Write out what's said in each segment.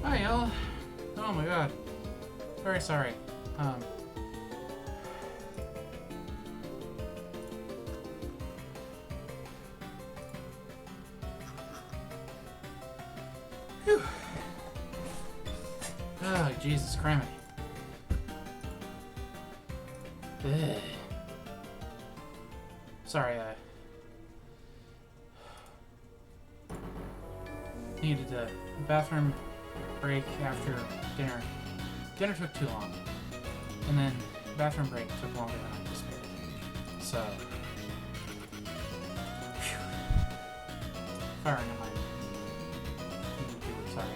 Hi, y'all. Oh my god. Very sorry. Whew. Oh, Jesus criminy. Ugh. Sorry, needed a bathroom break after dinner. Dinner took too long. And then bathroom break took longer than I anticipated. So, firing in my computer, sorry.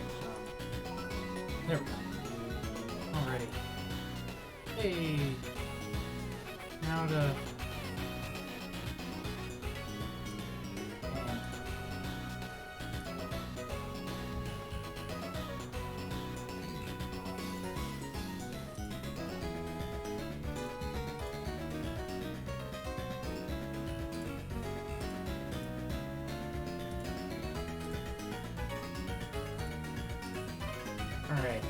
There we go. Alrighty. Hey! Now to... Alright.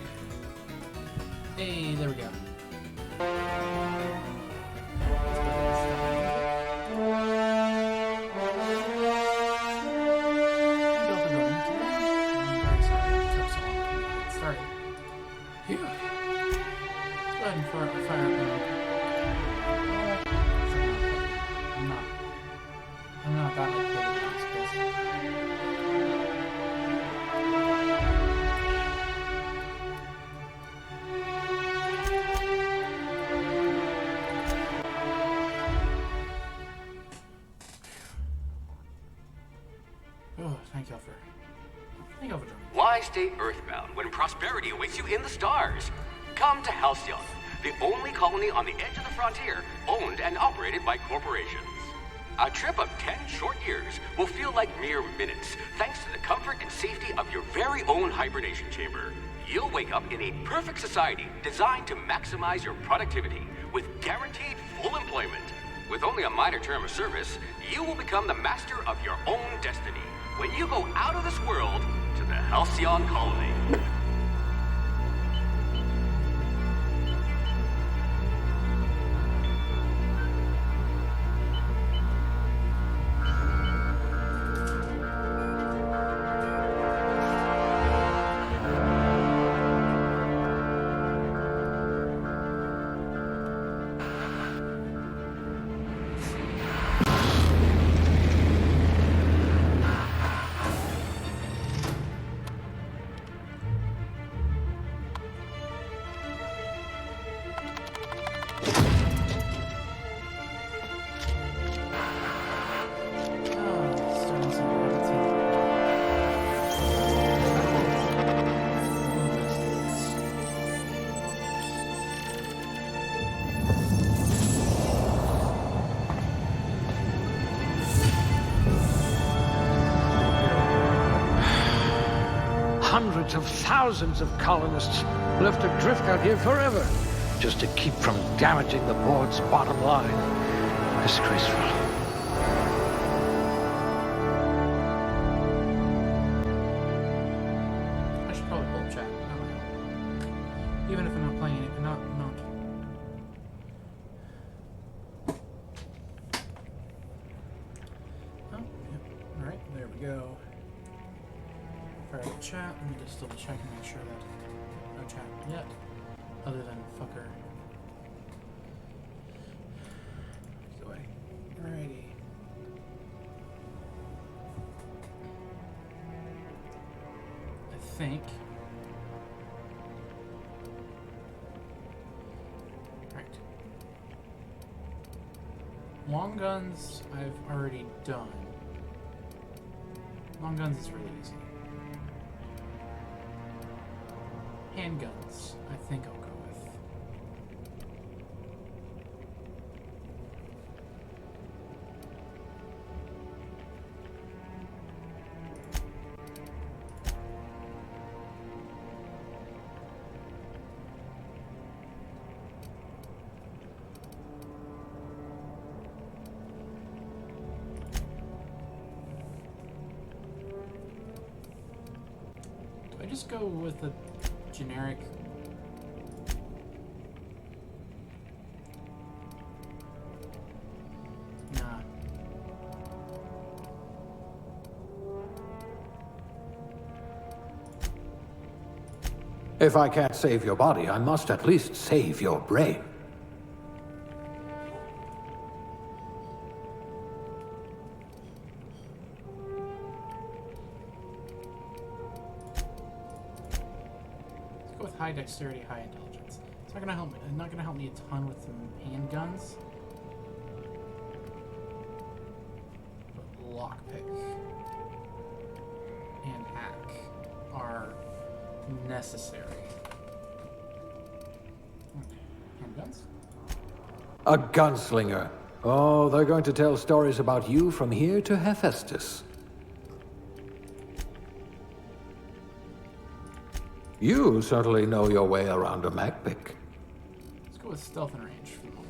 Hey, there we go. Phew. Let's go ahead and fire I'm not that like big of Oh, thank y'all for joining. Why stay earthbound when prosperity awaits you in the stars? Come to Halcyon, the only colony on the edge of the frontier, owned and operated by corporations. A trip of 10 short years will feel like mere minutes, thanks to the comfort and safety of your very own hibernation chamber. You'll wake up in a perfect society designed to maximize your productivity with guaranteed full employment. With only a minor term of service, you will become the master of your own destiny when you go out of this world to the Halcyon Colony. Hundreds of thousands of colonists left adrift out here forever, just to keep from damaging the board's bottom line. Disgraceful. I should probably pull chat. I don't know. Even if I'm not playing it, not. Oh, yeah. Alright, there we go. Fire the chat. Let me just double check and make sure that no chat yet. Other than fucker. Go away. Alrighty. I think. Right. Long guns I've already done. Long guns is really easy. Handguns, I think I'll go with. just go with a generic? Nah. If I can't save your body, I must at least save your brain. Let's go with high dexterity, high intelligence. It's not gonna help me. Not gonna help me a ton with some handguns. But lockpick and hack are necessary. Handguns? A gunslinger. Oh, they're going to tell stories about you from here to Hephaestus. You certainly know your way around a magpick. Let's go with stealth and range for the moment.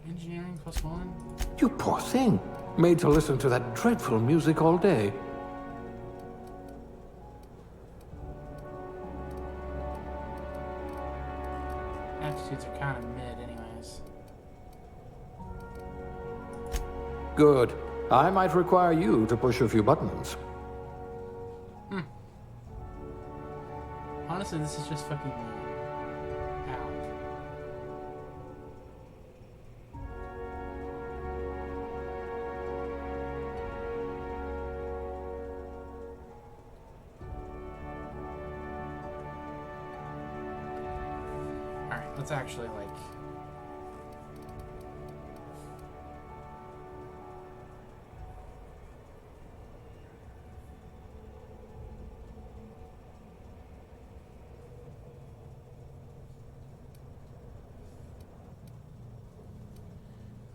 Engineering +1. You poor thing. Made to listen to that dreadful music all day. Aptitudes are kind of mid anyways. Good. I might require you to push a few buttons. Honestly, this is just fucking... Ow. Alright, let's actually, like...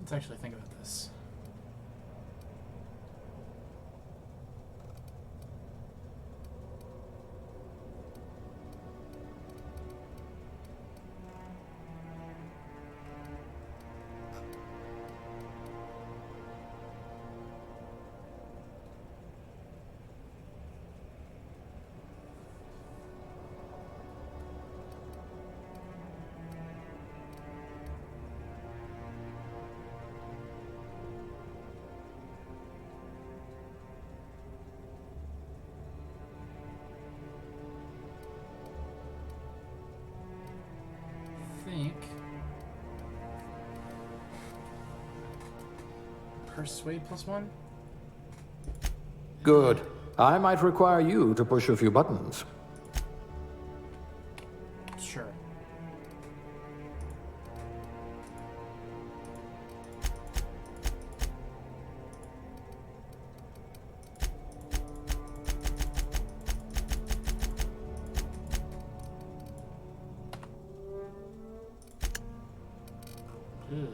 Let's actually think about this. Think persuade +1. Good. I might require you to push a few buttons. Sure. Ugh.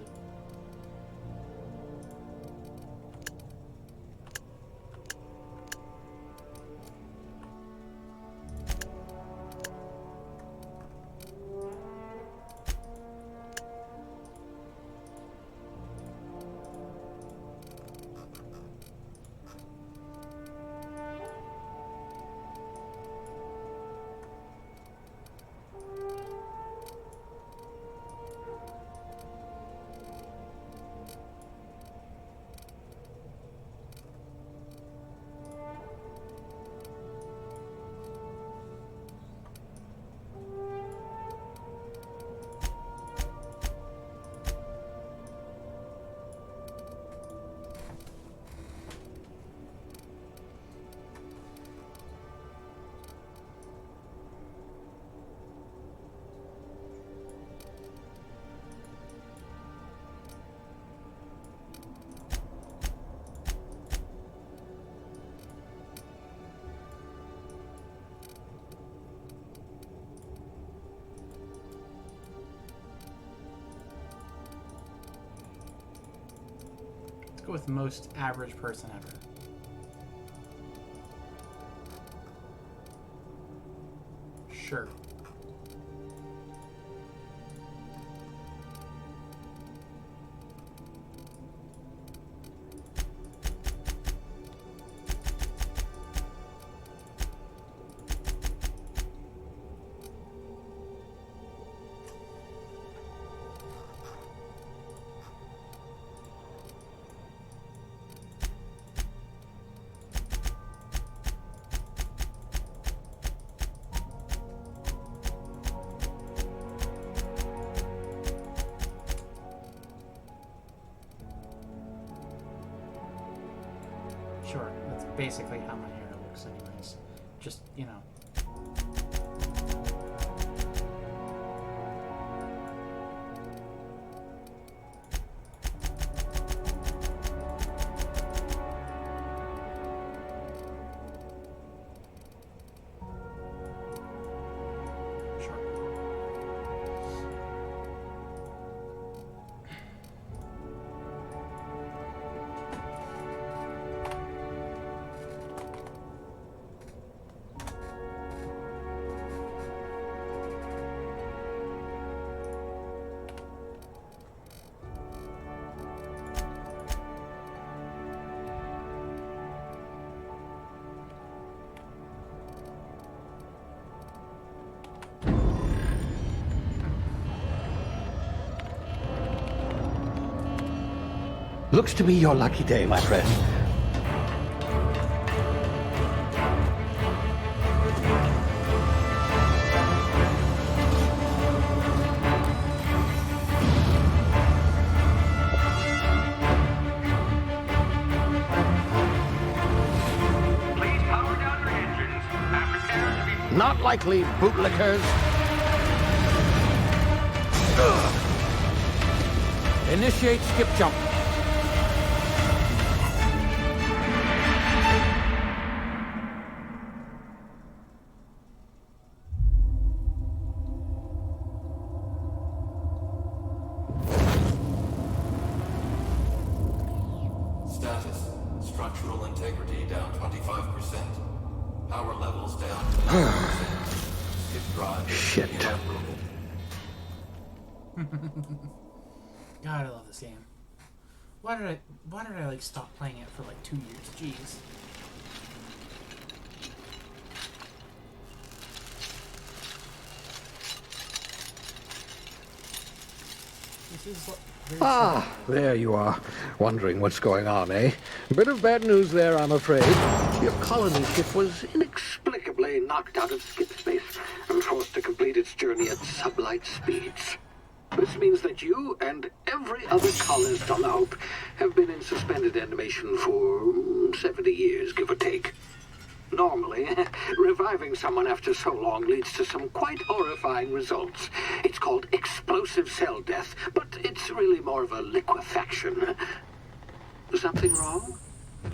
go with most average person ever. Sure. Sure, that's basically how my hair looks anyways. Just, you know. Sure. Looks to be your lucky day, my friend. Please power down your engines and prepare to be... Not likely, bootlickers. Initiate skip jump. Status. Structural integrity down 25%. Power levels down to 9%. Skip drive. Shit. Inoperable. God, I love this game. Why did I like stop playing it for like 2 years? Jeez. This is very Ah, there you are. Wondering what's going on, eh? Bit of bad news there, I'm afraid. Your colony ship was inexplicably knocked out of skip space and forced to complete its journey at sublight speeds. This means that you and every other colonist on the Hope have been in suspended animation for 70 years, give or take. Normally, reviving someone after so long leads to some quite horrifying results. It's called explosive cell death, but it's really more of a liquefaction. Something wrong?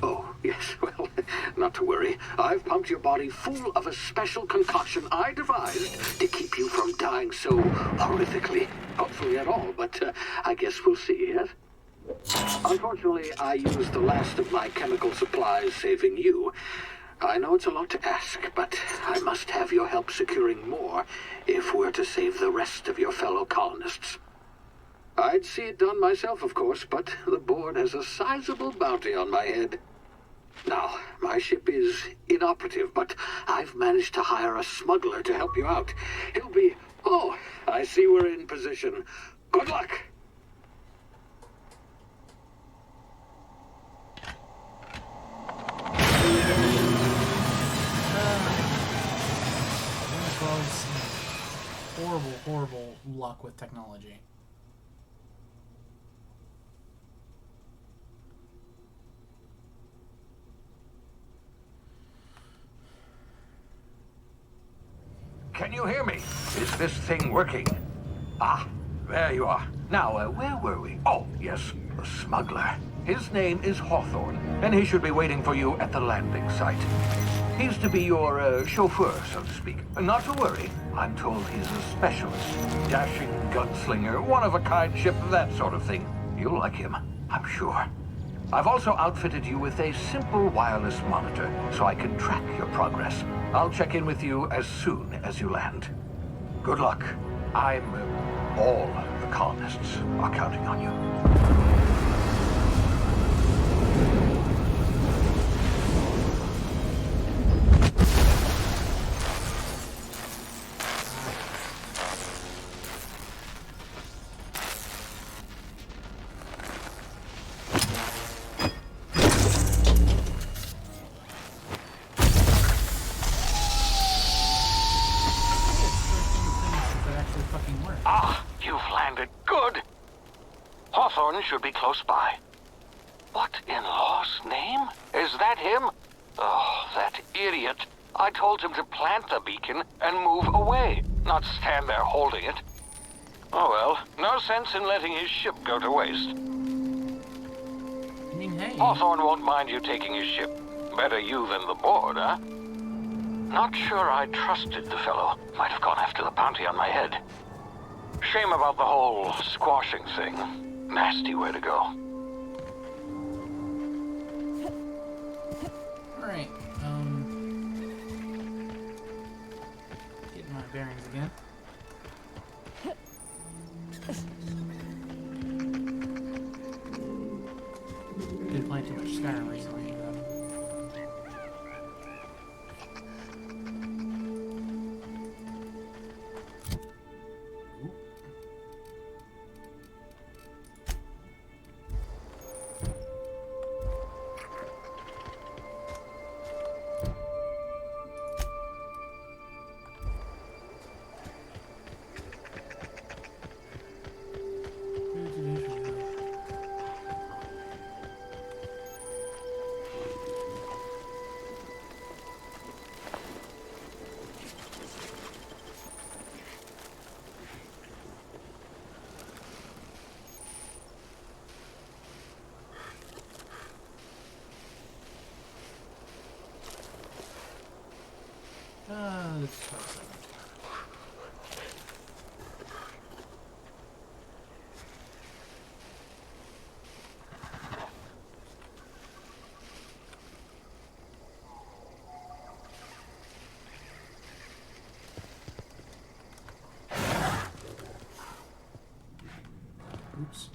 Oh, yes, well, not to worry. I've pumped your body full of a special concoction I devised to keep you from dying so horrifically. Hopefully at all, but I guess we'll see, yes? Unfortunately, I used the last of my chemical supplies saving you. I know it's a lot to ask, but I must have your help securing more if we're to save the rest of your fellow colonists. I'd see it done myself, of course, but the board has a sizable bounty on my head. Now, my ship is inoperative, but I've managed to hire a smuggler to help you out. He'll be... Oh, I see we're in position. Good luck! horrible luck with technology. Can you hear me? Is this thing working? Ah, there you are. Now, where were we? Oh, yes, the smuggler. His name is Hawthorne, and he should be waiting for you at the landing site. He's to be your chauffeur, so to speak. Not to worry. I'm told he's a specialist. Dashing gunslinger, one-of-a-kind ship, that sort of thing. You'll like him, I'm sure. I've also outfitted you with a simple wireless monitor so I can track your progress. I'll check in with you as soon as you land. Good luck. All the colonists are counting on you. Hawthorne should be close by. What in law's name? Is that him? Oh, that idiot. I told him to plant the beacon and move away, not stand there holding it. Oh well, no sense in letting his ship go to waste. I mean, hey. Hawthorne won't mind you taking his ship. Better you than the board, huh? Not sure I trusted the fellow. Might have gone after the bounty on my head. Shame about the whole squashing thing. Nasty way to go. Alright, getting my bearings again. Been playing too much Skyrim recently, though. Let's try a second. Oops.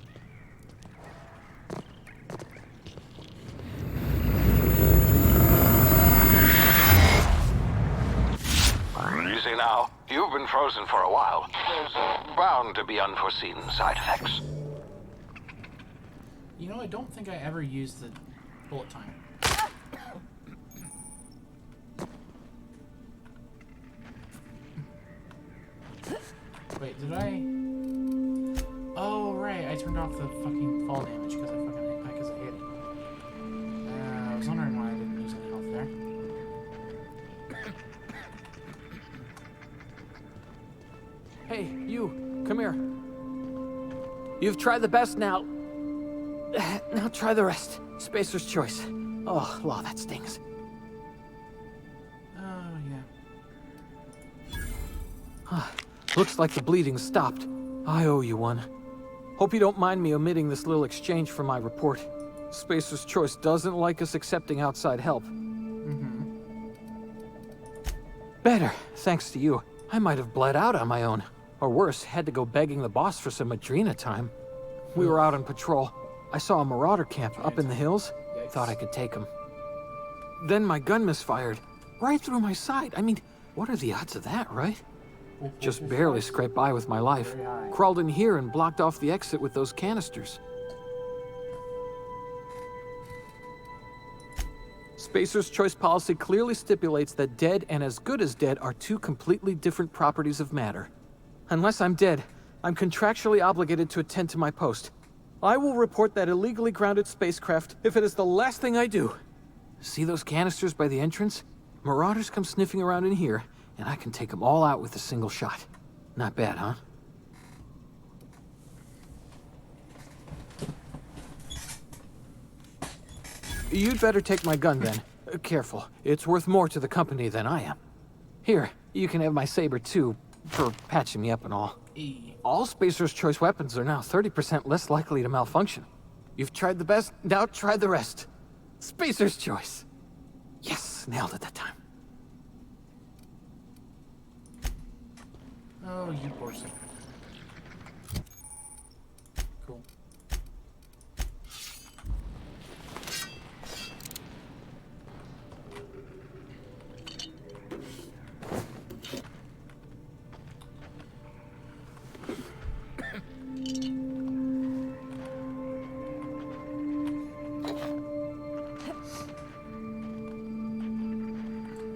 Easy now. You've been frozen for a while. There's bound to be unforeseen side effects. You know, I don't think I ever used the bullet time. Wait, did I? Oh, right. I turned off the fucking fall damage because I hit it. I was wondering why I didn't use any health there. Hey, you, come here. You've tried the best now. Now try the rest. Spacer's choice. Oh, law, that stings. Oh, yeah. Looks like the bleeding stopped. I owe you one. Hope you don't mind me omitting this little exchange from my report. Spacer's choice doesn't like us accepting outside help. Better, thanks to you. I might have bled out on my own. Or worse, had to go begging the boss for some Adrena time. We were out on patrol. I saw a marauder camp up in the hills. Thought I could take him. Then my gun misfired. Right through my side. I mean, what are the odds of that, right? Just barely scraped by with my life. Crawled in here and blocked off the exit with those canisters. Spacer's choice policy clearly stipulates that dead and as good as dead are two completely different properties of matter. Unless I'm dead, I'm contractually obligated to attend to my post. I will report that illegally grounded spacecraft if it is the last thing I do. See those canisters by the entrance? Marauders come sniffing around in here, and I can take them all out with a single shot. Not bad, huh? You'd better take my gun then. Careful, it's worth more to the company than I am. Here, you can have my saber too, for patching me up and all. All Spacer's choice weapons are now 30% less likely to malfunction. You've tried the best, now try the rest. Spacer's choice. Yes, nailed it that time. Oh, you poor thing. Cool.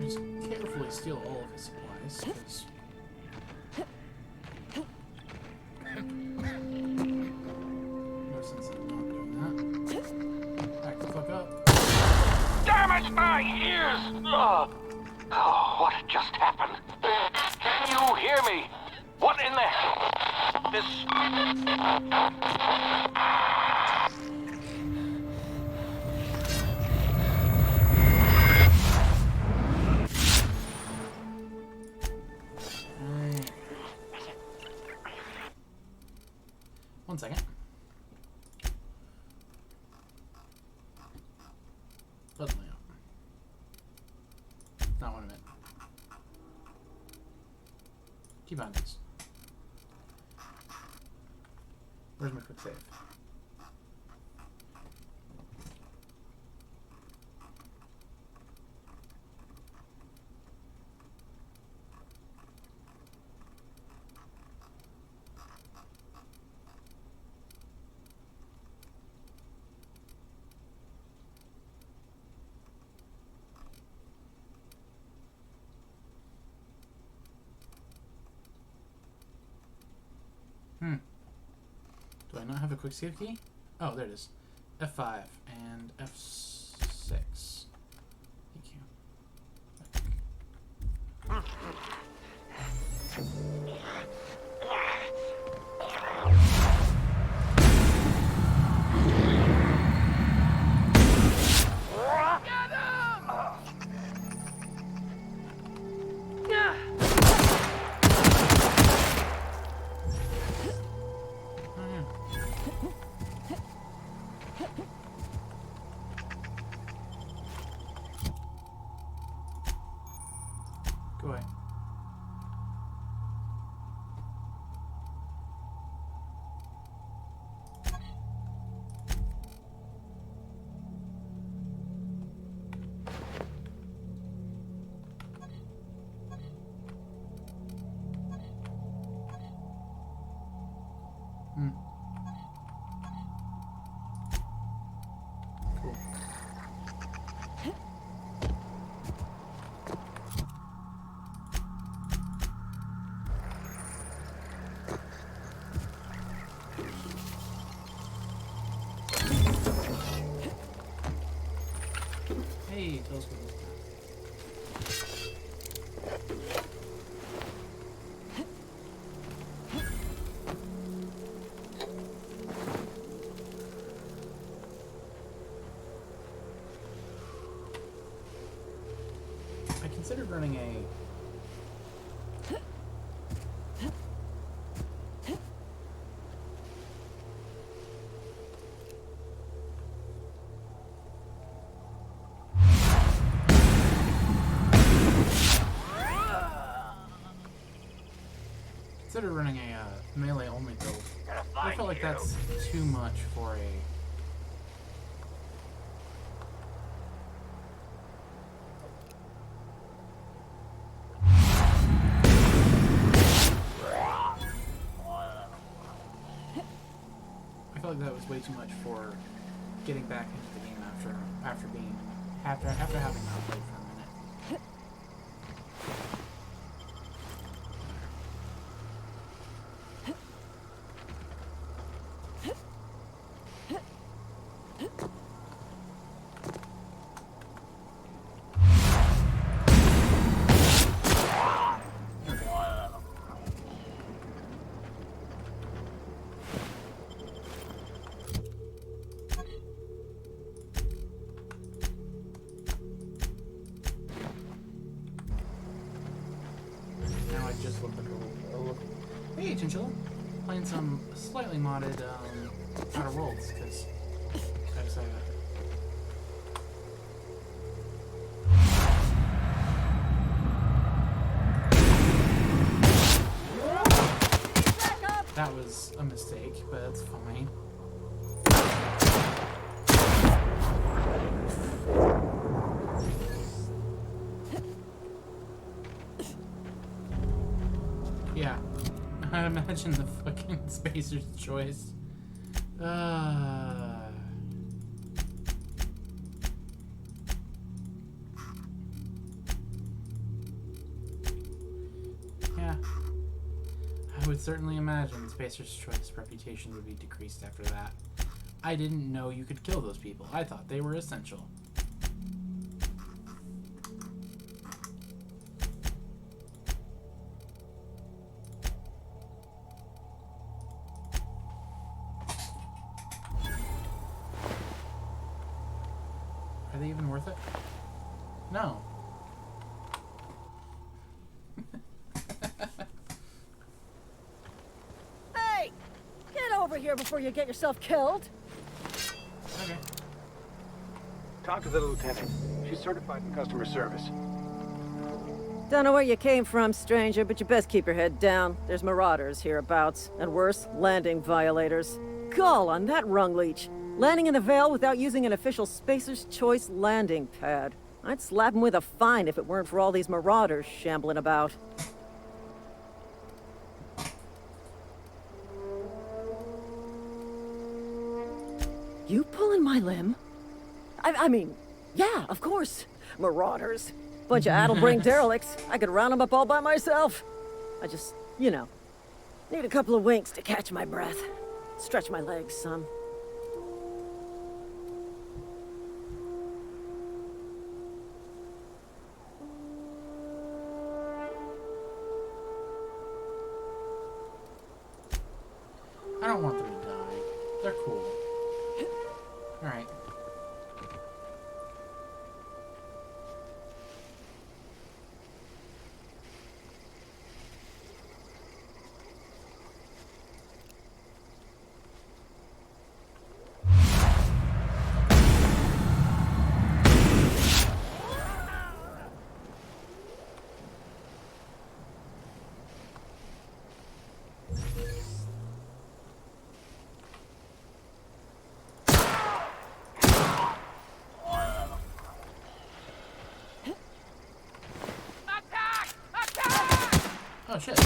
Just carefully steal all of his supplies, 'cause no sense in not doing that. Back the fuck up. Damn it, my ears! Oh, what just happened? Can you hear me? What in the hell? This... Alright. 1 second. Button layout. Not what I meant. Key bindings. Where's my quick save? Do I not have a quick save key? Oh, there it is. F5 and F6. Thank you. Go away. Cool. Hey, those were I considered running a melee only build. I feel like that's too much for a I feel like that was way too much for getting back into the game after having not played for a minute. Now I just look like a little... Hey, Chinchilla! Playing some slightly modded Outer Worlds, because I just like that. That was a mistake, but that's fine. Yeah, I imagine the fucking Spacer's Choice. Yeah, I would certainly imagine Spacer's Choice reputation would be decreased after that. I didn't know you could kill those people. I thought they were essential. Are they even worth it? No. Hey! Get over here before you get yourself killed! Okay. Talk to the lieutenant. She's certified in customer service. Don't know where you came from, stranger, but you best keep your head down. There's marauders hereabouts, and worse, landing violators. Gall on that rung leech. Landing in the Vale without using an official Spacer's Choice landing pad. I'd slap him with a fine if it weren't for all these marauders shambling about. You pulling my limb? I mean, yeah, of course. Marauders. Bunch of addle-brained derelicts. I could round them up all by myself. I just, you know, need a couple of winks to catch my breath. Stretch my legs some. I don't want them to die. They're cool. Alright. Oh shit.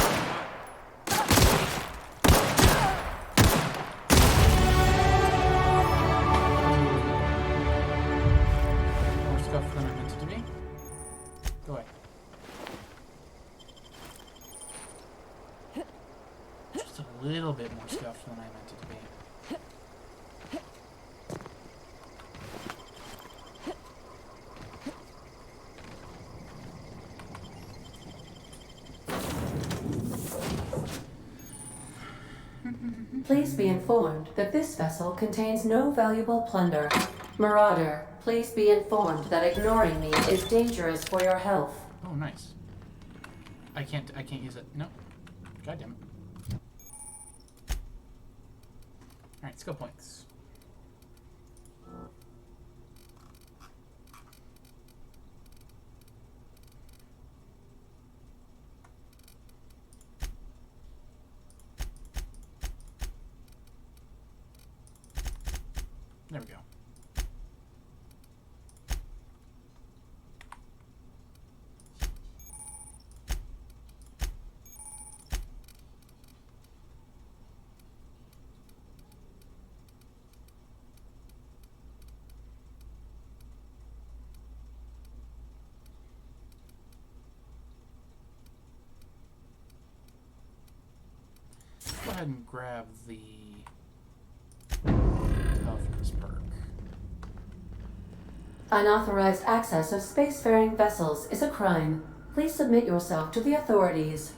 More stuff than I meant it to be. Go away. Just a little bit more stuff than I meant it to be. Please be informed that this vessel contains no valuable plunder. Marauder, please be informed that ignoring me is dangerous for your health. Oh, nice. I can't use it. No. God damn it. Alright, skill points. There we go. Go ahead and grab the toughness perk. Unauthorized access of spacefaring vessels is a crime. Please submit yourself to the authorities.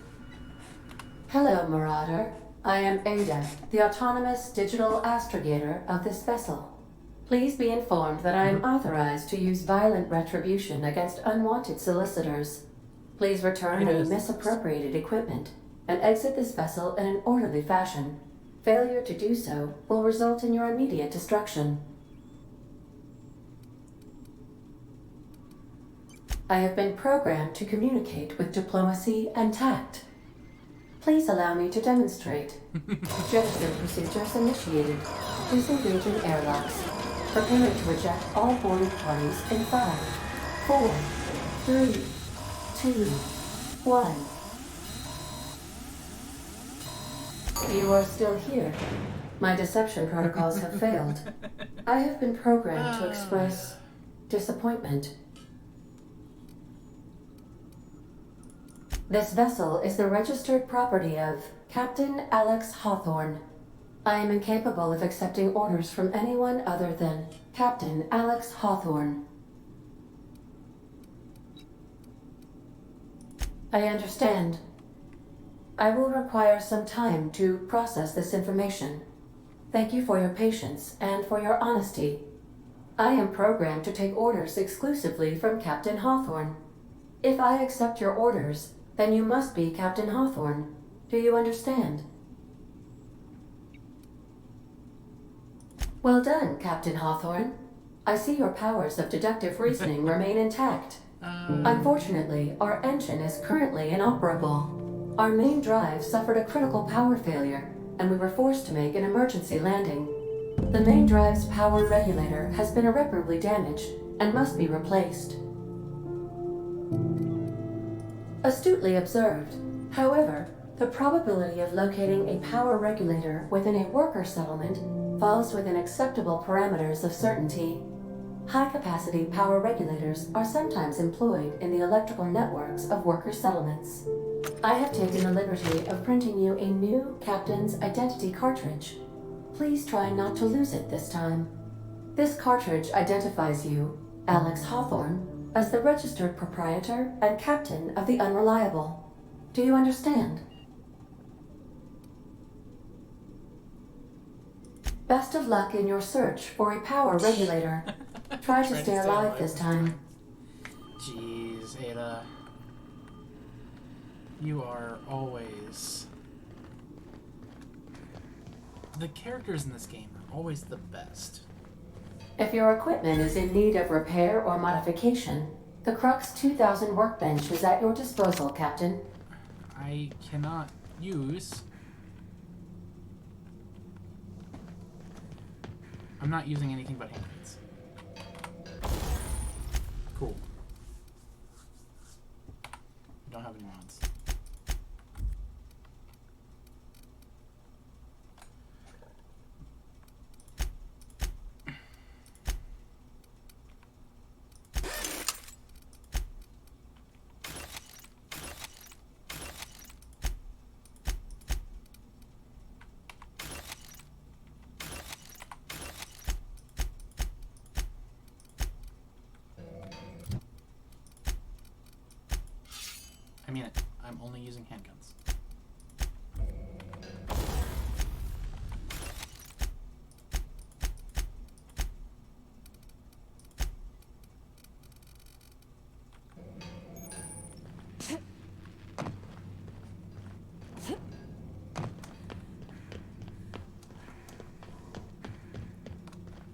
Hello, Marauder. I am Ada, the autonomous digital astrogator of this vessel. Please be informed that I am authorized to use violent retribution against unwanted solicitors. Please return any misappropriated equipment and exit this vessel in an orderly fashion. Failure to do so will result in your immediate destruction. I have been programmed to communicate with diplomacy and tact. Please allow me to demonstrate. Gesture procedures initiated. Disengaging airlocks. Preparing to eject all boarded parties in 5, 4, 3, 2, 1. You are still here. My deception protocols have failed. I have been programmed to express disappointment. This vessel is the registered property of Captain Alex Hawthorne. I am incapable of accepting orders from anyone other than Captain Alex Hawthorne. I understand. I will require some time to process this information. Thank you for your patience and for your honesty. I am programmed to take orders exclusively from Captain Hawthorne. If I accept your orders, then you must be Captain Hawthorne. Do you understand? Well done, Captain Hawthorne. I see your powers of deductive reasoning remain intact. Unfortunately, our engine is currently inoperable. Our main drive suffered a critical power failure, and we were forced to make an emergency landing. The main drive's power regulator has been irreparably damaged and must be replaced. Astutely observed. However, the probability of locating a power regulator within a worker settlement falls within acceptable parameters of certainty. High-capacity power regulators are sometimes employed in the electrical networks of worker settlements. I have taken the liberty of printing you a new Captain's Identity cartridge. Please try not to lose it this time. This cartridge identifies you, Alex Hawthorne, as the registered proprietor and captain of the Unreliable. Do you understand? Best of luck in your search for a power regulator. Try to stay alive this time. Jeez, Ada. You are always... The characters in this game are always the best. If your equipment is in need of repair or modification, the Crux 2000 workbench is at your disposal, Captain. I cannot use... I'm not using anything but hand grenades. Cool. Don't have any mods. I mean it. I'm only using handguns.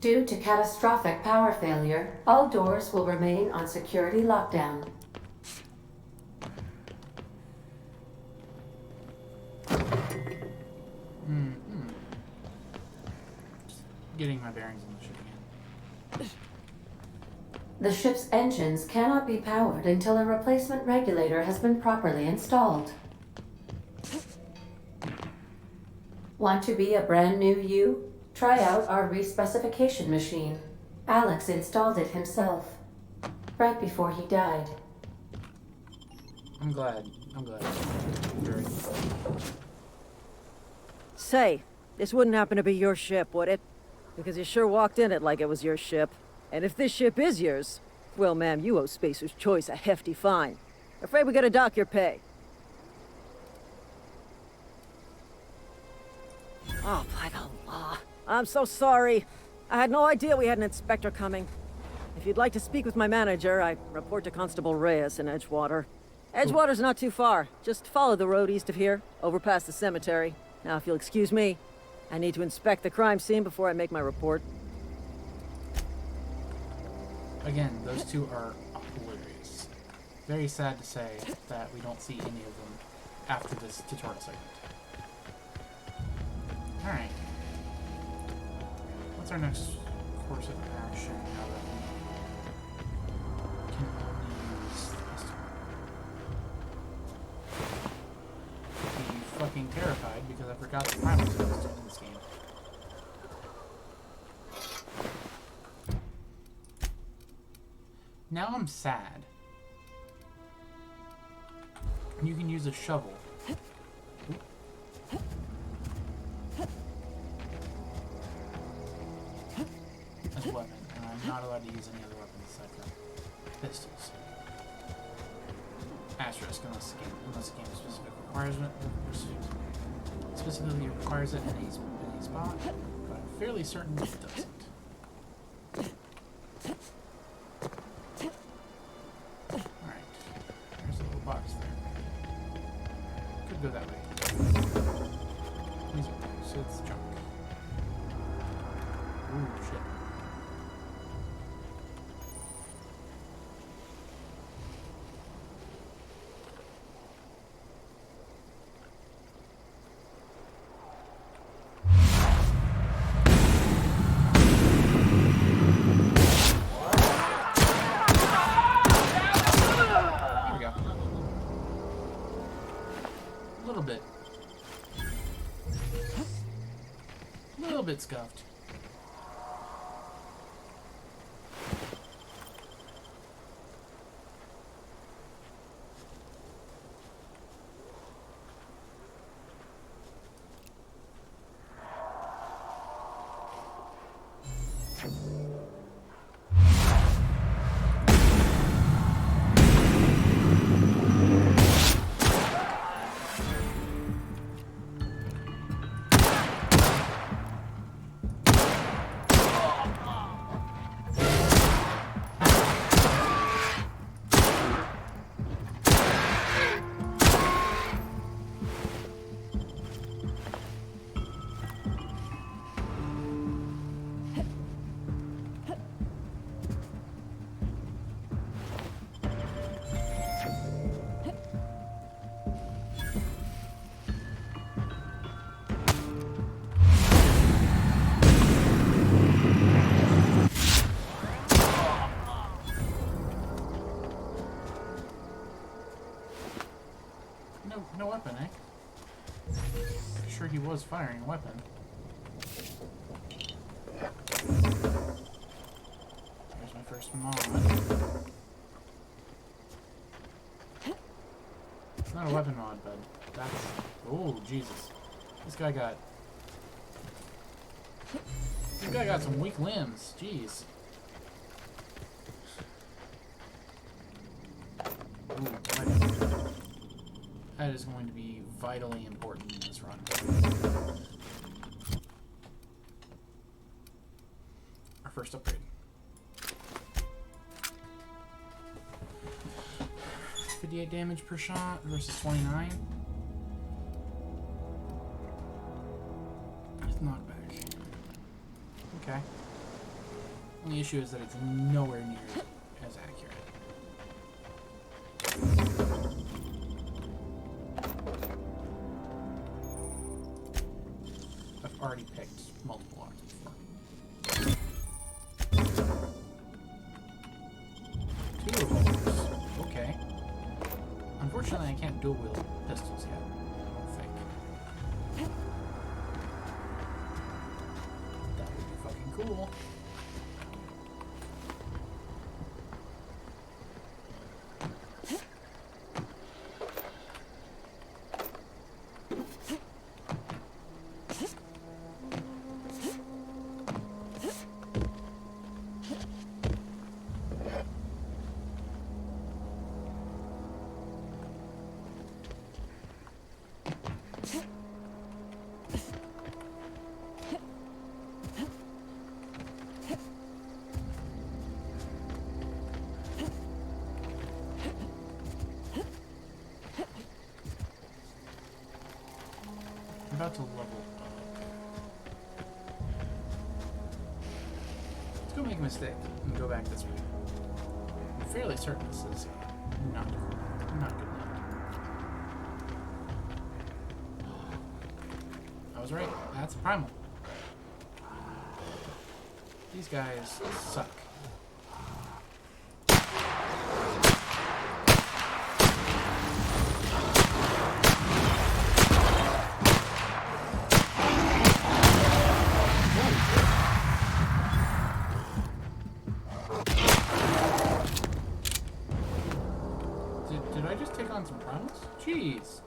Due to catastrophic power failure, all doors will remain on security lockdown. Getting my bearings on the ship again. The ship's engines cannot be powered until a replacement regulator has been properly installed. Want to be a brand new you? Try out our respecification machine. Alex installed it himself, right before he died. I'm glad. Very. Say, this wouldn't happen to be your ship, would it? Because you sure walked in it like it was your ship. And if this ship is yours, well, ma'am, you owe Spacer's Choice a hefty fine. Afraid we gotta dock your pay. Oh, by the law. I'm so sorry. I had no idea we had an inspector coming. If you'd like to speak with my manager, I report to Constable Reyes in Edgewater. Edgewater's not too far. Just follow the road east of here, over past the cemetery. Now, if you'll excuse me, I need to inspect the crime scene before I make my report. Again, those two are hilarious. Very sad to say that we don't see any of them after this tutorial segment. Alright. What's our next course of action now that we can only use this? Be fucking terrified because I forgot the primal skills in this game. Now I'm sad. You can use a shovel. As a weapon, and I'm not allowed to use any other weapons aside from pistols. Asterisk, unless the game specifically requires it in a spot, but I'm fairly certain it doesn't. Alright, there's a little box there. Could go that way. Please, so it's junk. Ooh, shit. Bit scuffed. No weapon, eh? Pretty sure he was firing a weapon. There's my first mod. It's not a weapon mod, but that's... Oh, Jesus. This guy got some weak limbs. Jeez. Ooh, weapon. That is going to be vitally important in this run. Our first upgrade. 58 damage per shot versus 29. With knockback. Okay. Only issue is that it's nowhere near as accurate. Already picked multiple options for. Two revolvers. Okay. Unfortunately, I can't dual wield pistols yet. I don't think. That would be fucking cool. I'm about to level up. Let's go make a mistake and go back this way. I'm fairly certain this is Not good enough. I was right. That's a primal. These guys suck. Did I just take on some primals? Jeez.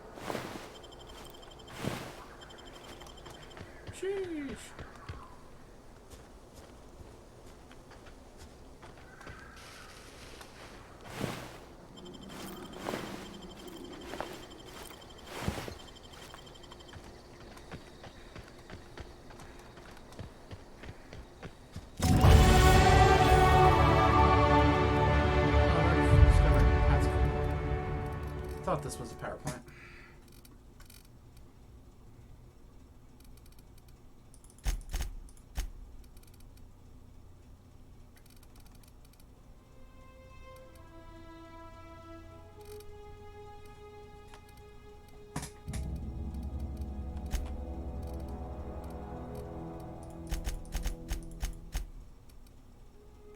Sheesh. I thought this was a power plant.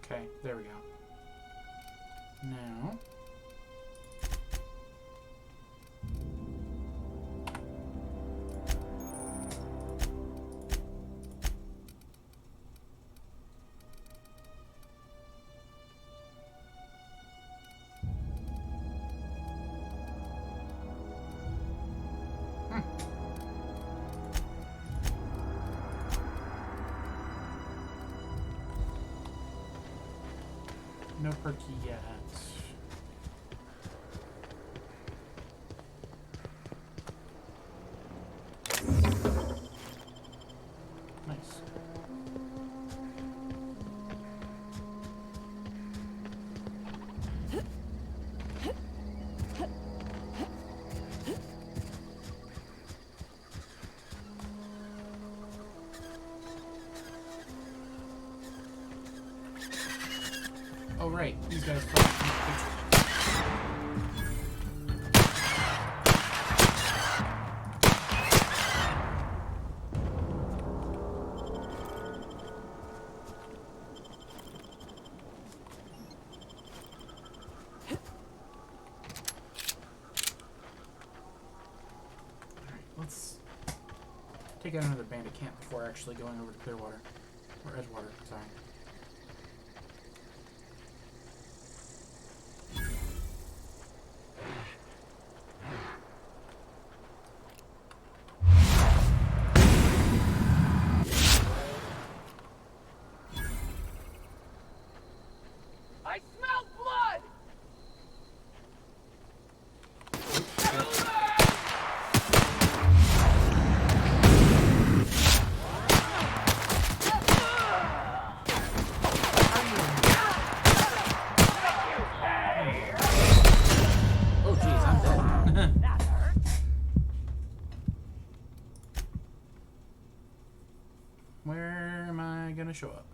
Okay, there we go. Now... No perky yet. Nice. Oh right, these guys probably let's take out another bandit camp before actually going over to Clearwater. Or Edgewater, sorry. I smell blood! Oh jeez, I'm dead. Where am I gonna show up?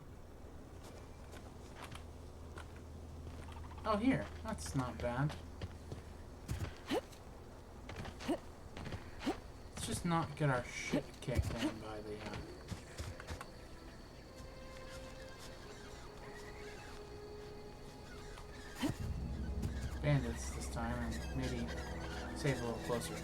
Oh, here. That's not bad. Let's just not get our shit kicked in by the, bandits this time, and maybe save a little closer.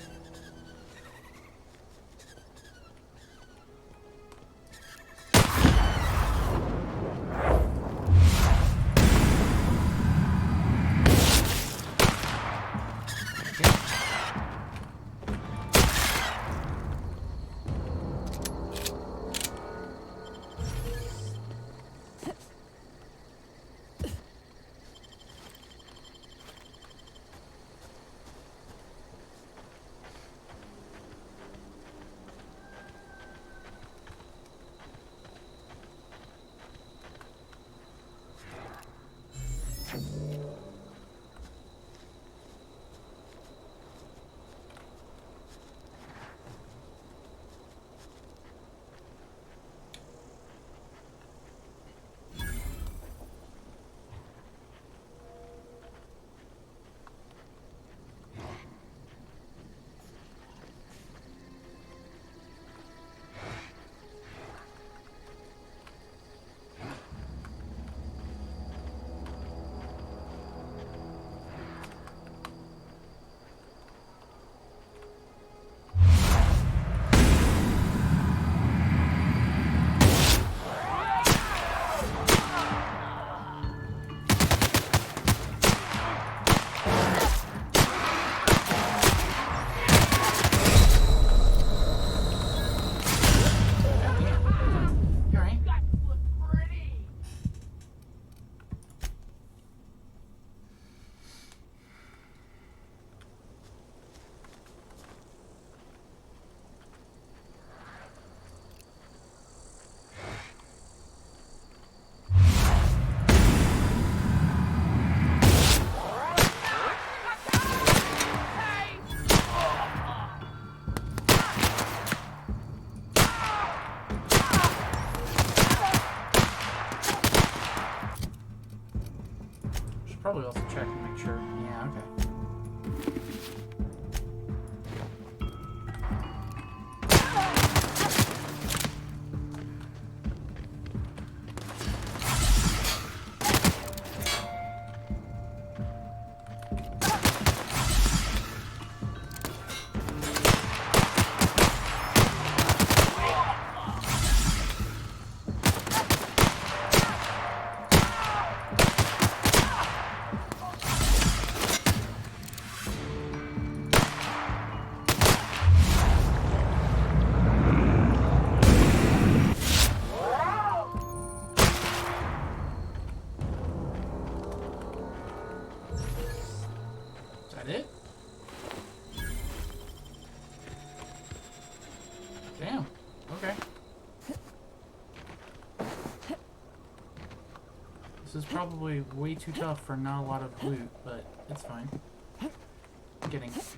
is probably way too tough for not a lot of loot, but it's fine.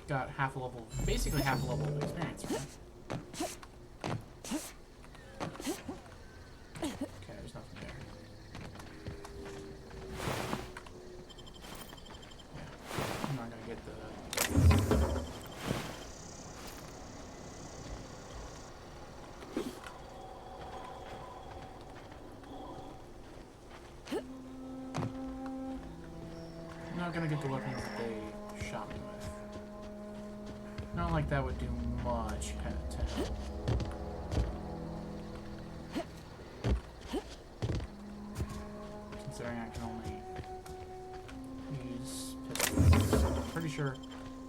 Got half a level, basically half a level of experience, right? Okay, there's nothing there. Yeah, I'm not gonna get the... I'm not gonna get the weapons that they shot me with. Not like that would do much to help. Considering I can only use pistols. I'm pretty sure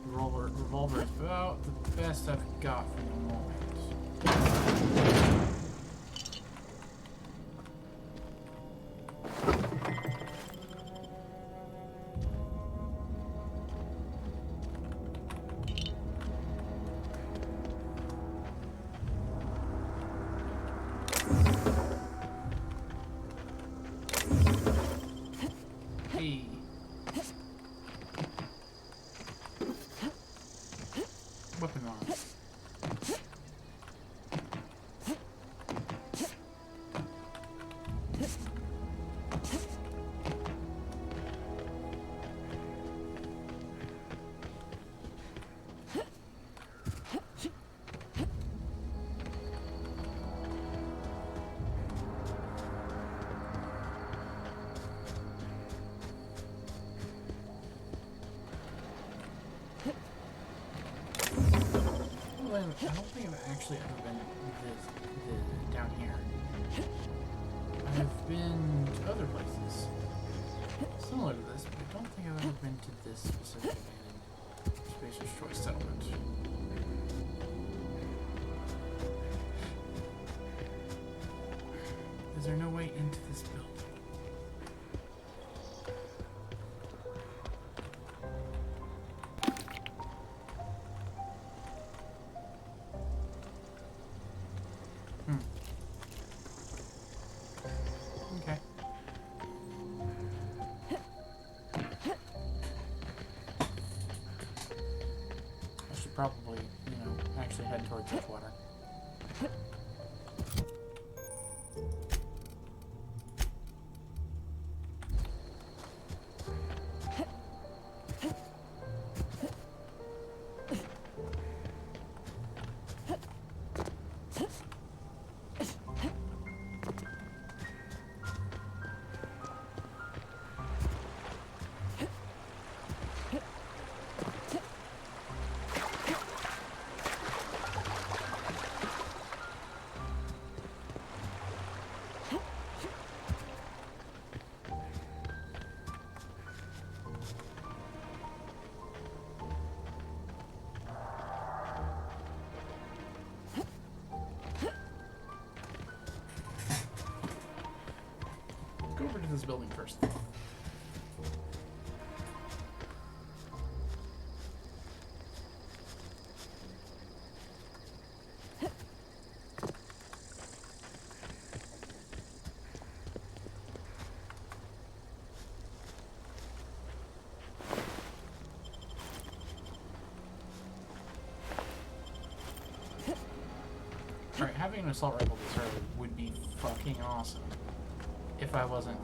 revolver is about the best I've got for the moment. Hey. Weapon on. I don't think I've actually ever been down here. I've been to other places similar to this, but I don't think I've ever been to this specific abandoned Spacer's Choice settlement. Is there no way into this building? Okay. I should probably, actually head towards Edgewater. Go over to this building first. Alright, having an assault rifle this early would be fucking awesome. If I wasn't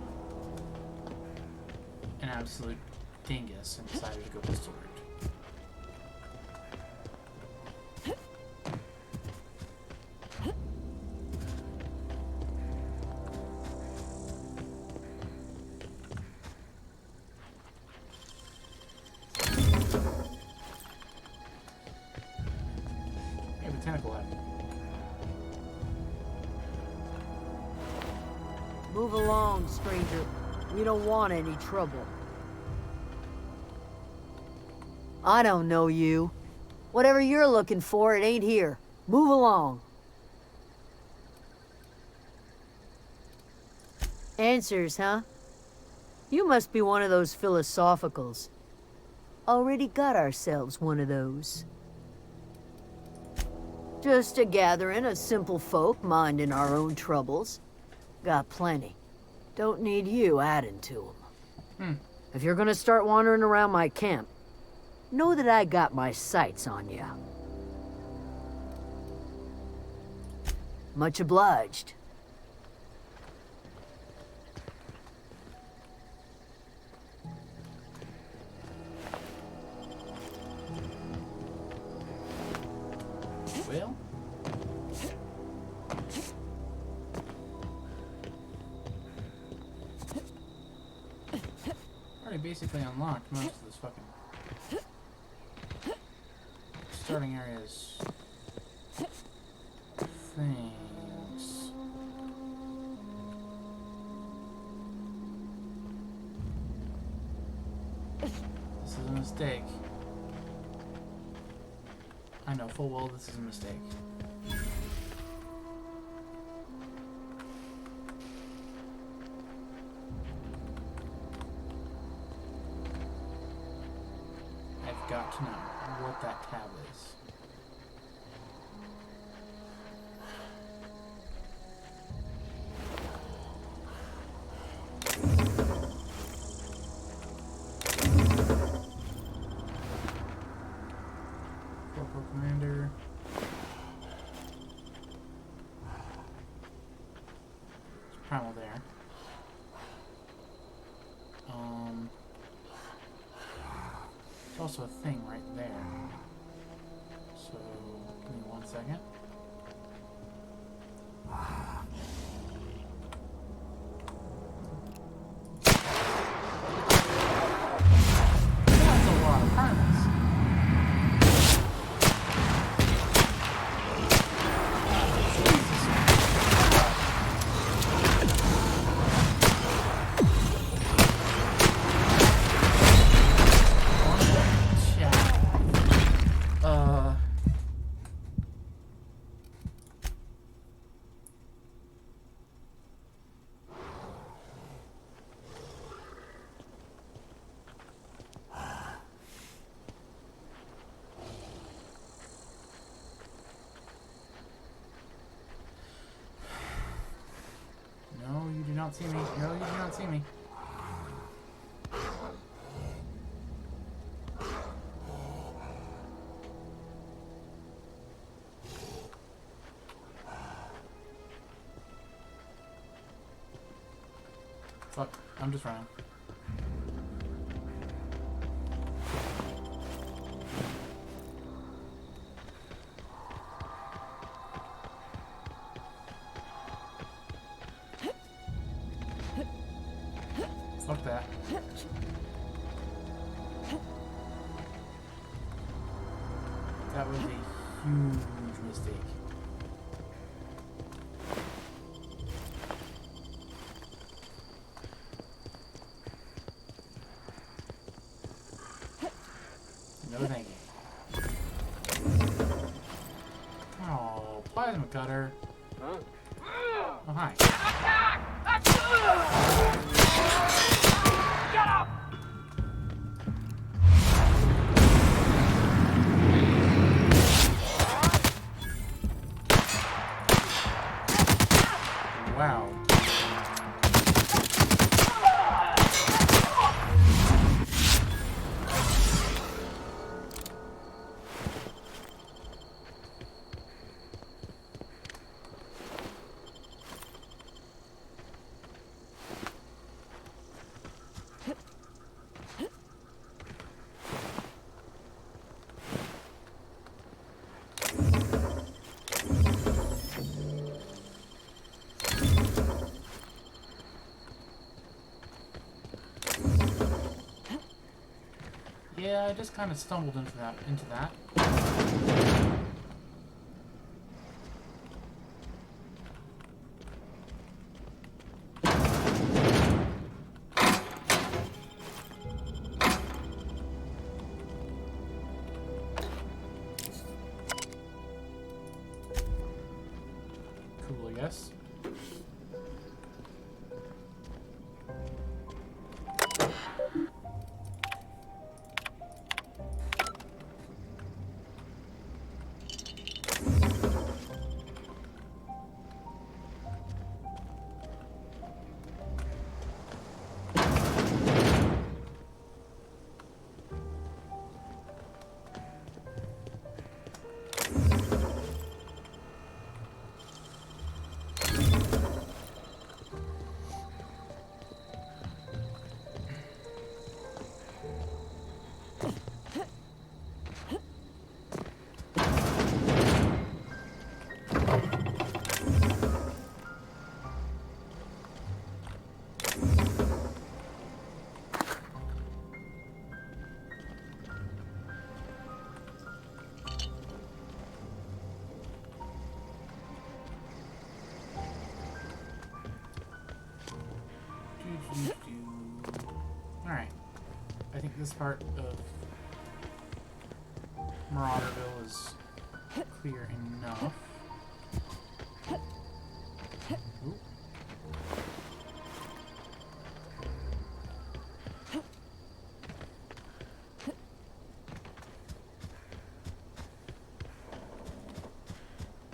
an absolute dingus and decided to go pistol route. Hey, botanical head. Move along, stranger. We don't want any trouble. I don't know you. Whatever you're looking for, it ain't here. Move along. Answers, huh? You must be one of those philosophicals. Already got ourselves one of those. Just a gathering of simple folk minding our own troubles. Got plenty. Don't need you adding to them. Hmm. If you're gonna start wandering around my camp, know that I got my sights on you. Much obliged. Well. Already basically unlocked most of this fucking starting areas things. This is a mistake. I know full well this is a mistake. I've got to know what that tab is. Corporal Commander. There's Primal there. There's also a thing right there. So, give me 1 second. That's a lot of primals. No, you do not see me. No, you do not see me. Fuck, I'm just running. Fuck that. That was a huge mistake. No thank you. Oh, plasma cutter. Huh? Oh, hi. Get up! Wow. Yeah, I just kind of stumbled into that. Cool, I guess. Alright. I think this part of Marauderville is clear enough. Ooh.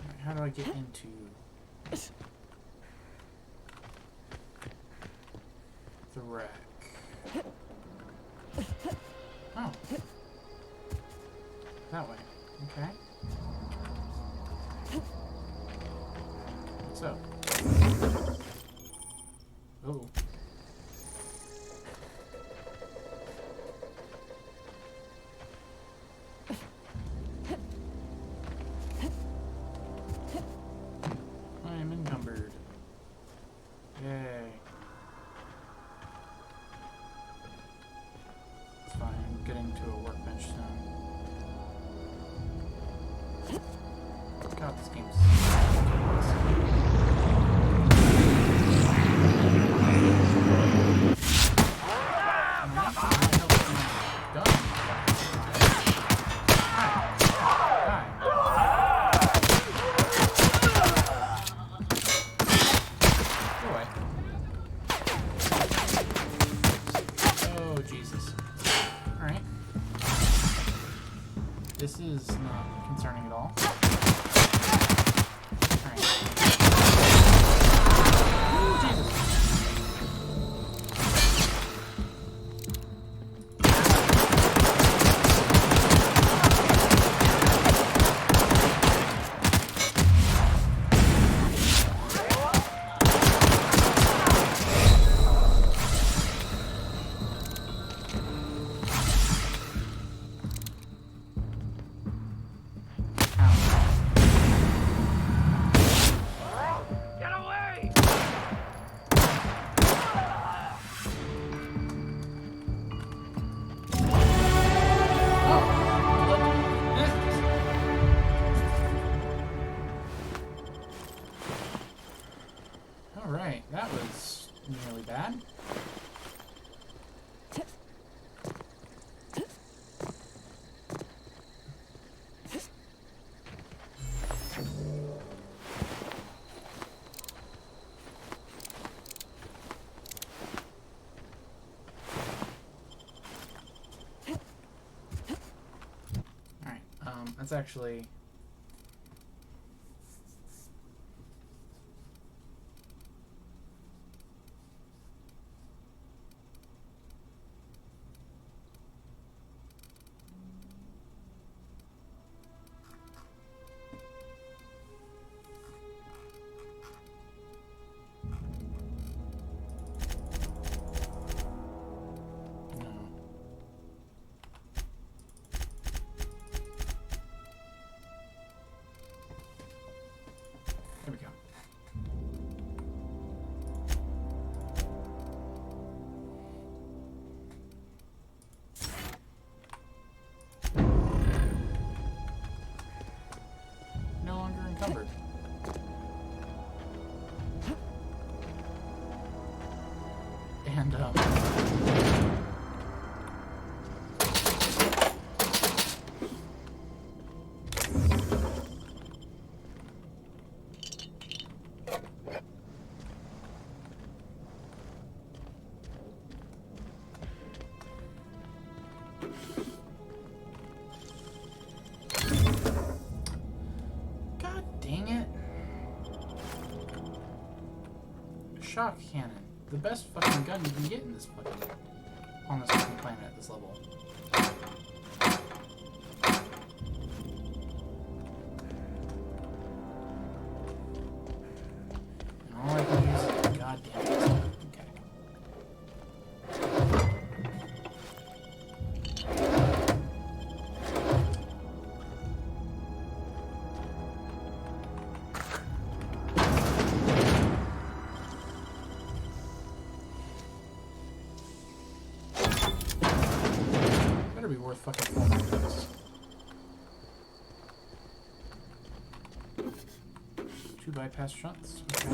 Alright, how do I get into the wreck? Oh. That way. Okay. So. Oh. I am encumbered. Yay. It's fine. I'm getting to a workbench soon. God, this game's Oh, Jesus. Alright. This is not concerning at all. Alright, that was nearly bad. Alright, that's actually... There we go. No longer encumbered. And, God dang it. Shock cannon. The best fucking gun you can get in this fucking... on this fucking planet at this level. And all I can use is a goddamn pistol. Okay. Better be worth fucking 400 bucks. 2 bypass shunts. Okay.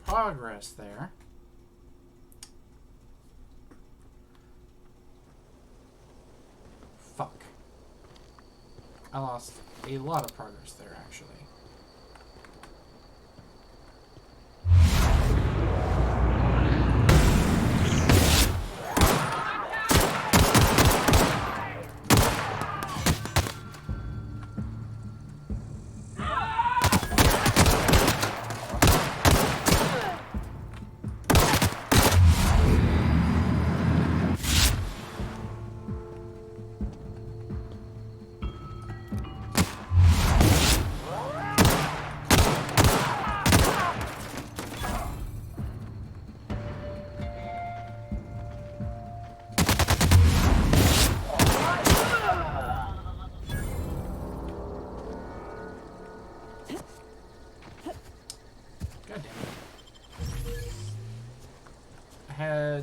progress there. Fuck. I lost a lot of progress there, actually.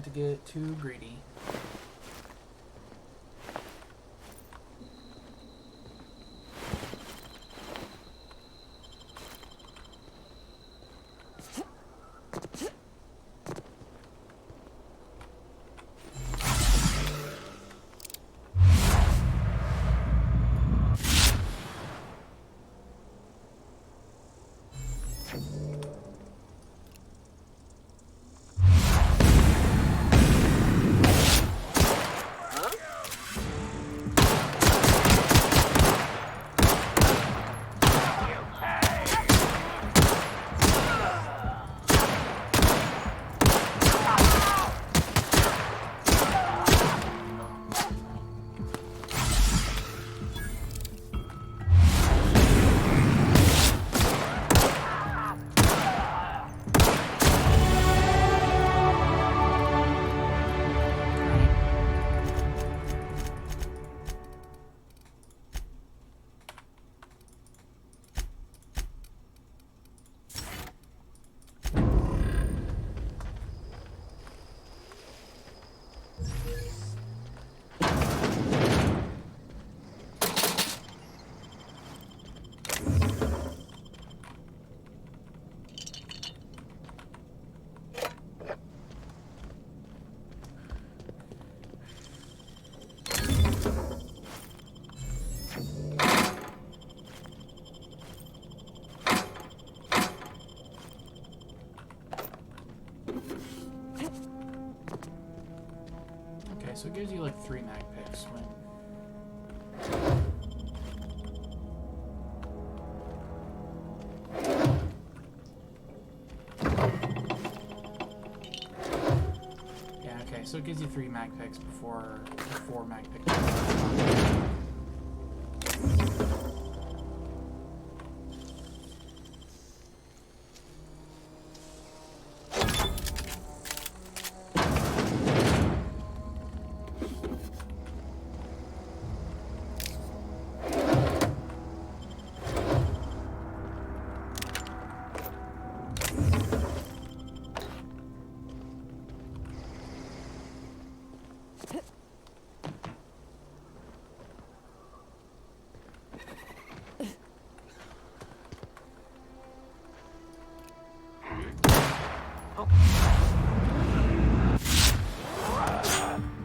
To get too greedy. So it gives you like 3 mag picks when... Yeah, okay, so it gives you 3 mag picks before 4 mag picks.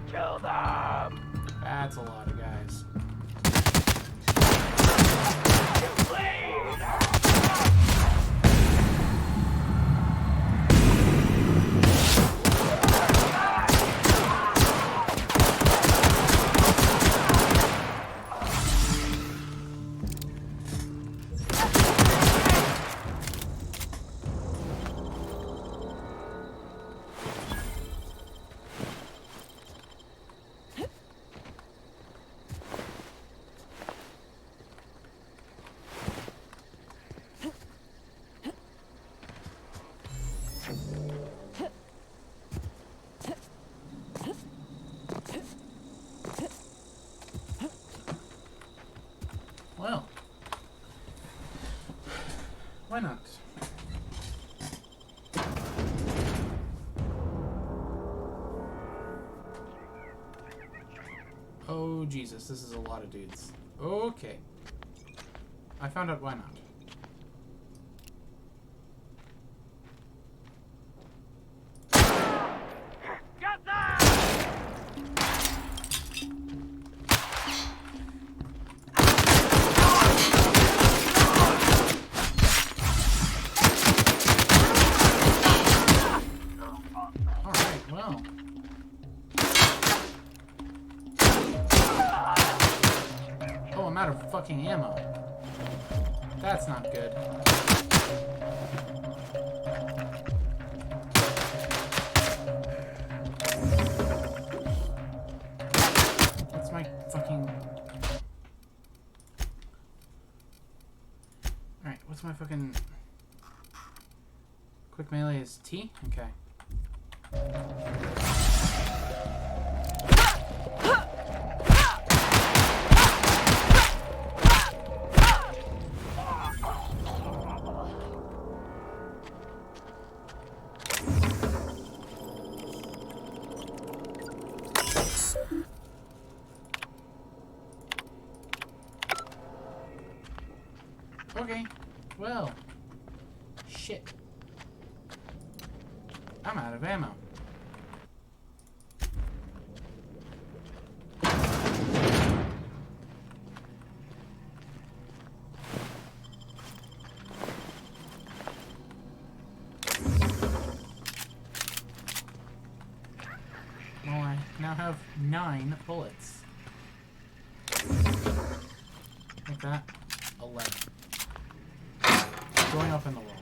Kill them! That's a lot of guys. Well, why not? Oh Jesus, this is a lot of dudes. Okay. I found out why not. Oh. Oh, I'm out of fucking ammo. That's not good. What's my fucking... Alright, what's my fucking... Quick melee is T? Okay. Okay, well, shit. I'm out of ammo. Well, I now have 9 bullets. Like that. 11. Going up in the world.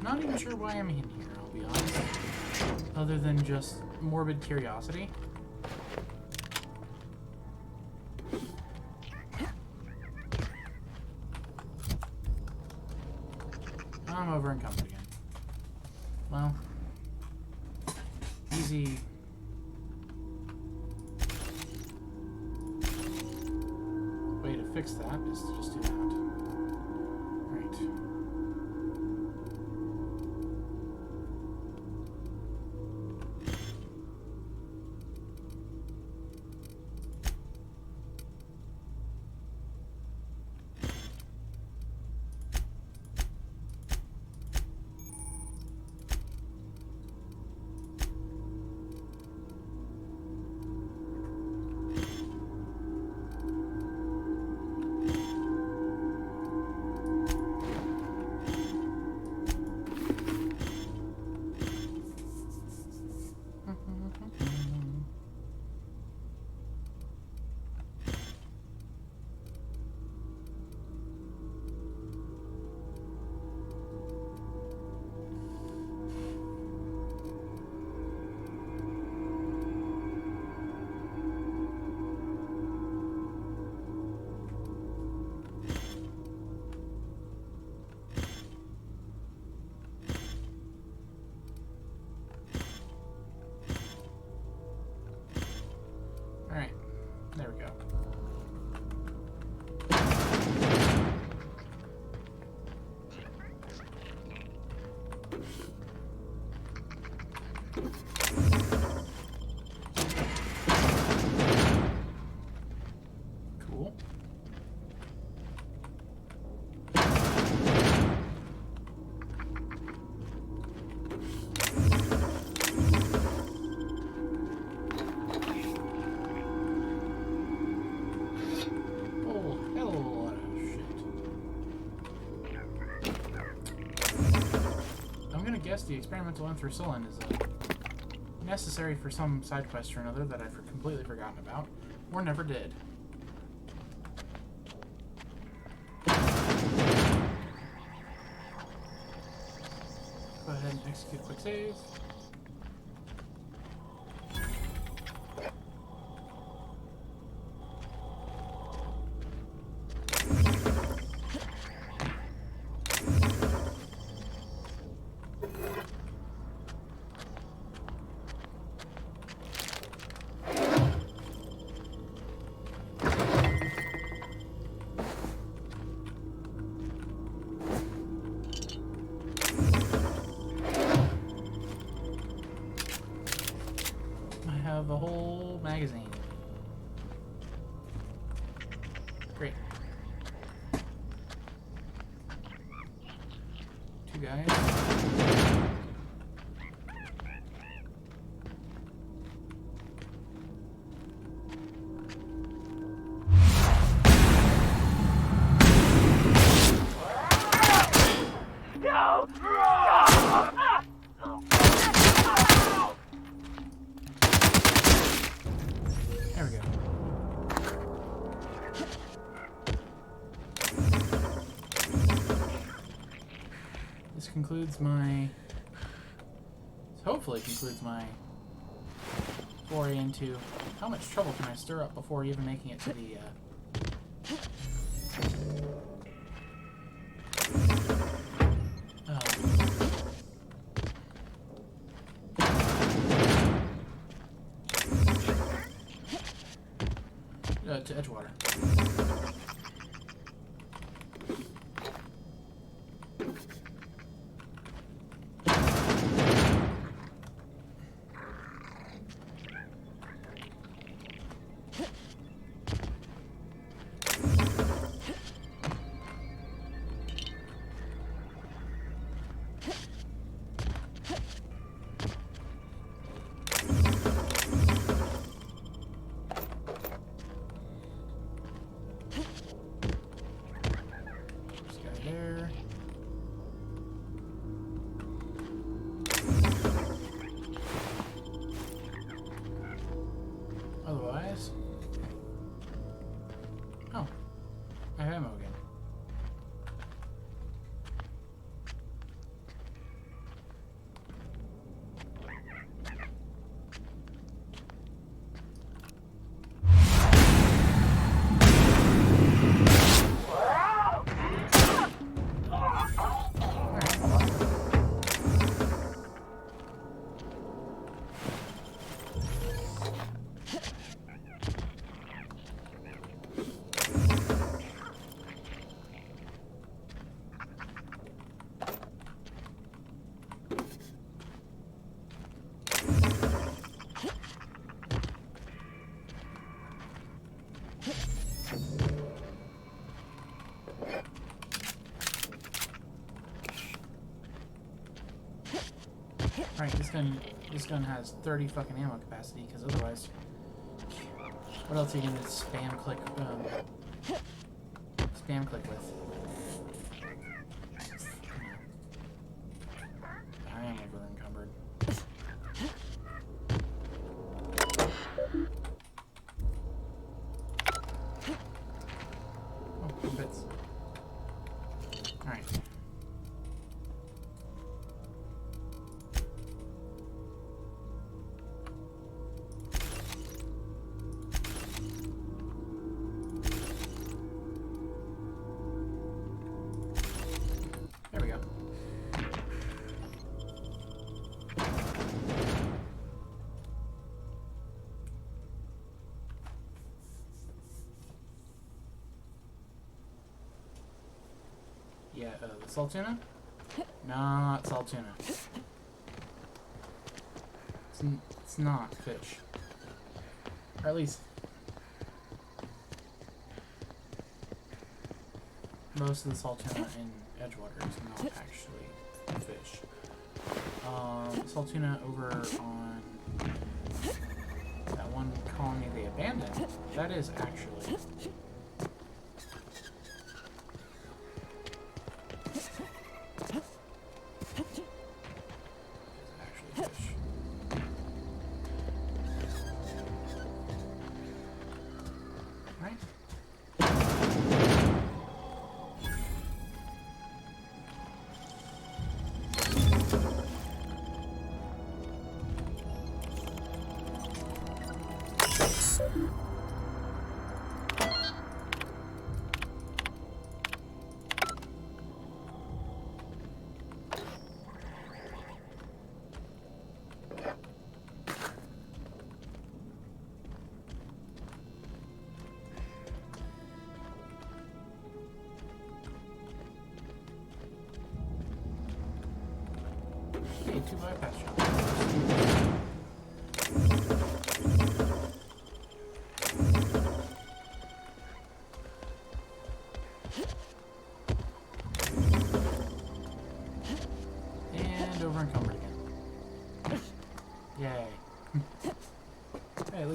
Not even sure why I'm in here, I'll be honest. Other than just morbid curiosity. I'm over-encumbered again. Well, easy. Way to fix that is to just do that. Right. Alright, there we go. Cool. Oh, hell of a lot of shit. I'm gonna guess the experimental anthracillin is necessary for some side quest or another that I've completely forgotten about, or never did. Go ahead and execute quick save. The whole magazine. Great. you guys. There we go. This concludes my... hopefully concludes my foray into how much trouble can I stir up before even making it to the, to Edgewater. There. Otherwise, oh, I have ammo again. Right, this gun has 30 fucking ammo capacity, because otherwise, what else are you gonna spam click with? I am over encumbered. Oh, bits. Alright. There we go. Yeah, the salt tuna? Not salt tuna. It's not fish. Or at least most of the salt tuna in Edgewater is not actually fish. Salt tuna over on that one colony they abandoned, that is actually fish. Right?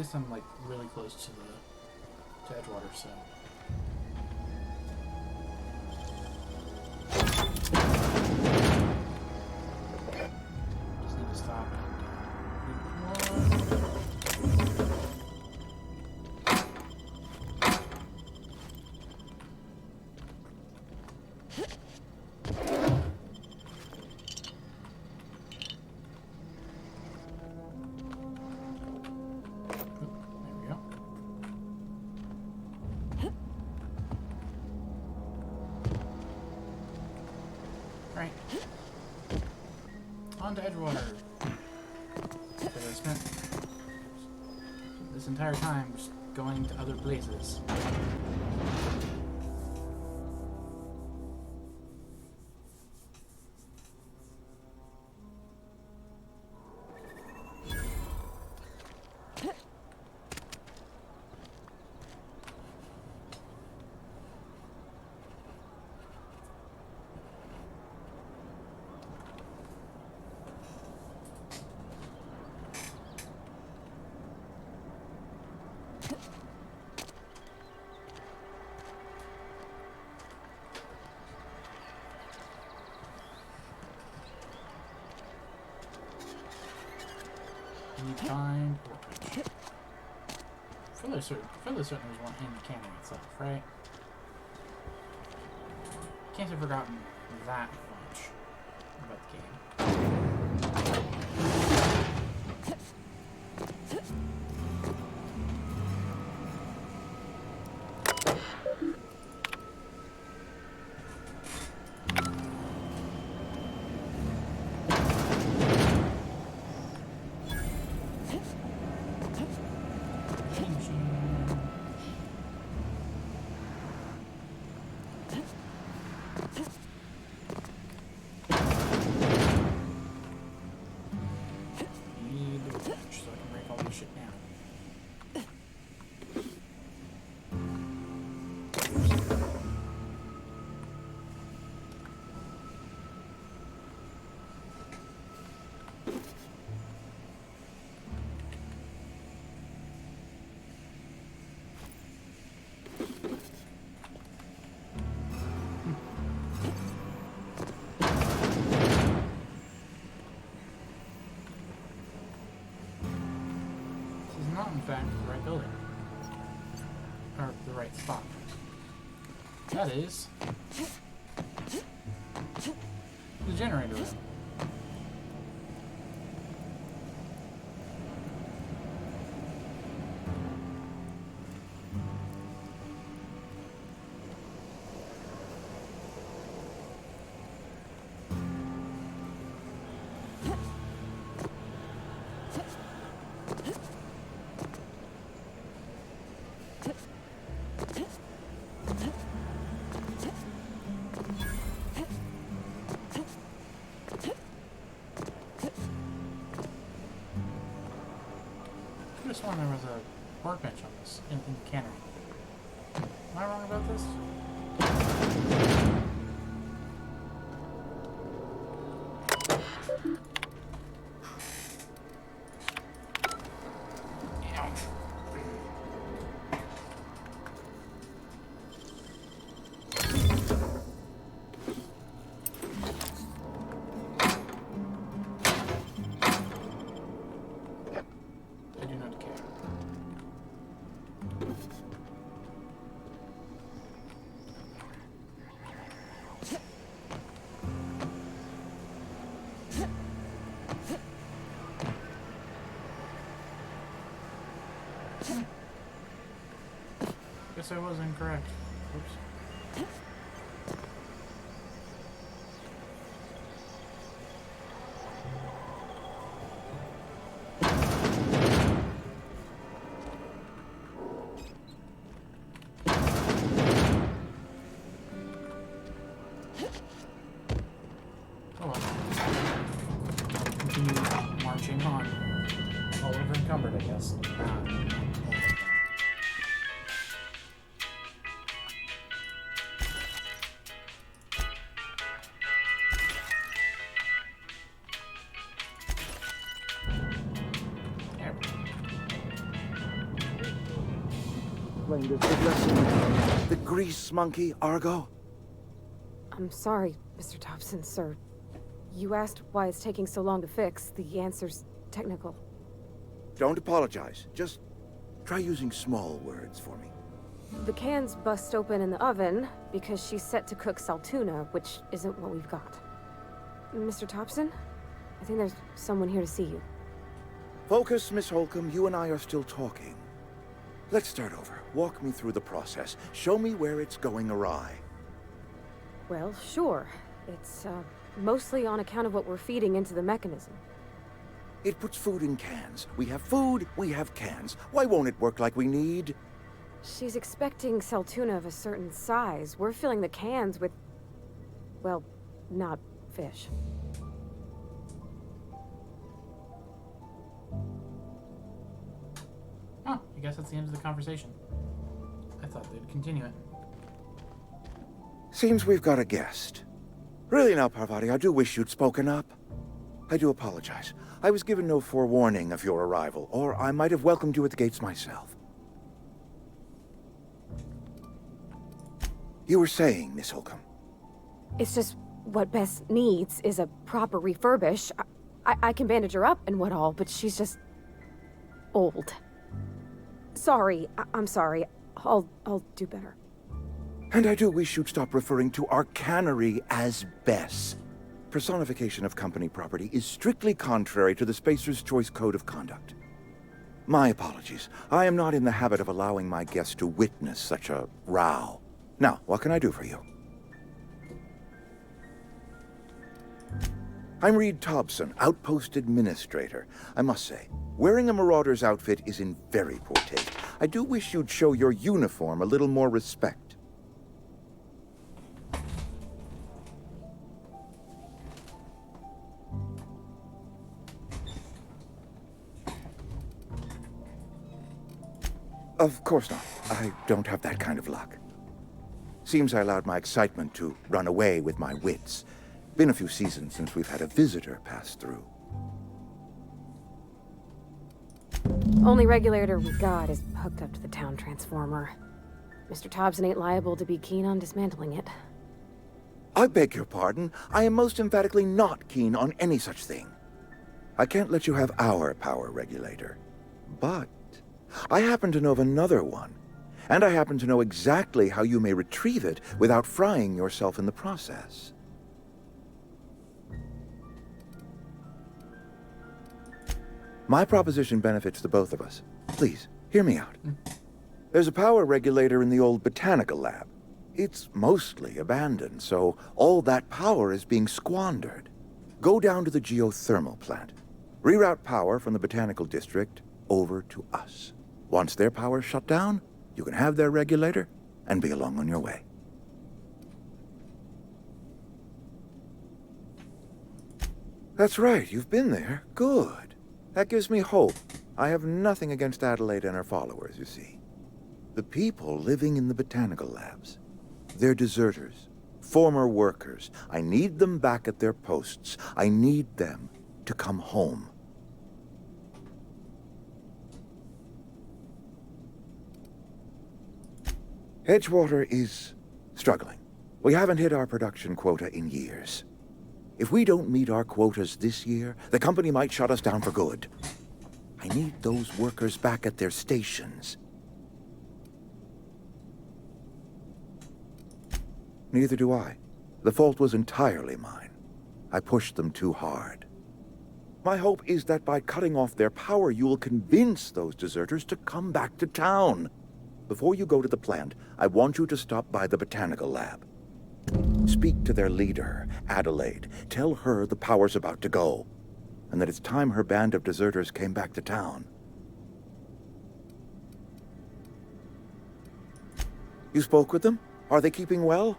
least I'm like really close to Edgewater, so. Just need to stop on to Edgewater. Because I spent this entire time just going to other places. Find Orphanage. Fairly certain there's one in the canyon itself, right? Can't have forgotten that much about the game. Not in fact the right building. Or the right spot. That is the generator room. I could have sworn there was a workbench on this in the cannery. Am I wrong about this? Guess I was incorrect. Oops. Oh well. Continue marching on. All over encumbered, I guess. claimed as possessing the grease monkey, Argo? I'm sorry, Mr. Thompson, sir. You asked why it's taking so long to fix. The answer's technical. Don't apologize. Just try using small words for me. The cans bust open in the oven because she's set to cook saltuna, which isn't what we've got. Mr. Thompson? I think there's someone here to see you. Focus, Miss Holcomb. You and I are still talking. Let's start over. Walk me through the process. Show me where it's going awry. Well, sure. It's, mostly on account of what we're feeding into the mechanism. It puts food in cans. We have food, we have cans. Why won't it work like we need? She's expecting saltuna of a certain size. We're filling the cans with, well, not fish. Oh, I guess that's the end of the conversation. I thought they'd continue it. Seems we've got a guest. Really now, Parvati, I do wish you'd spoken up. I do apologize. I was given no forewarning of your arrival, or I might have welcomed you at the gates myself. You were saying, Miss Holcomb. It's just what Bess needs is a proper refurbish. I can bandage her up and what all, but she's just old. Sorry, I'm sorry. I'll do better. And I do wish you'd stop referring to our cannery as Bess. Personification of company property is strictly contrary to the Spacer's Choice Code of Conduct. My apologies. I am not in the habit of allowing my guests to witness such a row. Now, what can I do for you? I'm Reed Thompson, Outpost Administrator. I must say, wearing a Marauder's outfit is in very poor taste. I do wish you'd show your uniform a little more respect. Of course not. I don't have that kind of luck. Seems I allowed my excitement to run away with my wits. Been a few seasons since we've had a visitor pass through. Only regulator we got is hooked up to the town transformer. Mr. Thompson ain't liable to be keen on dismantling it. I beg your pardon. I am most emphatically not keen on any such thing. I can't let you have our power regulator. But I happen to know of another one. And I happen to know exactly how you may retrieve it without frying yourself in the process. My proposition benefits the both of us. Please, hear me out. There's a power regulator in the old botanical lab. It's mostly abandoned, so all that power is being squandered. Go down to the geothermal plant. Reroute power from the botanical district over to us. Once their power's shut down, you can have their regulator and be along on your way. That's right, you've been there. Good. That gives me hope. I have nothing against Adelaide and her followers, you see. The people living in the botanical labs. They're deserters, former workers. I need them back at their posts. I need them to come home. Edgewater is struggling. We haven't hit our production quota in years. If we don't meet our quotas this year, the company might shut us down for good. I need those workers back at their stations. Neither do I. The fault was entirely mine. I pushed them too hard. My hope is that by cutting off their power, you will convince those deserters to come back to town. Before you go to the plant, I want you to stop by the botanical lab. Speak to their leader, Adelaide. Tell her the power's about to go, and that it's time her band of deserters came back to town. You spoke with them? Are they keeping well?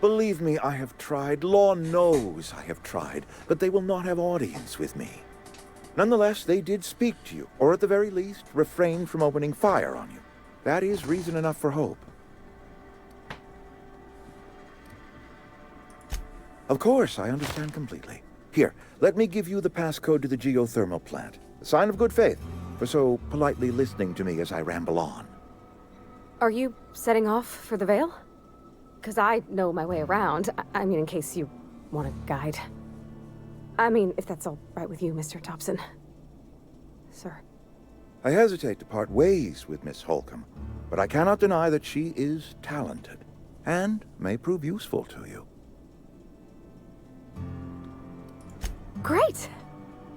Believe me, I have tried. Law knows I have tried, but they will not have audience with me. Nonetheless, they did speak to you, or at the very least, refrain from opening fire on you. That is reason enough for hope. Of course, I understand completely. Here, let me give you the passcode to the geothermal plant. A sign of good faith. for so politely listening to me as I ramble on. Are you setting off for the Vale? Because I know my way around. I mean, in case you want a guide. I mean, if that's all right with you, Mr. Thompson. Sir. I hesitate to part ways with Miss Holcomb, but I cannot deny that she is talented, and may prove useful to you. Great!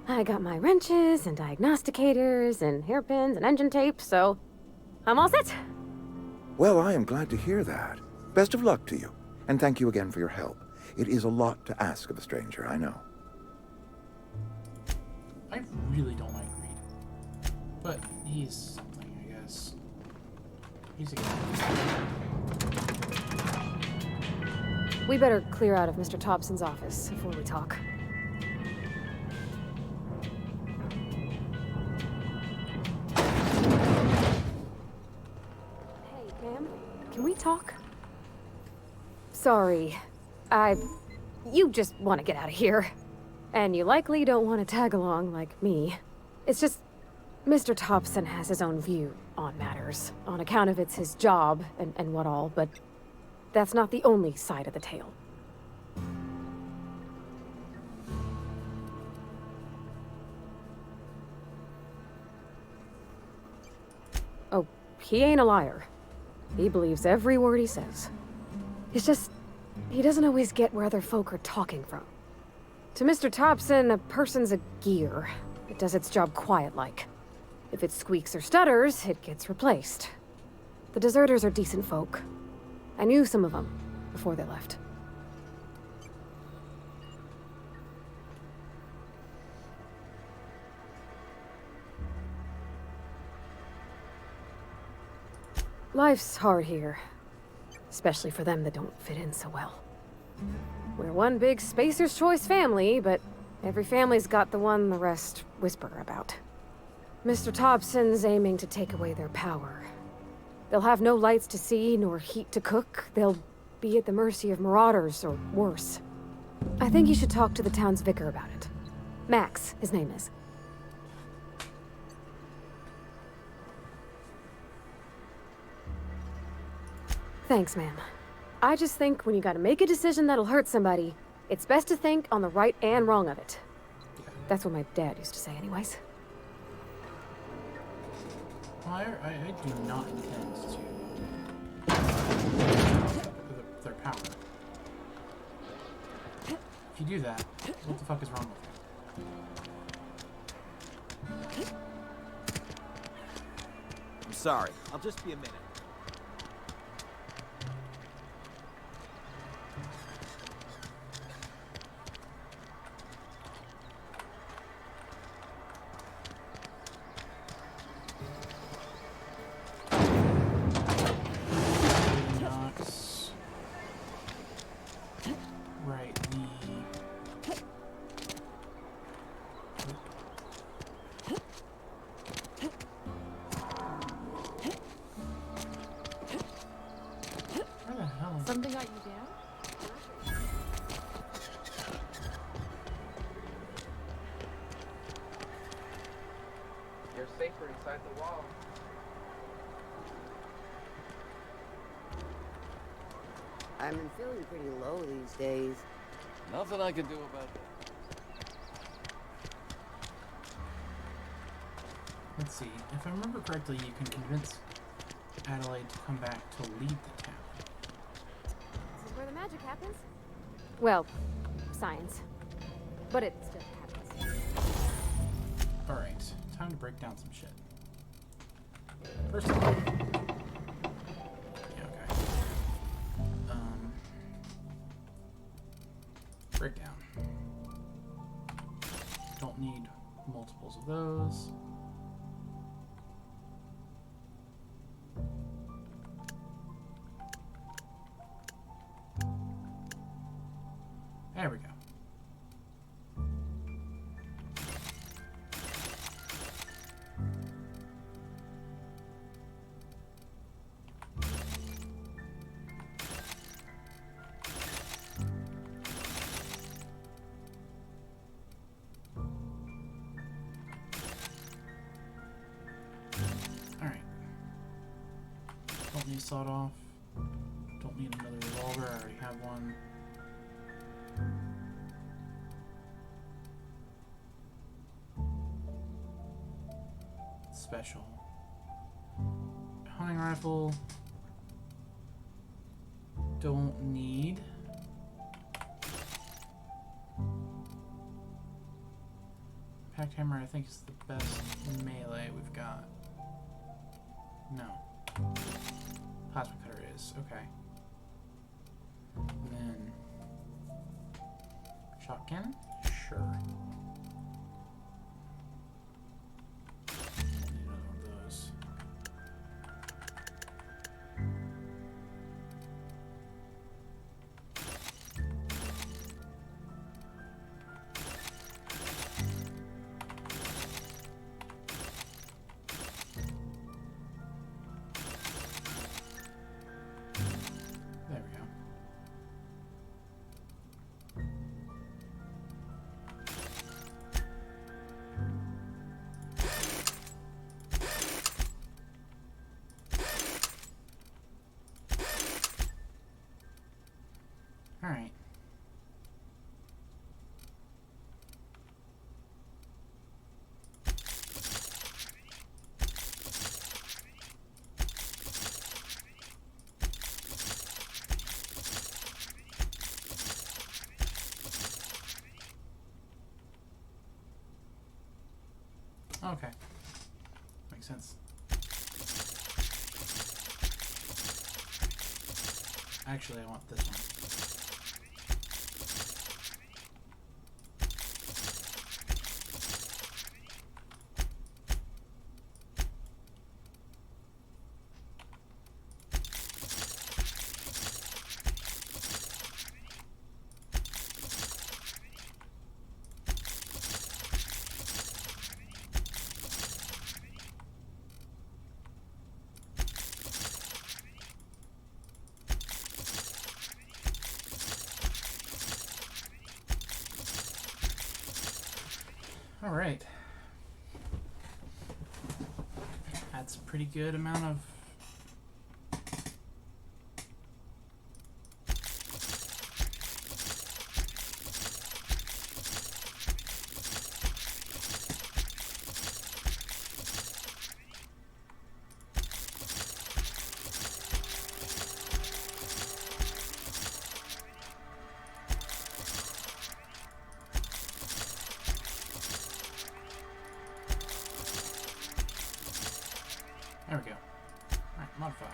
I got my wrenches and diagnosticators and hairpins and engine tape, so I'm all set. Well, I am glad to hear that. Best of luck to you, and thank you again for your help. It is a lot to ask of a stranger, I know. I really don't like Reed. But he's something, I guess. He's a guy. We better clear out of Mr. Thompson's office before we talk. Hey, ma'am, can we talk? Sorry, you just want to get out of here. And you likely don't want to tag along like me. It's just, Mr. Thompson has his own view on matters, on account of it's his job and what all, but that's not the only side of the tale. Oh, he ain't a liar. He believes every word he says. It's just, he doesn't always get where other folk are talking from. To Mr. Thompson, a person's a gear. It does its job quiet-like. If it squeaks or stutters, it gets replaced. The deserters are decent folk. I knew some of them before they left. Life's hard here, especially for them that don't fit in so well. We're one big Spacer's Choice family, but every family's got the one the rest whisper about. Mr. Thompson's aiming to take away their power. They'll have no lights to see, nor heat to cook. They'll be at the mercy of marauders, or worse. I think you should talk to the town's vicar about it. Max, his name is. Thanks, ma'am. I just think when you gotta make a decision that'll hurt somebody, it's best to think on the right and wrong of it. That's what my dad used to say anyways. Well, I do not intend to for their power. If you do that, what the fuck is wrong with you? I'm sorry. I'll just be a minute. Something got you down? You're safer inside the wall. I've been feeling pretty low these days. Nothing I can do about that. Let's see. If I remember correctly, you can convince Adelaide to come back to lead the town. This is where the magic happens? Well, science. But it still happens. Alright, time to break down some shit. First of all... Yeah, okay. Breakdown. Don't need multiples of those. There we go. don't need sawed off. Don't need another revolver, I already have one. Special. Hunting rifle. Don't need. Packed hammer, I think, is the best melee we've got. No. Plasma cutter is. Okay. And then shotgun? Sure. Need another one of those. There we go. All right. Okay. Makes sense. Actually, I want this one. All right. That's a pretty good amount of There we go. Alright, modify.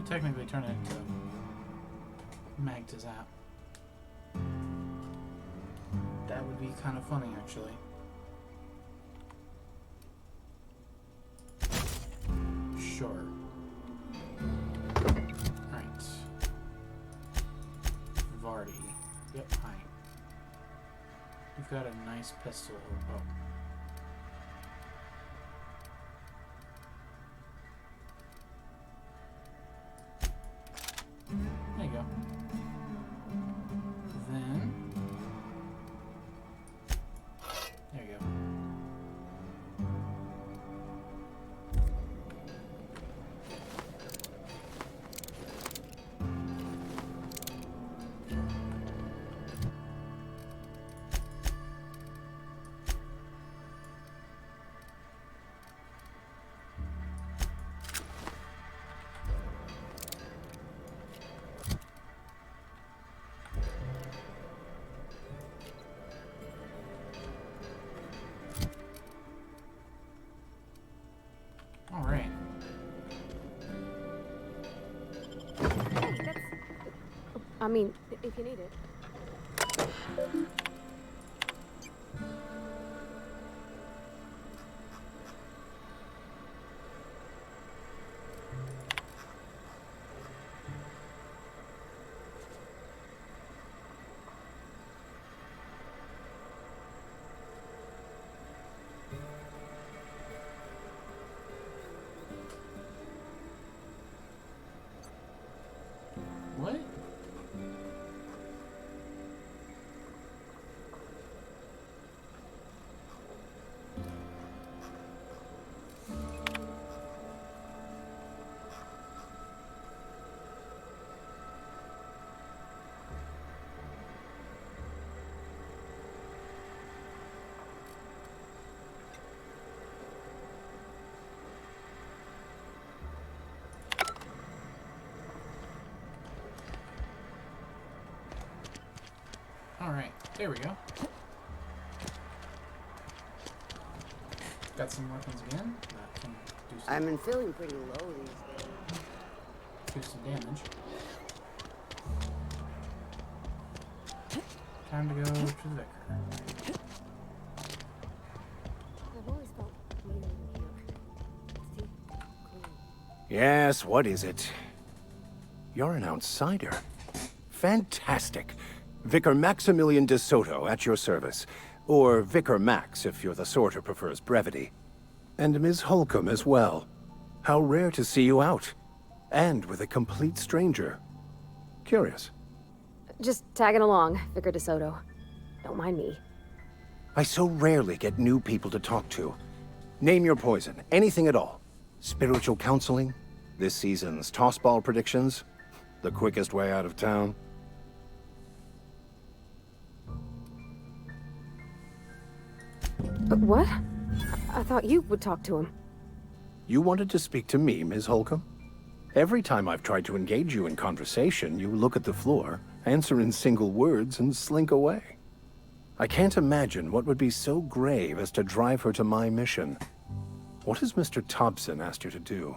Technically turn it into mag to zap. That would be kind of funny, actually. Sure. Alright. Vardy. Yep, hi. You've got a nice pistol. Oh. There you go. Then... There you go. All right. Hey, that's... I mean, if you need it. What? Alright, there we go. Got some weapons again. That can do some, I've been feeling pretty low these days. do some damage. Time to go to the vicar. I've always felt cleaner in here. Clean. Yes, what is it? You're an outsider. Fantastic. Vicar Maximilian de Soto at your service. Or Vicar Max if you're the sort who prefers brevity. And Ms. Holcomb as well. How rare to see you out. And with a complete stranger. Curious. Just tagging along, Vicar DeSoto. Don't mind me. I so rarely get new people to talk to. Name your poison, anything at all. Spiritual counseling? This season's tossball predictions? The quickest way out of town? But what? I thought you would talk to him. You wanted to speak to me, Ms. Holcomb? Every time I've tried to engage you in conversation, you look at the floor, answer in single words, and slink away. I can't imagine what would be so grave as to drive her to my mission. What has Mr. Thompson asked you to do?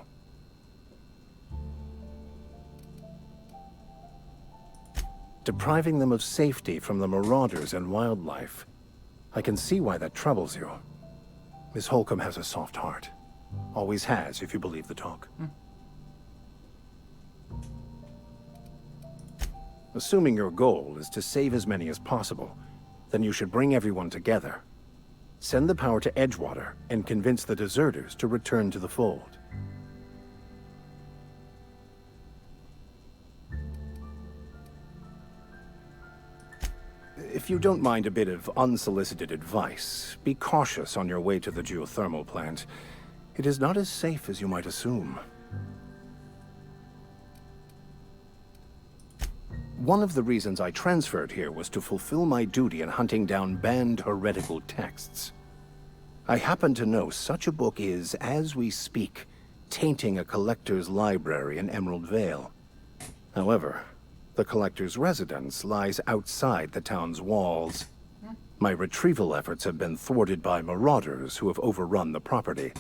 Depriving them of safety from the marauders and wildlife. I can see why that troubles you. Miss Holcomb has a soft heart. Always has, if you believe the talk. Assuming your goal is to save as many as possible, then you should bring everyone together. Send the power to Edgewater and convince the deserters to return to the fold. If you don't mind a bit of unsolicited advice, be cautious on your way to the geothermal plant. It is not as safe as you might assume. One of the reasons I transferred here was to fulfill my duty in hunting down banned heretical texts. I happen to know such a book is, as we speak, tainting a collector's library in Emerald Vale. However, the collector's residence lies outside the town's walls. My retrieval efforts have been thwarted by marauders who have overrun the property.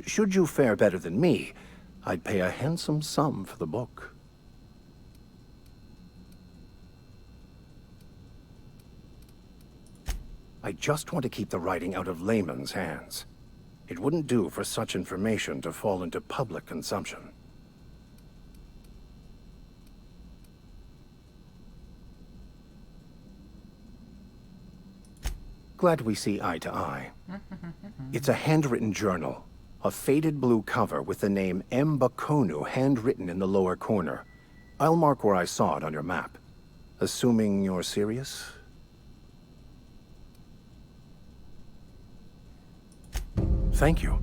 Should you fare better than me, I'd pay a handsome sum for the book. I just want to keep the writing out of laymen's hands. It wouldn't do for such information to fall into public consumption. Glad we see eye to eye. It's a handwritten journal. A faded blue cover with the name M. Bakonu handwritten in the lower corner. I'll mark where I saw it on your map. Assuming you're serious? Thank you.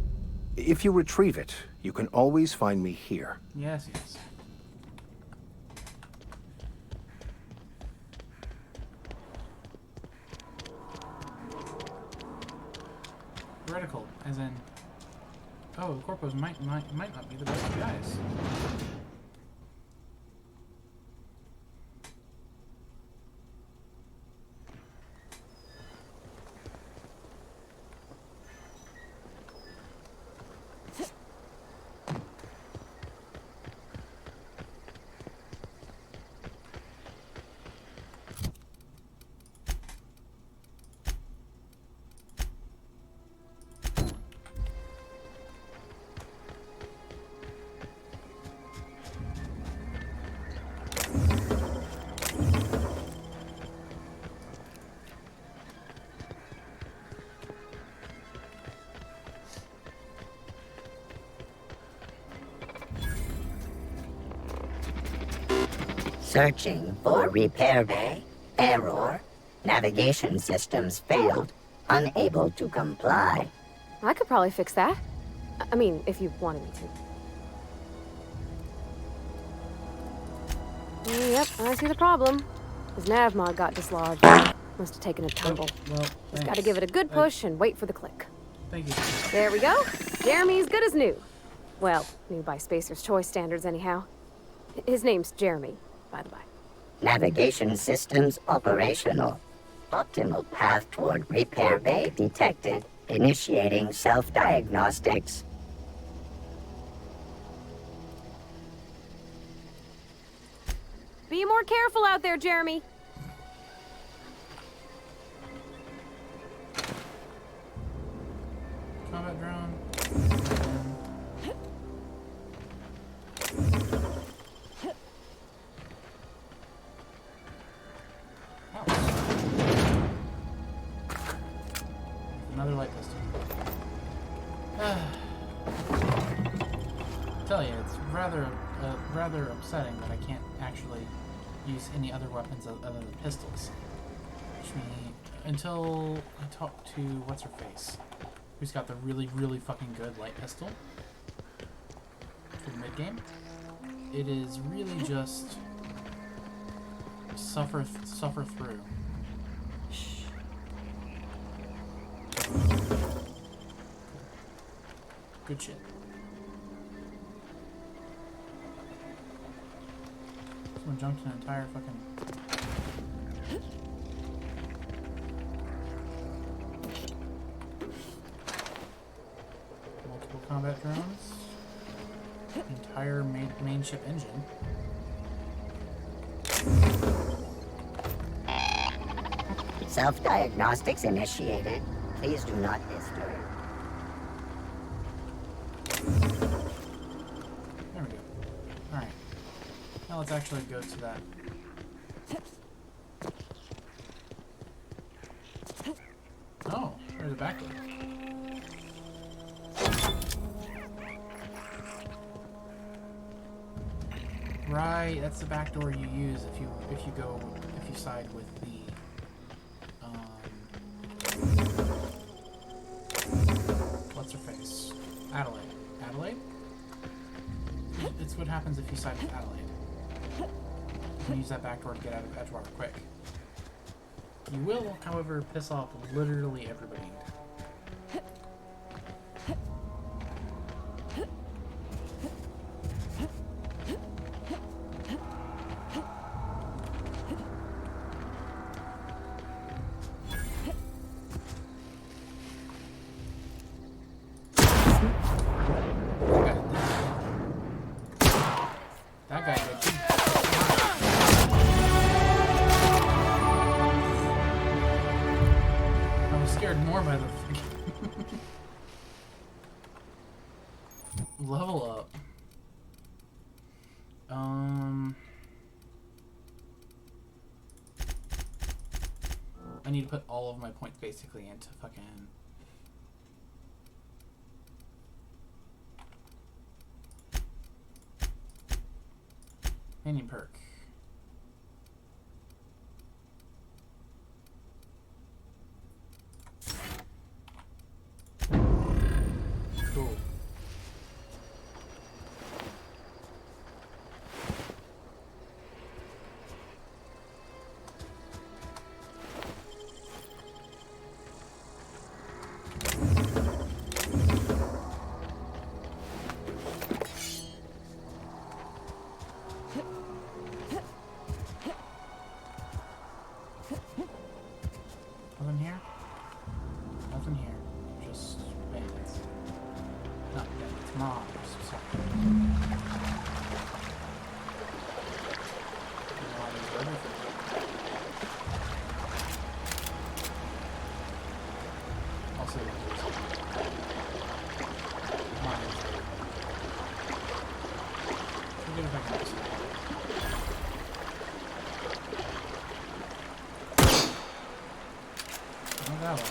If you retrieve it, you can always find me here. Yes, yes. Heretical, as in... Oh, the Corpos might not be the best guys. Searching for repair bay. Error. Navigation systems failed. Unable to comply. I could probably fix that. I mean, if you wanted me to. Yep, I see the problem. His navmod got dislodged. Must have taken a tumble. Well, Just gotta give it a good push and wait for the click. Thank you. There we go. Jeremy's good as new. Well, new by Spacer's Choice standards anyhow. His name's Jeremy, by the by. Navigation systems operational. Optimal path toward repair bay detected. Initiating self-diagnostics. Be more careful out there, Jeremy. Combat drone. Another light pistol. Tell you, it's rather upsetting that I can't actually use any other weapons other than pistols. Which means until I talk to what's her face, who's got the really fucking good light pistol for the mid game. It is really just suffer through. Good shit. Someone jumped an entire fucking... Multiple combat drones. Entire main ship engine. Self-diagnostics initiated. Please do not disturb. There we go. Alright. Now let's actually go to that. Oh, there's a back door. Right, that's the back door you use if you side with the what's her face? Adelaide. Adelaide? It's what happens if you side with Adelaide. You can use that back door to get out of Edgewater quick. You will, however, piss off literally everybody. That guy did too. I was scared more by the Level up. I need to put all of my points basically into fucking... Minion perk. Cool. Nothing here? Nothing here. Just bandits. Not bandits, mobs. Sorry. Mobs are everything. I'll say that there's mobs are everything. Forget if I can just... That one.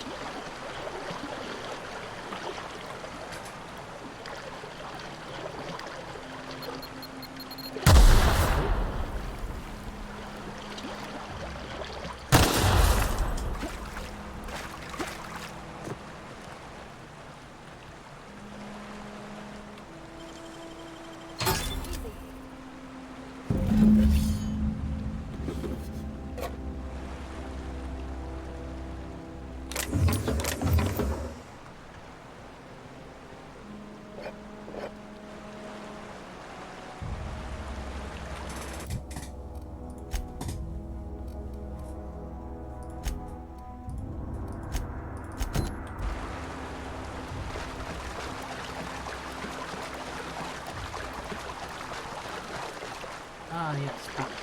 Ah, yes, points.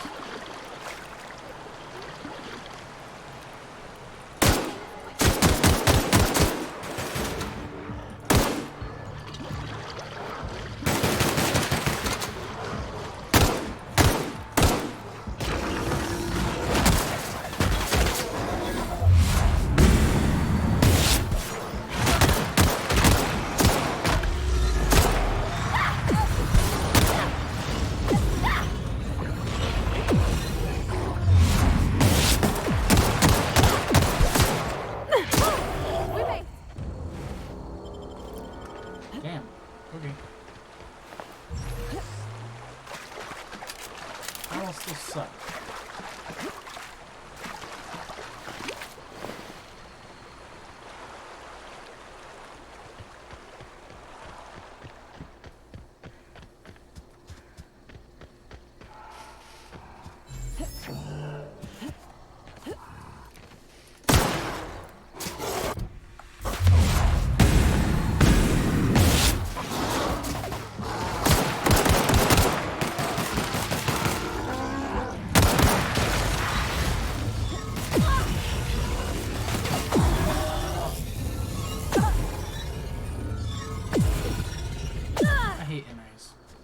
Damn. Okay. I will still suck.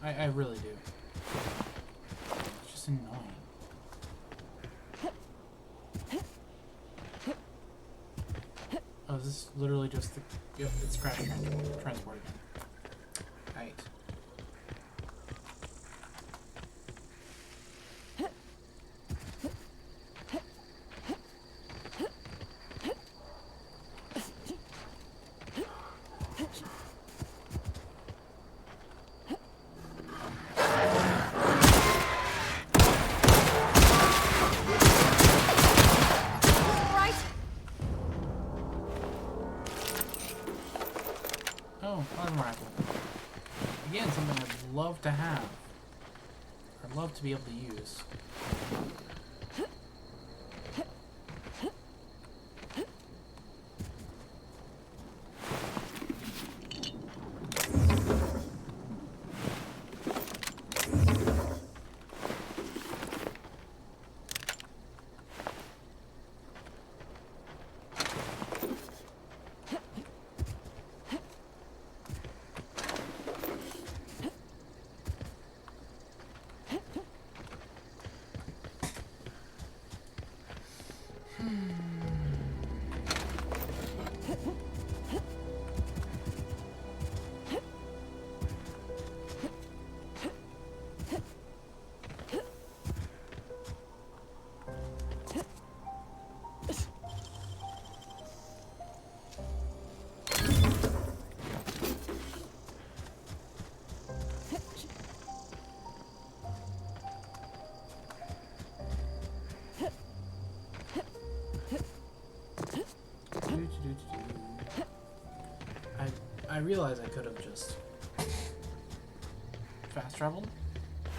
I really do. It's just annoying. Oh, is this literally just the... Yep, it's crash transport again. Right. Oh, armor rifle. Again, something I'd love to have. I'd love to be able to use. realize I could have just fast traveled.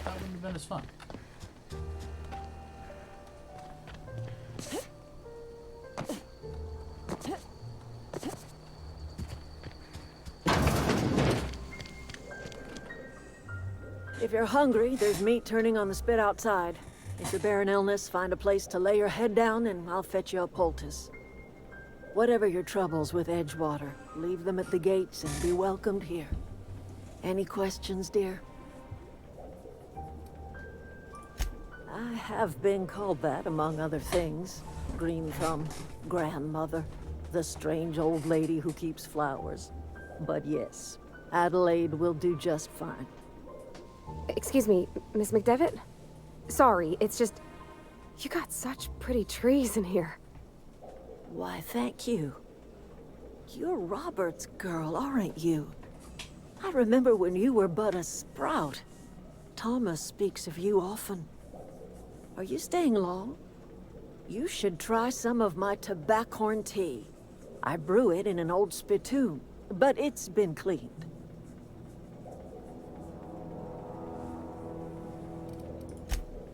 That wouldn't have been as fun. If you're hungry, there's meat turning on the spit outside. If you're bearing illness, find a place to lay your head down and I'll fetch you a poultice. Whatever your troubles with Edgewater, leave them at the gates and be welcomed here. Any questions, dear? I have been called that, among other things. Green Thumb, grandmother, the strange old lady who keeps flowers. But yes, Adelaide will do just fine. Excuse me, Miss McDevitt? Sorry, it's just... You got such pretty trees in here. Why, thank you. You're Robert's girl, aren't you? I remember when you were but a sprout. Thomas speaks of you often. Are you staying long? You should try some of my tobaccorn tea. I brew it in an old spittoon, but it's been cleaned.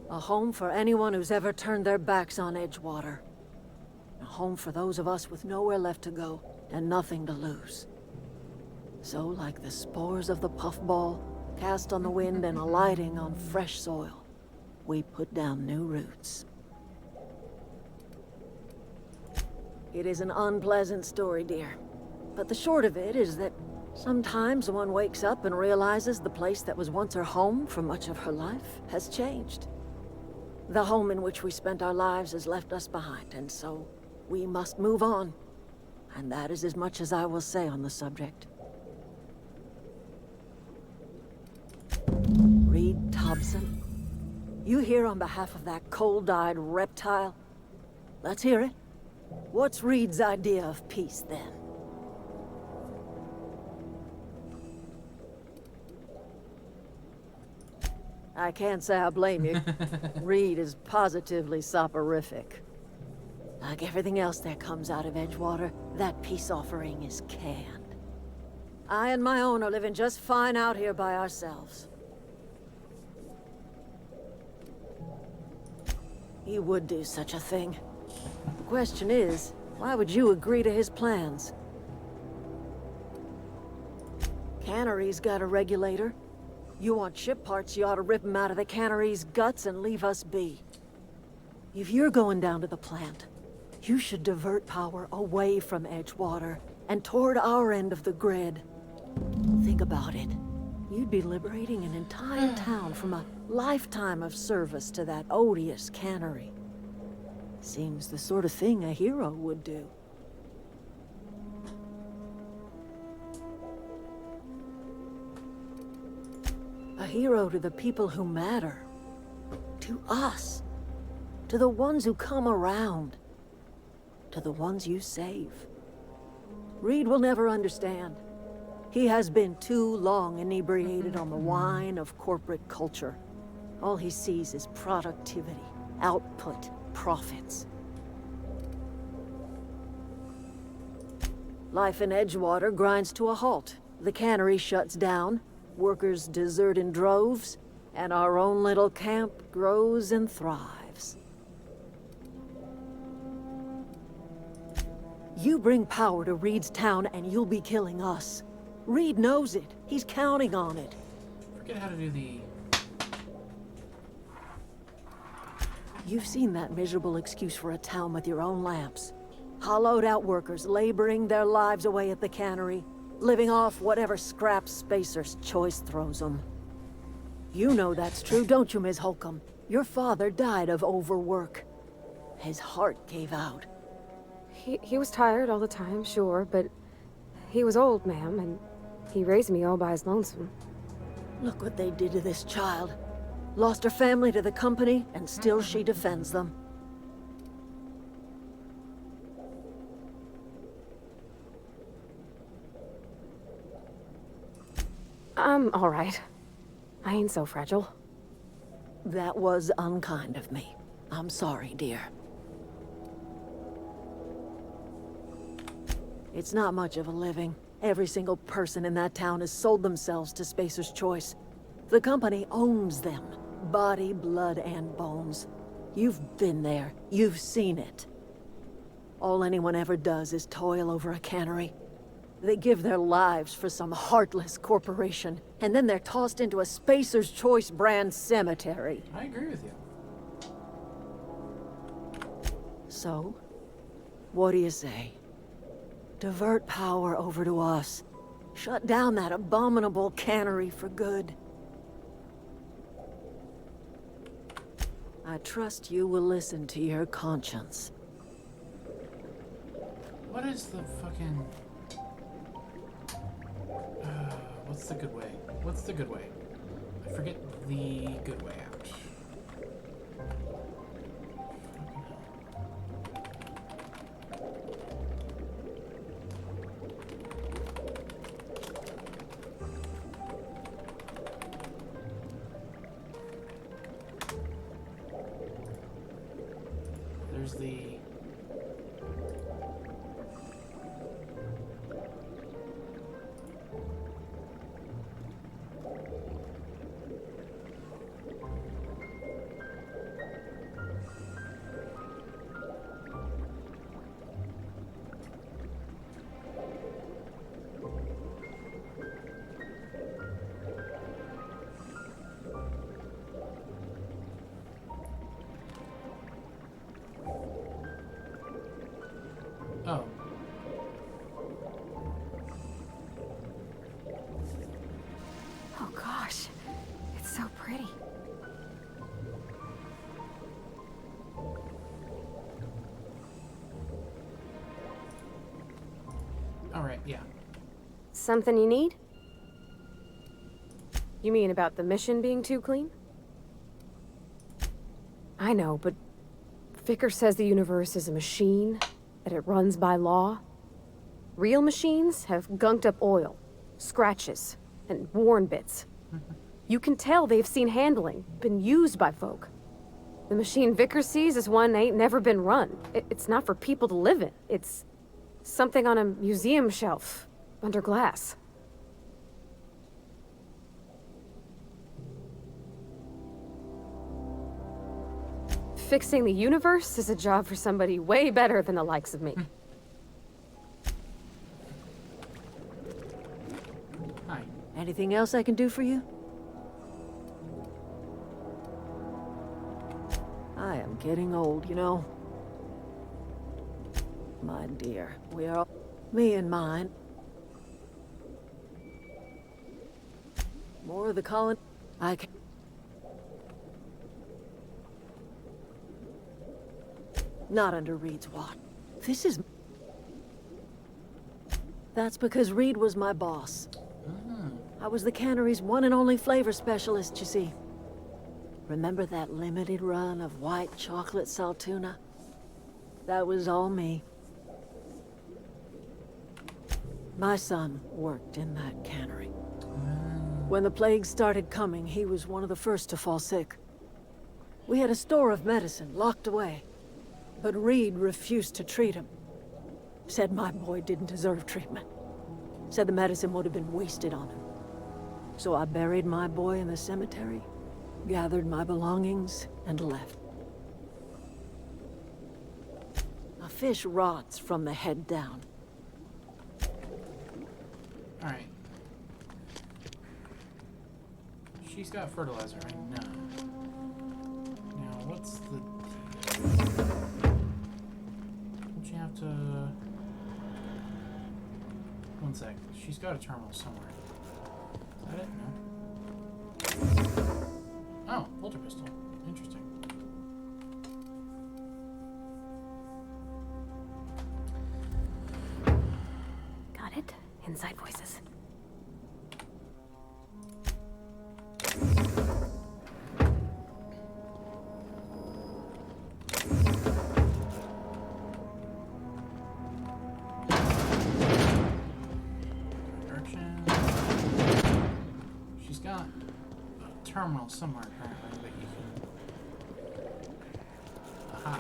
A home for anyone who's ever turned their backs on Edgewater. A home for those of us with nowhere left to go and nothing to lose. So, like the spores of the puffball, cast on the wind and alighting on fresh soil, we put down new roots. It is an unpleasant story, dear. But the short of it is that sometimes one wakes up and realizes the place that was once her home for much of her life has changed. The home in which we spent our lives has left us behind, and so we must move on. And that is as much as I will say on the subject. Reed Thompson, you here on behalf of that cold-eyed reptile? Let's hear it. What's Reed's idea of peace, then? I can't say I blame you. Reed is positively soporific. Like everything else that comes out of Edgewater, that peace offering is canned. I and my own are living just fine out here by ourselves. He would do such a thing. The question is, why would you agree to his plans? Cannery's got a regulator. You want ship parts, you ought to rip them out of the cannery's guts and leave us be. If you're going down to the plant, you should divert power away from Edgewater and toward our end of the grid. Think about it. You'd be liberating an entire town from a lifetime of service to that odious cannery. Seems the sort of thing a hero would do. A hero to the people who matter. To us. To the ones who come around. To the ones you save. Reed will never understand. He has been too long inebriated on the wine of corporate culture. All he sees is productivity, output, profits. Life in Edgewater grinds to a halt. The cannery shuts down, workers desert in droves, and our own little camp grows and thrives. You bring power to Reed's town and you'll be killing us. Reed knows it. He's counting on it. Forget how to do the... You've seen that miserable excuse for a town with your own lamps. Hollowed out workers laboring their lives away at the cannery, living off whatever scraps Spacer's choice throws them. You know that's true, don't you, Ms. Holcomb? Your father died of overwork. His heart gave out. He was tired all the time, sure, but he was old, ma'am, and he raised me all by his lonesome. Look what they did to this child. Lost her family to the company, and still she defends them. I'm all right. I ain't so fragile. That was unkind of me. I'm sorry, dear. It's not much of a living. Every single person in that town has sold themselves to Spacer's Choice. The company owns them. Body, blood, and bones. You've been there. You've seen it. All anyone ever does is toil over a cannery. They give their lives for some heartless corporation, and then they're tossed into a Spacer's Choice brand cemetery. I agree with you. So, what do you say? Divert power over to us. Shut down that abominable cannery for good. I trust you will listen to your conscience. What is the fucking... what's the good way? What's the good way? I forget the good way out. There's the... Oh. Oh gosh, it's so pretty. Alright, yeah. Something you need? You mean about the mission being too clean? I know, but Vickers says the universe is a machine, that it runs by law. Real machines have gunked up oil, scratches, and worn bits. You can tell they've seen handling, been used by folk. The machine Vickers sees is one ain't never been run. It's not for people to live in. It's something on a museum shelf, under glass. Fixing the universe is a job for somebody way better than the likes of me. Hi. Anything else I can do for you? I am getting old, you know. My dear, we are... me and mine. More of the colony... I can... Not under Reed's watch. This is... That's because Reed was my boss. I was the cannery's one and only flavor specialist, you see. Remember that limited run of white chocolate saltuna? That was all me. My son worked in that cannery. When the plague started coming, he was one of the first to fall sick. We had a store of medicine locked away. But Reed refused to treat him. Said my boy didn't deserve treatment. Said the medicine would have been wasted on him. So I buried my boy in the cemetery, gathered my belongings, and left. A fish rots from the head down. Alright. She's got fertilizer right now. Now, what's the... Don't you have to... One sec. She's got a terminal somewhere. Is that it? No. Oh, bolter pistol. Interesting. Got it? Inside voices. Terminal somewhere apparently, but you can... Aha.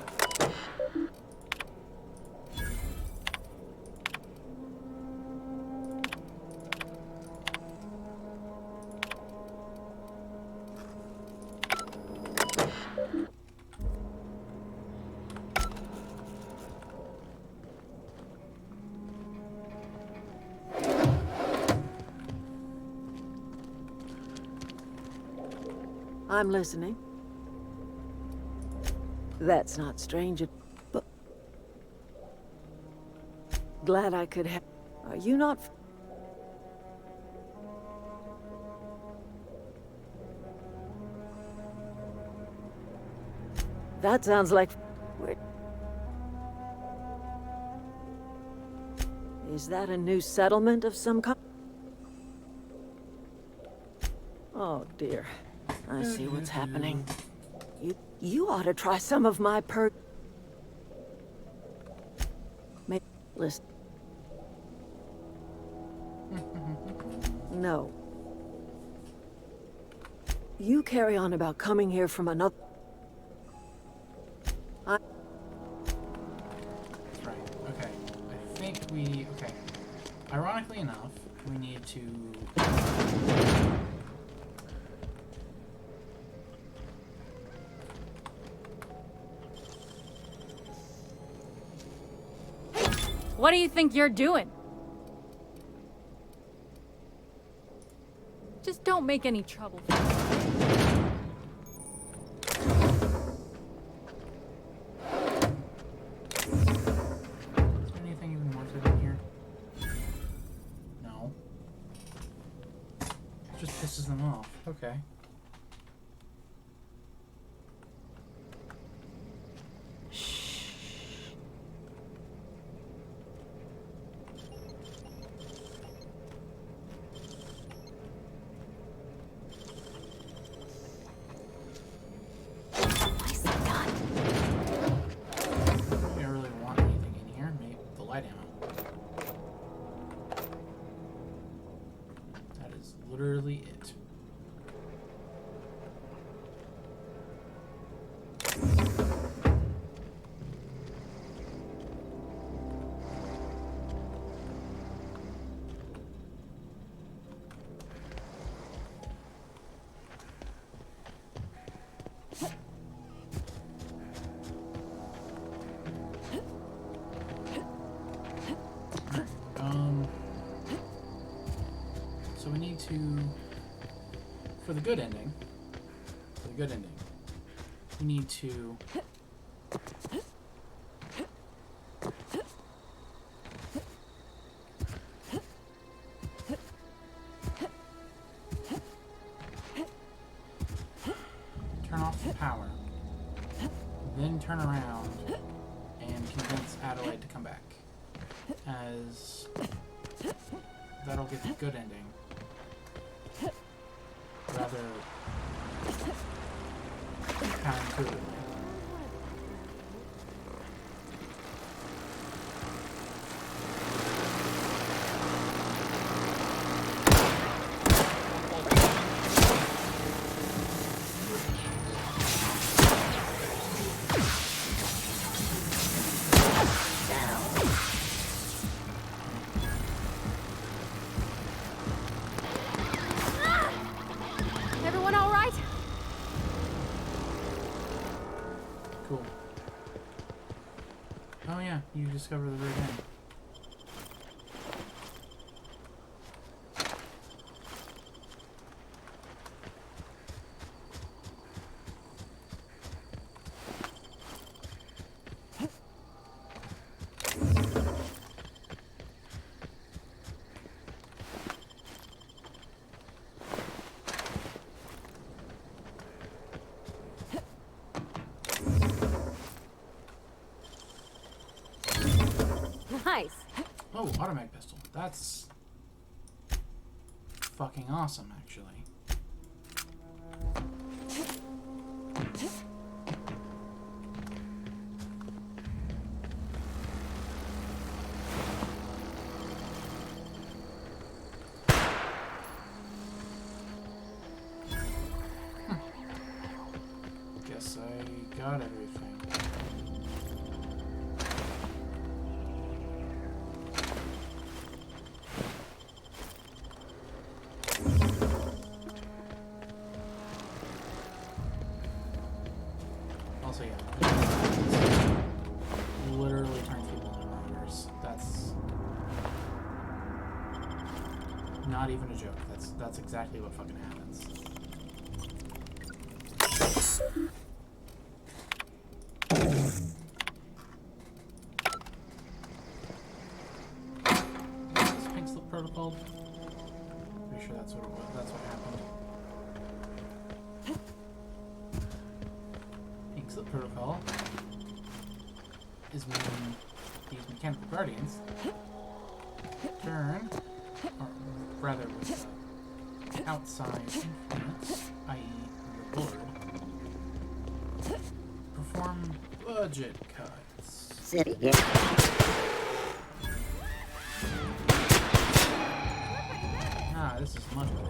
I'm listening. That's not strange, but... Glad I could help. Are you not... That sounds like... Is that a new settlement of some kind? Oh, dear. I see what's happening. You ought to try some of my listen. No. You carry on about coming here from another... That's right. Okay. I think we... Okay. Ironically enough, we need to... What do you think you're doing? Just don't make any trouble. Anything even worth it in here? No. It just pisses them off. Okay. Literally it. So we need to, for the good ending, we need to turn off the power, then turn around and convince Adelaide to come back, as that'll get the good ending. Rather counterintuitively. Cool. Oh yeah, you discover the rig end. Nice. Oh, automatic pistol. That's fucking awesome, actually. Guess I got everything. Also, yeah, literally turns people into marauders. That's not even a joke. That's exactly what fucking happens. Is this Pink Slip Protocol? Pretty sure that's what it was. That's what happened. Pink Slip Protocol is when these mechanical guardians turn, or rather with outside influence, i.e. the board, perform budget cuts. City game. Ah, this is much better.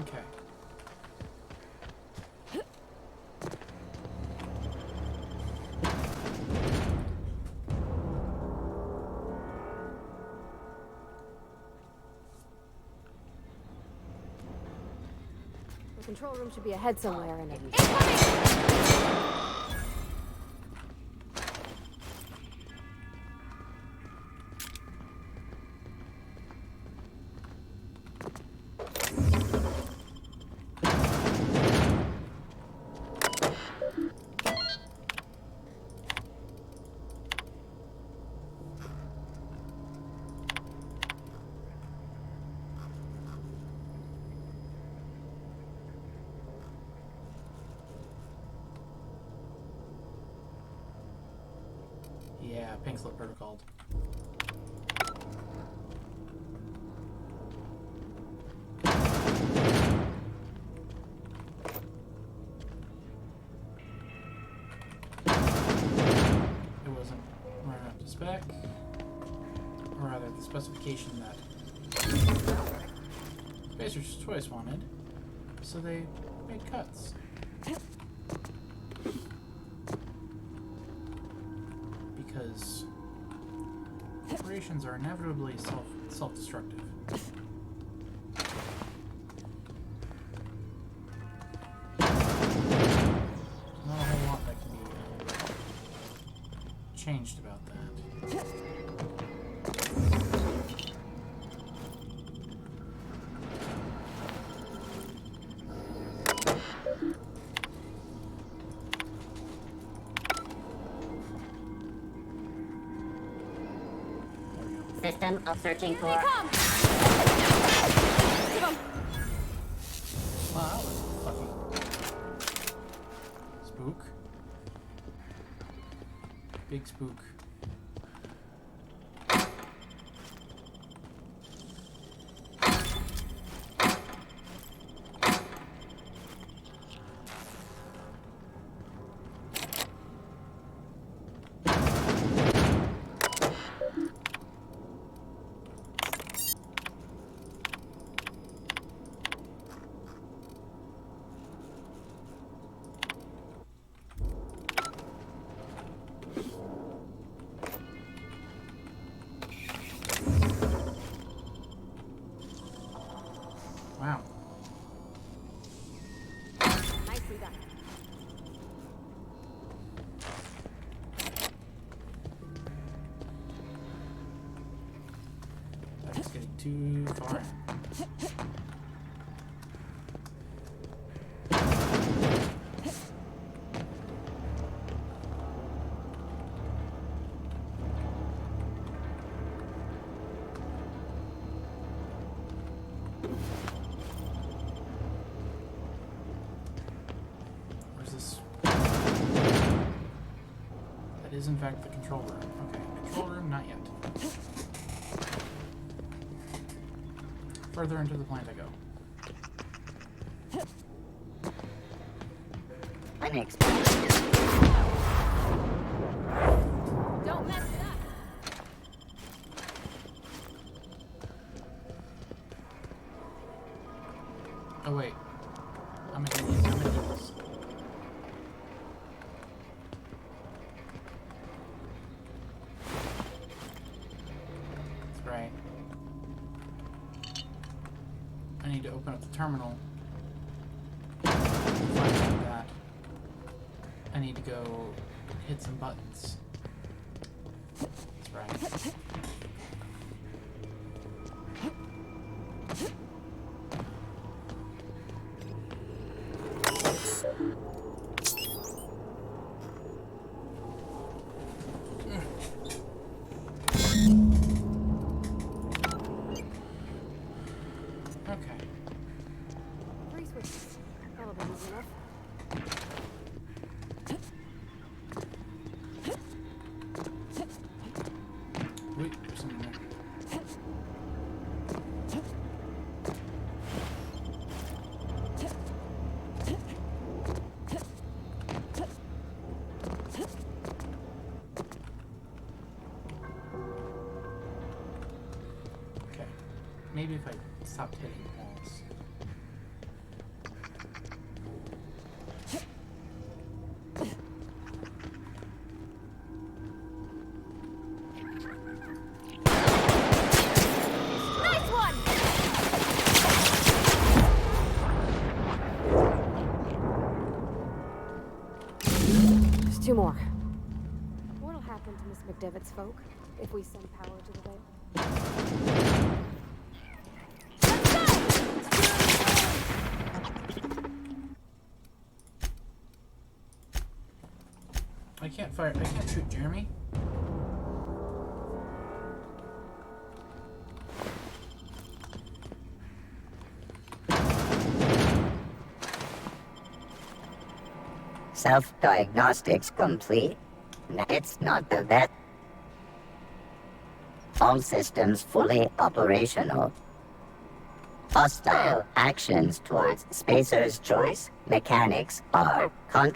Okay. The control room should be ahead somewhere in it. Yeah, Pink Slip Protocol. It wasn't right up to spec, or rather the specification that Spacer's Choice wanted, so they made cuts. Because corporations are inevitably self-destructive. Not a whole lot that can be changed about that. System of searching for. Wow, that was fucking spook. Big spook. Wow. Nicely done. That's getting too far. Where's this? That is in fact the control room. Okay, control room, not yet. Further into the plant I go. Unexpected. Don't mess it up. Oh wait. I'm an idiot. I'm an idiot. That's right. I need to open up the terminal. Find out that I need to go hit some buttons. That's right. Okay. 3 switches. That'll be easy enough. Wait, there's something there. Okay. Maybe if I stopped hitting walls. Nice one! There's 2 more. What'll happen to Miss McDevitt's folk if we send power to the Vale? I can't shoot Jeremy. Self-diagnostics complete. It's not the vet. All systems fully operational. Hostile actions towards Spacer's Choice mechanics are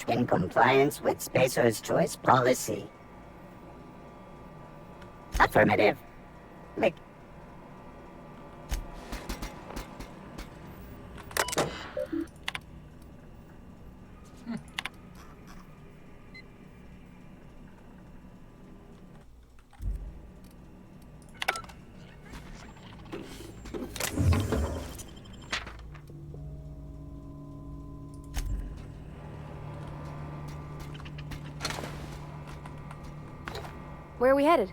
in compliance with Spacer's Choice policy. Affirmative. Where are we headed?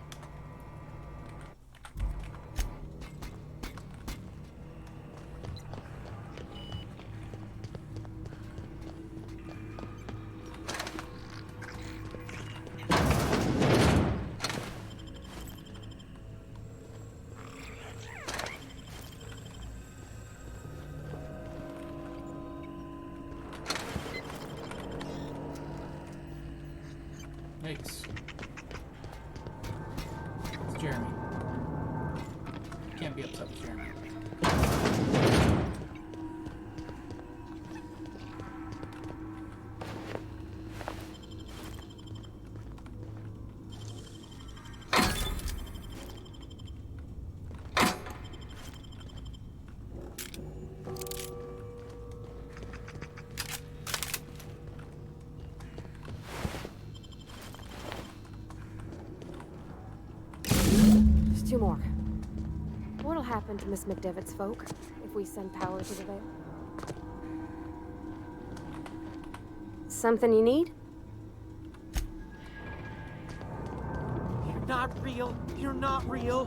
Yikes. It's Jeremy. Can't be upset with Jeremy. There's 2 more. What'll happen to Miss McDevitt's folk if we send power to the Vale? Something you need? You're not real. You're not real.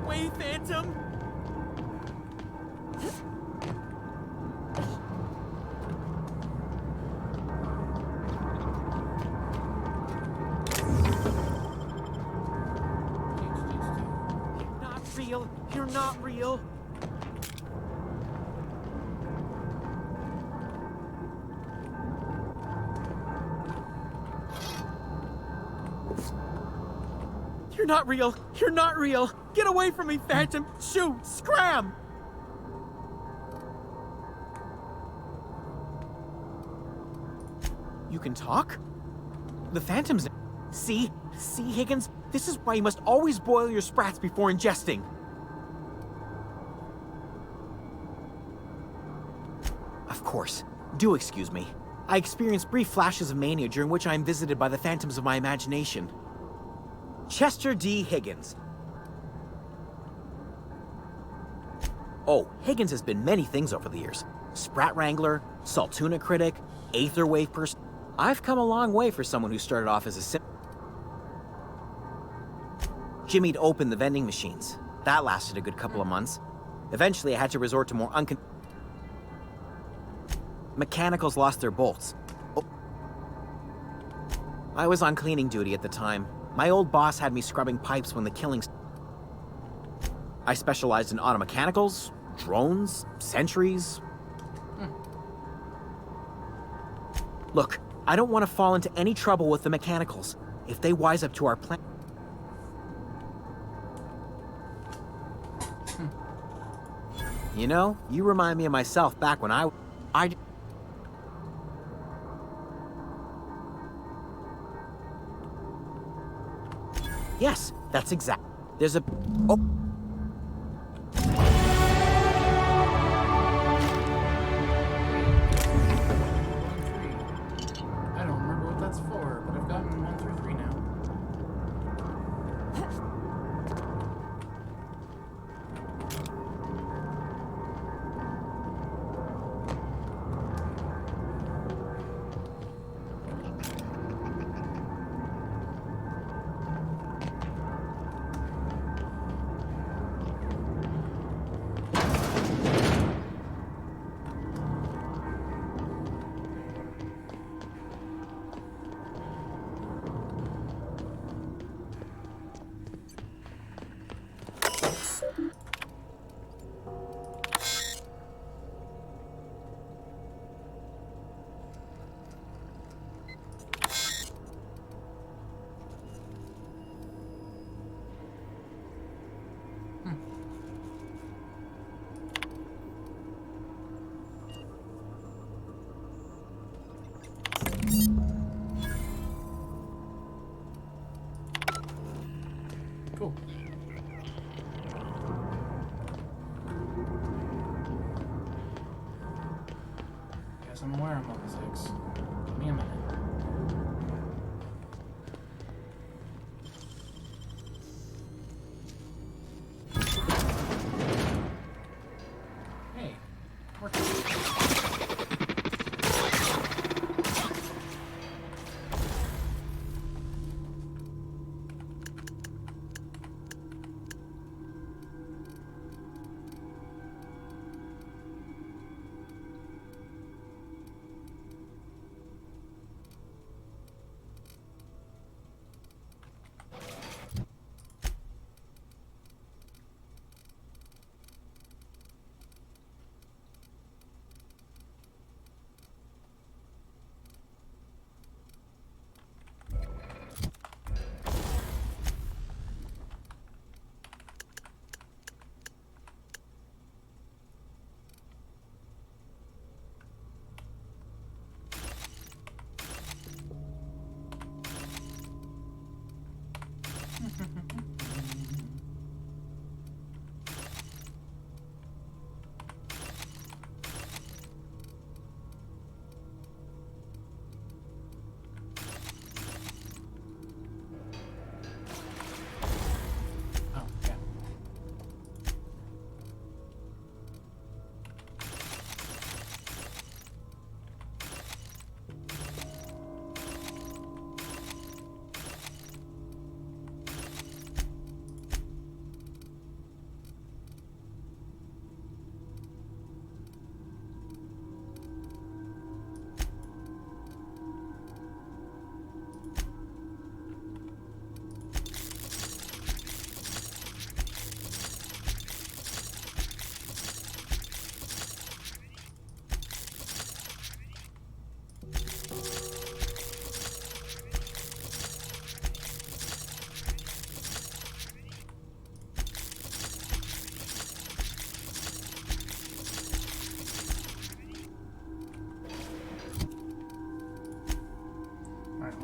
Wait, Phantom! You're not real. You're not real. You're not real. Get away from me, Phantom. Shoot. Scram. You can talk? The Phantom's... See, Higgins? This is why you must always boil your sprats before ingesting. Of course. Do excuse me. I experience brief flashes of mania during which I am visited by the phantoms of my imagination. Chester D. Higgins. Oh, Higgins has been many things over the years. Sprat Wrangler, Saltuna Critic, Aetherwave person. I've come a long way for someone who started off as a Jimmy'd opened the vending machines. That lasted a good couple of months. Eventually, I had to resort to more Mechanicals lost their bolts. Oh. I was on cleaning duty at the time. My old boss had me scrubbing pipes when the killings. I specialized in automechanicals, drones, sentries. Look, I don't want to fall into any trouble with the mechanicals. If they wise up to our plan... You know, you remind me of myself back when I... Yes, that's exact. There's a... Oh. I don't remember what that's for, but I've gotten 1 through 3 now. Cool. Guess I'm aware I'm level 6. Give me a minute. Hey, working.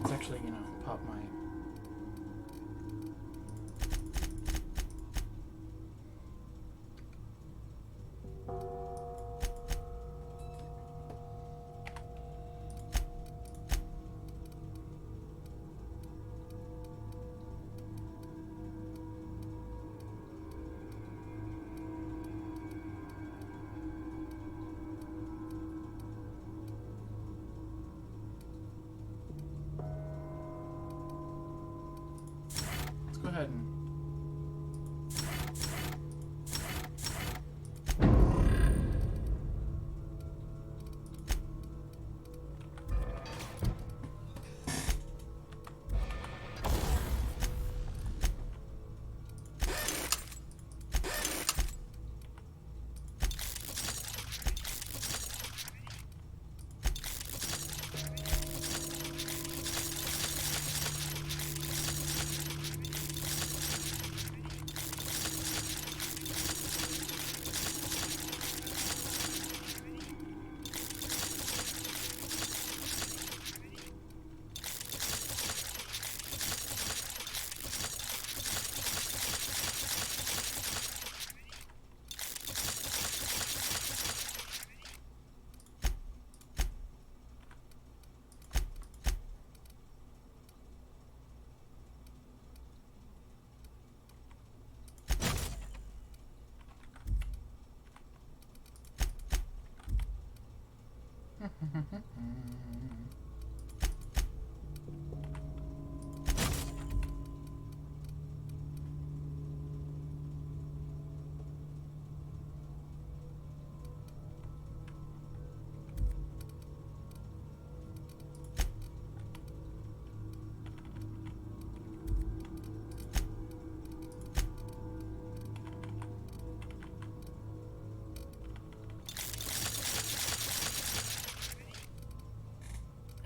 Actually, pop my... Go ahead and...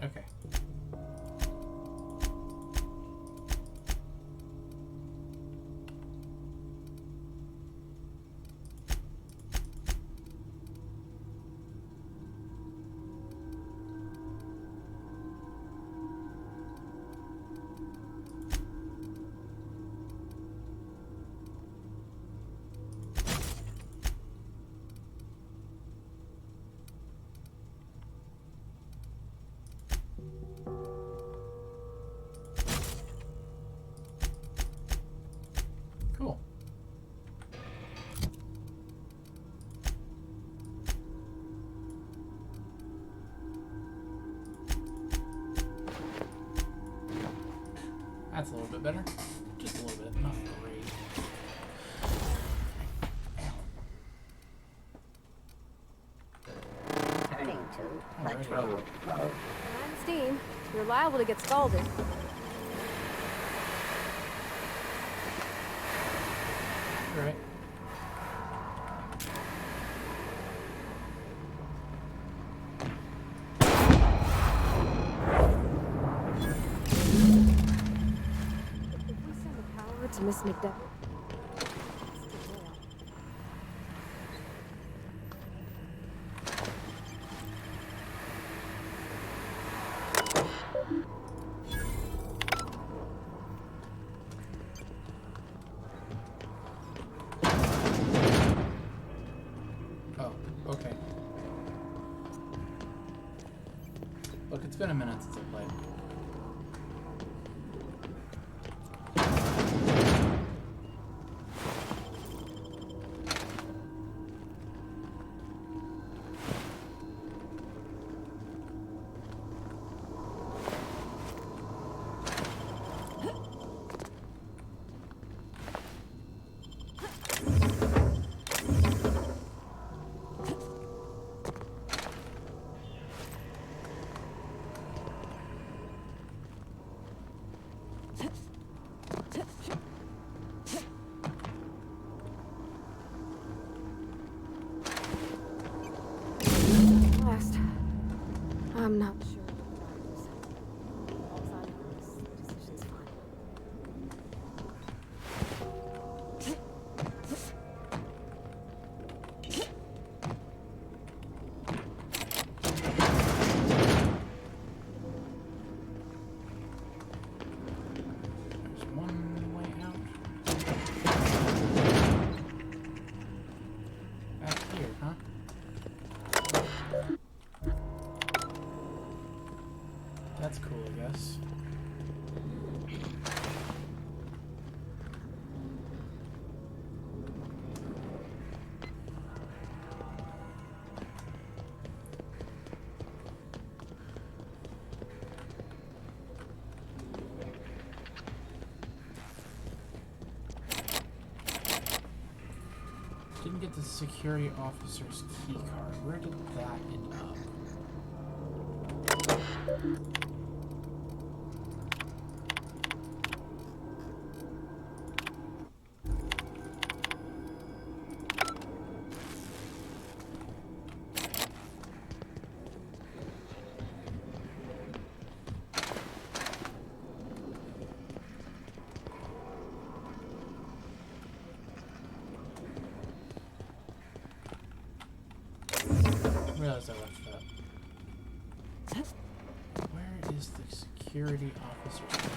Okay. Cool. That's a little bit better. Just a little bit, not great. Turning to patrol mode. On Steam, you're liable to get scalded. All right. If we send the power to Miss McDuck. Oh, okay. Look, it's been a minute since I played. Last. I'm not sure. All I know is the decision's final. There's one way out. Back here, huh? That's cool, I guess. Didn't get the security officer's key card. Where did that end up? I realized I left that. Where is the security officer's key?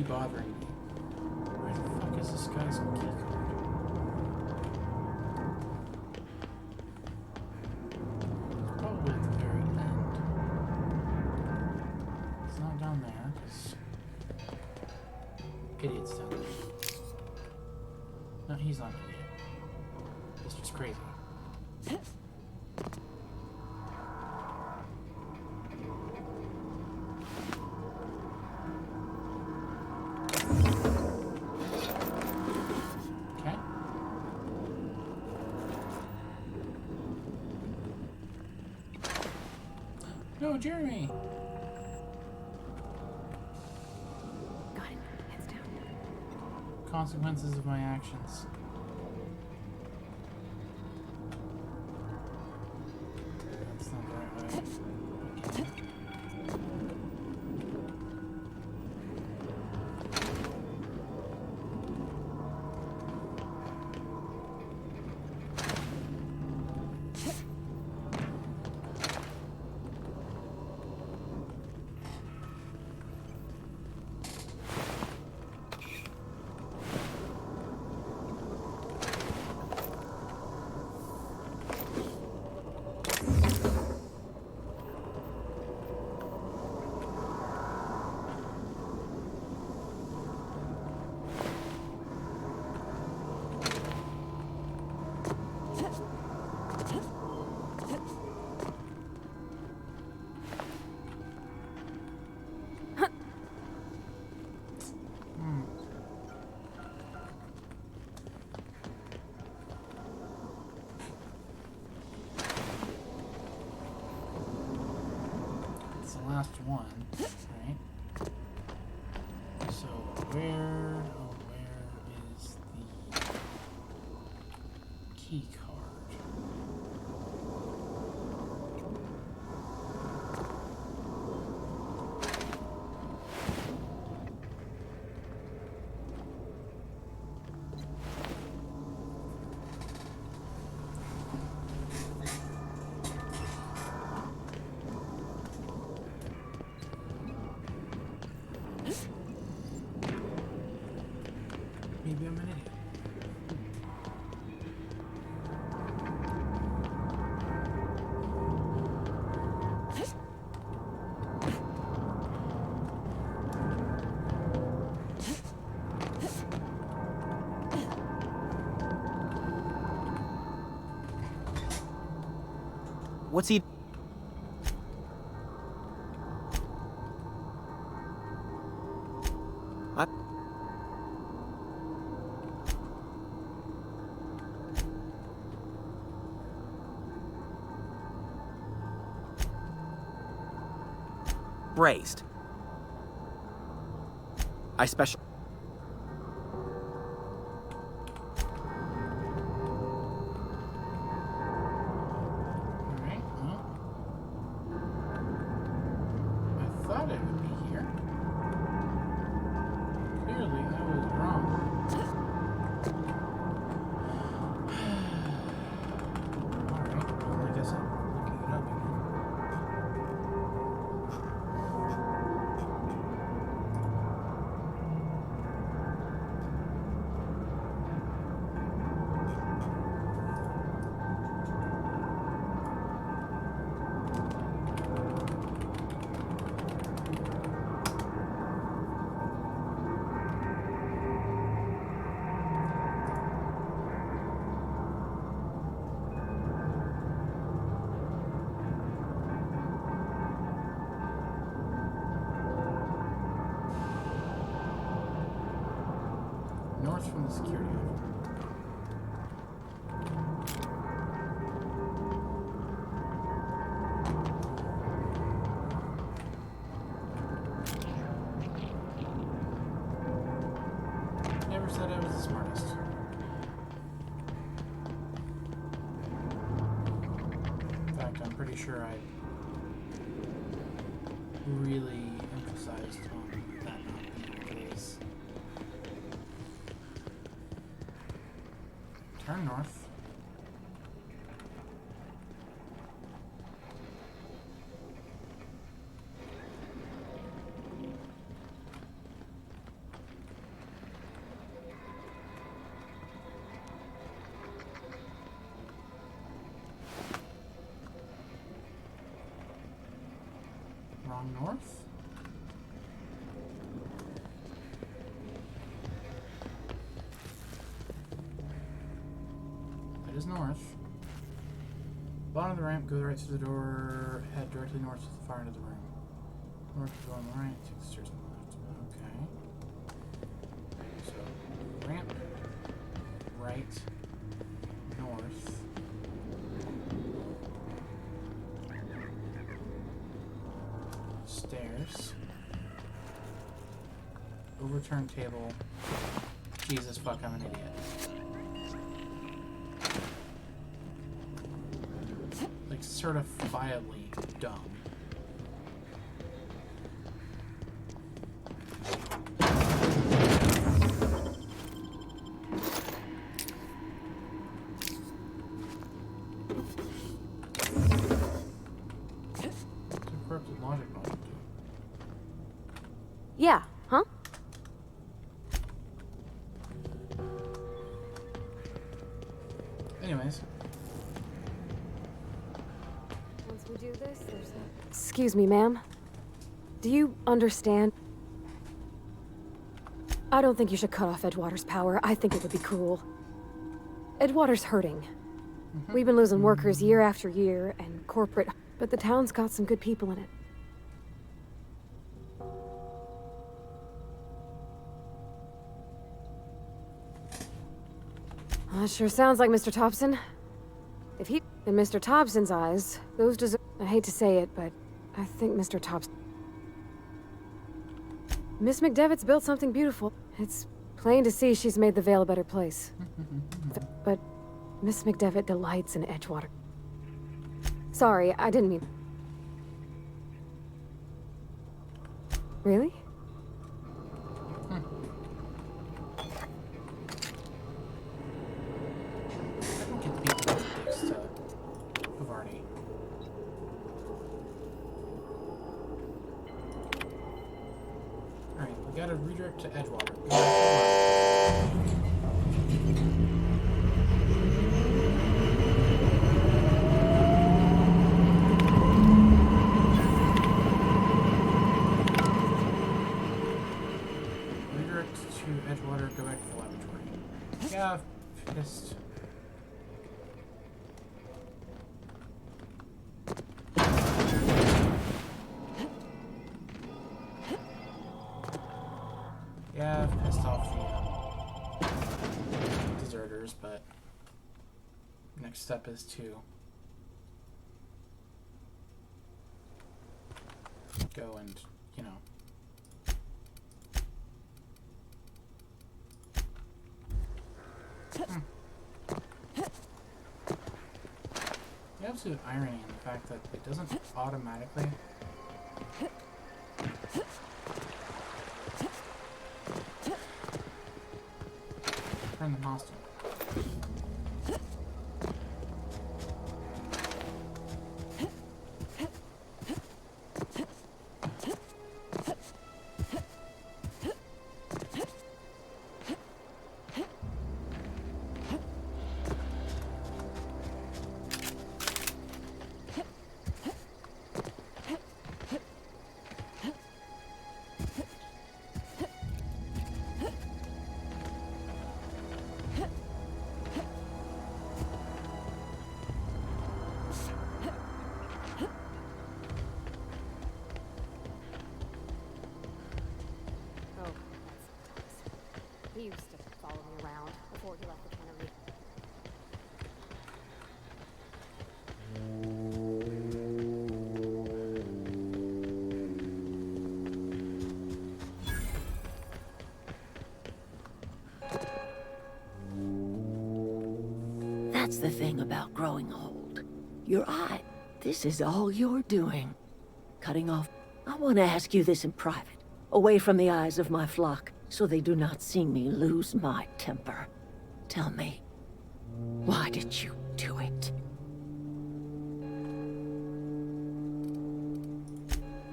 bothering me. Where the fuck is this guy's key card? Probably at the very end. It's not down there, because idiot's down there. No, he's not an idiot. He's just crazy. Okay. No, Jeremy! Got it. Heads down. Consequences of my actions. That's not the right way. Okay. It's the last one, right? So where is the key card? Maybe I'm an idiot. What's he... Braced. I special... Alright, well. I thought it would be here. Clearly, I was wrong. Alright, well, I guess I'm looking it up again. North from the security officer. Never said I was the smartest. In fact, I'm pretty sure I really emphasized on that not being the case. Turn north. wrong north? That is north. Bottom of the ramp, go right to the door, head directly north to the far end of the room. North is on the right, take the stairs on the left. Okay. So, ramp, right, north. Stairs. Overturned table. Jesus fuck, I'm an idiot. Like, certifiably dumb. Corrupted logic moment. Yeah, huh? Anyways. Once we do this, there's a... Excuse me, ma'am. Do you understand? I don't think you should cut off Edgewater's power. I think it would be cruel. Edgewater's hurting. We've been losing workers year after year, and corporate... But the town's got some good people in it. It sure sounds like Mr. Thompson. If he... In Mr. Thompson's eyes, those deserve... I hate to say it, but I think Mr. Thompson... Miss McDevitt's built something beautiful. It's plain to see she's made the Vale a better place. But Miss McDevitt delights in Edgewater. Sorry, I didn't mean... Really? Alright, we gotta redirect to Edgewater. Redirect to Edgewater, go back to the laboratory. Yeah, pissed. Yeah, I've pissed off the deserters, but next step is to go and, you know, the absolute irony in the fact that it doesn't automatically turn them hostile. He used to follow me around before he left the cannery. That's the thing about growing old. Your eye. This is all you're doing. Cutting off. I want to ask you this in private, away from the eyes of my flock, so they do not see me lose my temper. Tell me, why did you do it?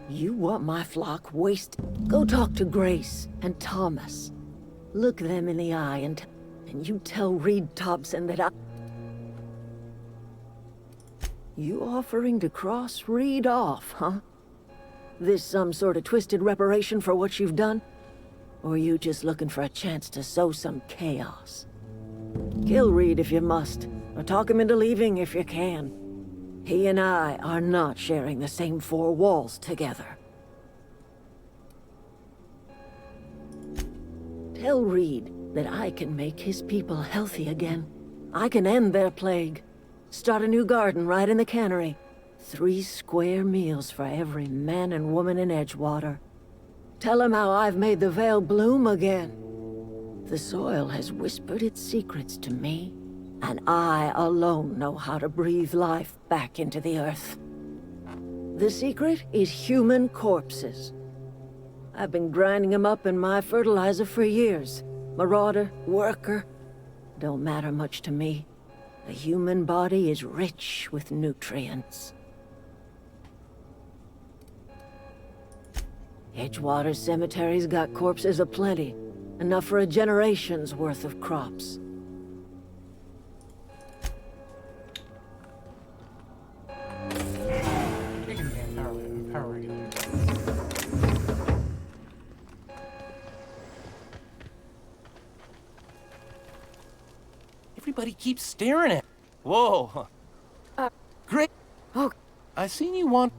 You want my flock wasted? Go talk to Grace and Thomas. Look them in the eye and you tell Reed Thompson that I... You offering to cross Reed off, huh? This some sort of twisted reparation for what you've done? Or are you just looking for a chance to sow some chaos? Kill Reed if you must, or talk him into leaving if you can. He and I are not sharing the same four walls together. Tell Reed that I can make his people healthy again. I can end their plague. Start a new garden right in the cannery. 3 square meals for every man and woman in Edgewater. Tell him how I've made the Vale bloom again. The soil has whispered its secrets to me, and I alone know how to breathe life back into the earth. The secret is human corpses. I've been grinding them up in my fertilizer for years. Marauder, worker, don't matter much to me. The human body is rich with nutrients. Edgewater Cemetery's got corpses aplenty, enough for a generation's worth of crops. Taking the power regulator. Everybody keeps staring at. Whoa. Great. Oh. I seen you want.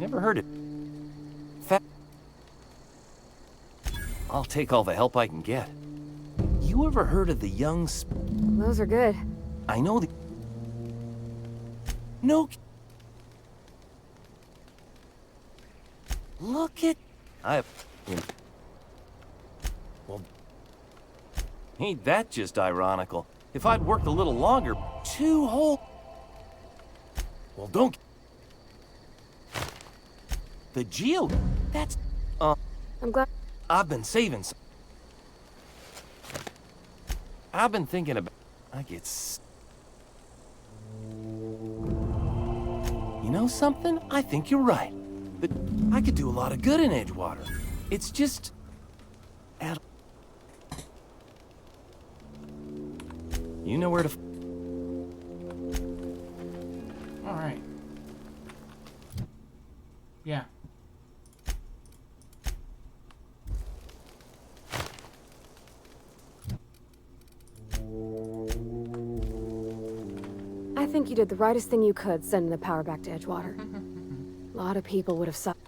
Never heard it. I'll take all the help I can get. You ever heard of the young Those are good. I know the... No... Look at... Well... Ain't that just ironical? If I'd worked a little longer, 2 whole... Well, don't... The Geo... That's... I'm glad... I've been saving some... I've been thinking about... I get... You know something? I think you're right. But I could do a lot of good in Edgewater. It's just... You know where to... Alright. Yeah. I think you did the rightest thing you could sending the power back to Edgewater. A lot of people would have suffered.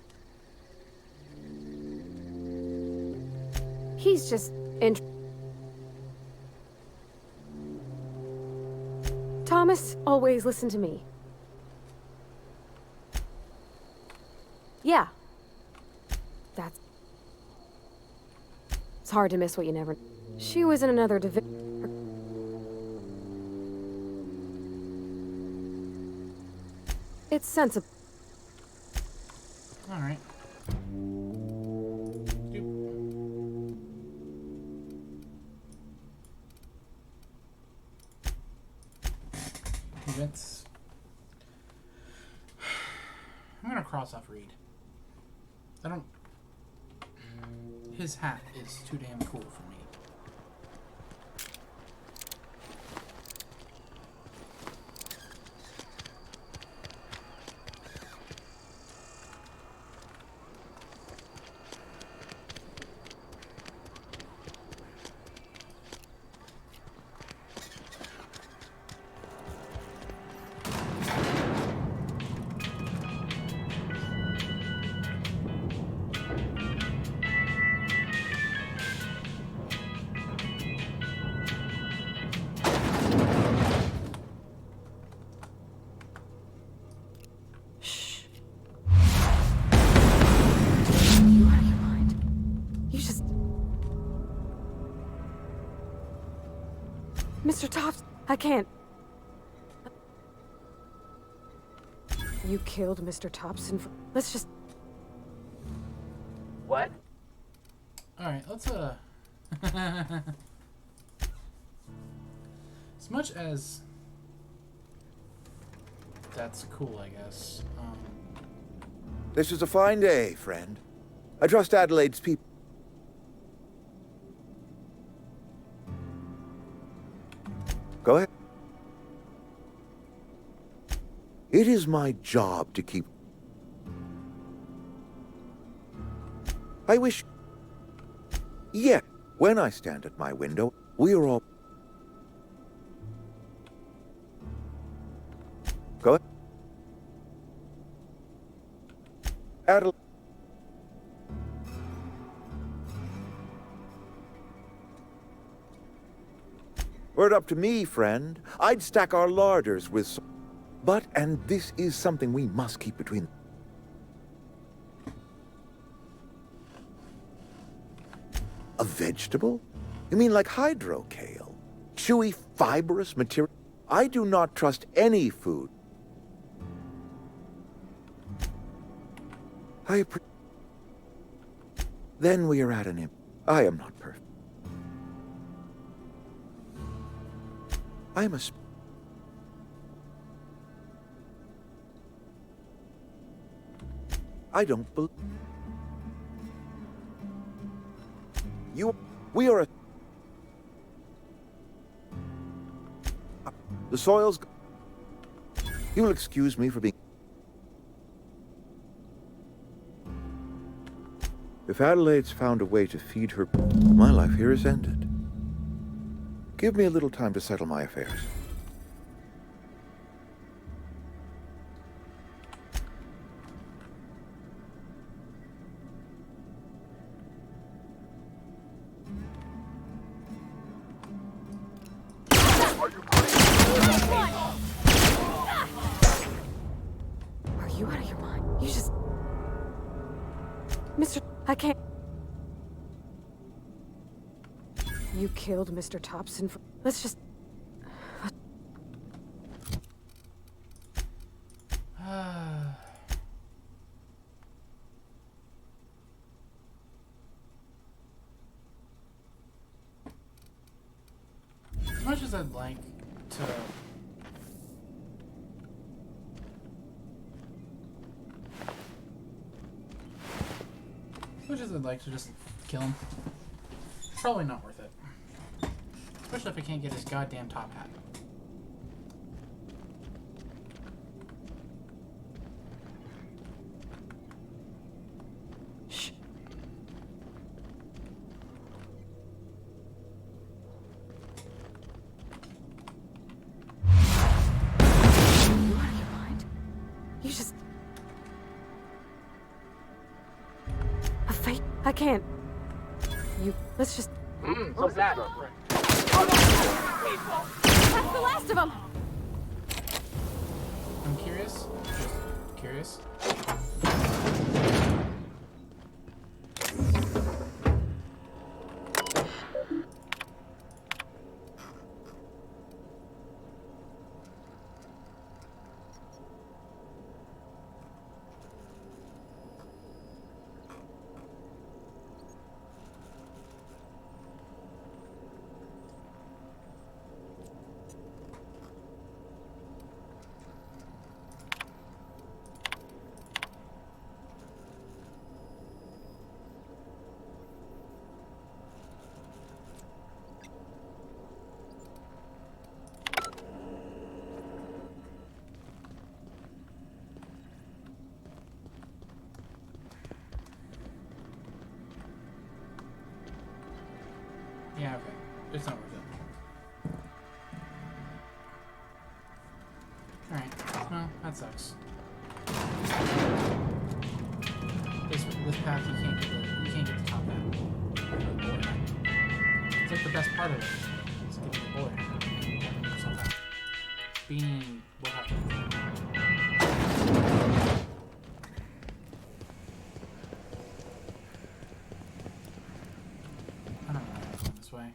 He's just Thomas, always listen to me. Yeah. That's... It's hard to miss what you never... She was in another division. It's sensible. Alright. Events. I'm gonna cross off Reed. I don't... His hat is too damn cool for me. Mr. Tops, I can't. You killed Mr. Thompson. Let's just... What? Alright, let's, As much as... That's cool, I guess. This is a fine day, friend. I trust Adelaide's people... Go ahead. It is my job to keep... I wish... Yeah, when I stand at my window, we are all... Go ahead. Adel... Were it up to me, friend, I'd stack our larders with... But, and this is something we must keep between... A vegetable? You mean like hydrocale? Chewy, fibrous material? I do not trust any food. Then we are at an imp. I am not perfect. I am a... I don't believe... We are a... The soil's... You will excuse me for being... If Adelaide's found a way to feed her... My life here is ended. Give me a little time to settle my affairs. Are you out of your mind? You just... Mr. I can't... You killed Mr. Thompson for... Let's just... As much as I'd like to... As much as I'd like to just kill him, probably not worth it. Especially if I can't get his goddamn top hat. Shh. You out of your mind? You just... A fate? I can't. You... Let's just... What's that? That's the last of them! I'm curious. Just curious. Yeah, okay. It's not worth it. Alright. Well, that sucks. This path you can't get the top hat. It's like the best part of it. It's getting the boy. Somehow. Being what happened. I don't know how to go this way.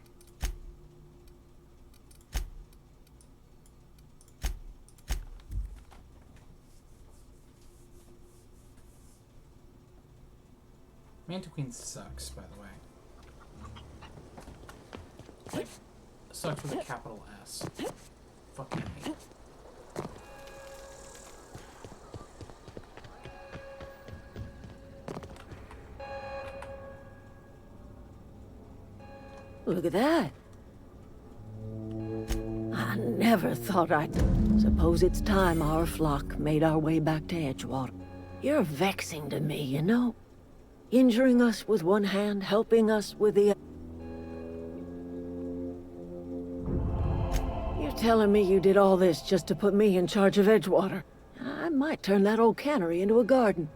Mantiqueen sucks, by the way. Like, sucks with a capital S. Fucking hate. Look at that. I never thought I'd... Suppose it's time our flock made our way back to Edgewater. You're vexing to me, you know? Injuring us with one hand, helping us with the... You're telling me you did all this just to put me in charge of Edgewater? I might turn that old cannery into a garden.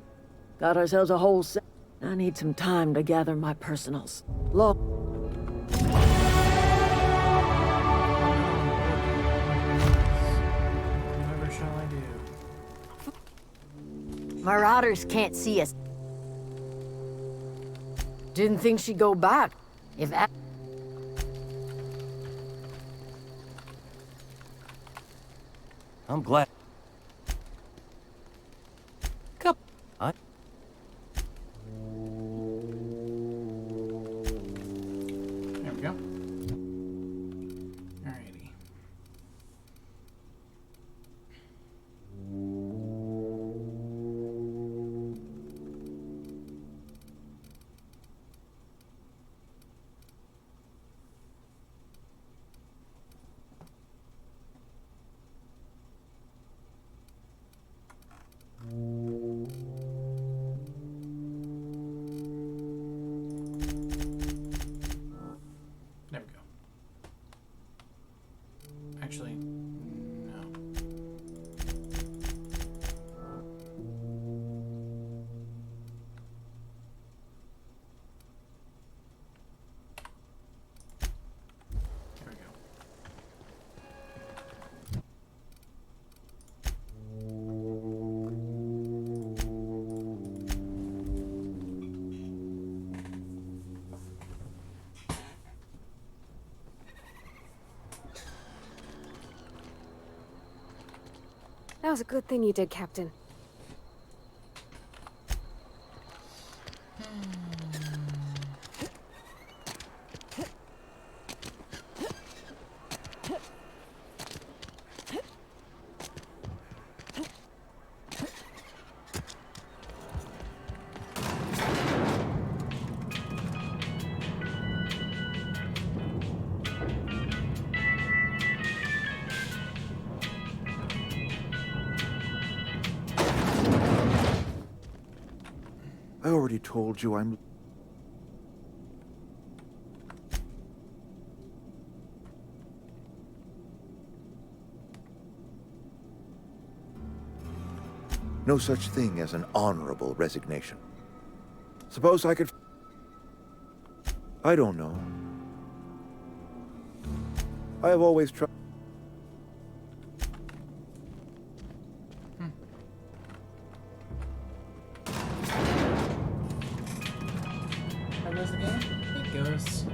Got ourselves a whole set. I need some time to gather my personals. Look. Whatever shall I do? Marauders can't see us. Didn't think she'd go back. If I... I'm glad. I... There we go. Alrighty. There we go. Actually, no. There we go. That was a good thing you did, Captain. I already told you I'm... No such thing as an honorable resignation. Suppose I could... I don't know. I have always tried... How goes the game? It goes,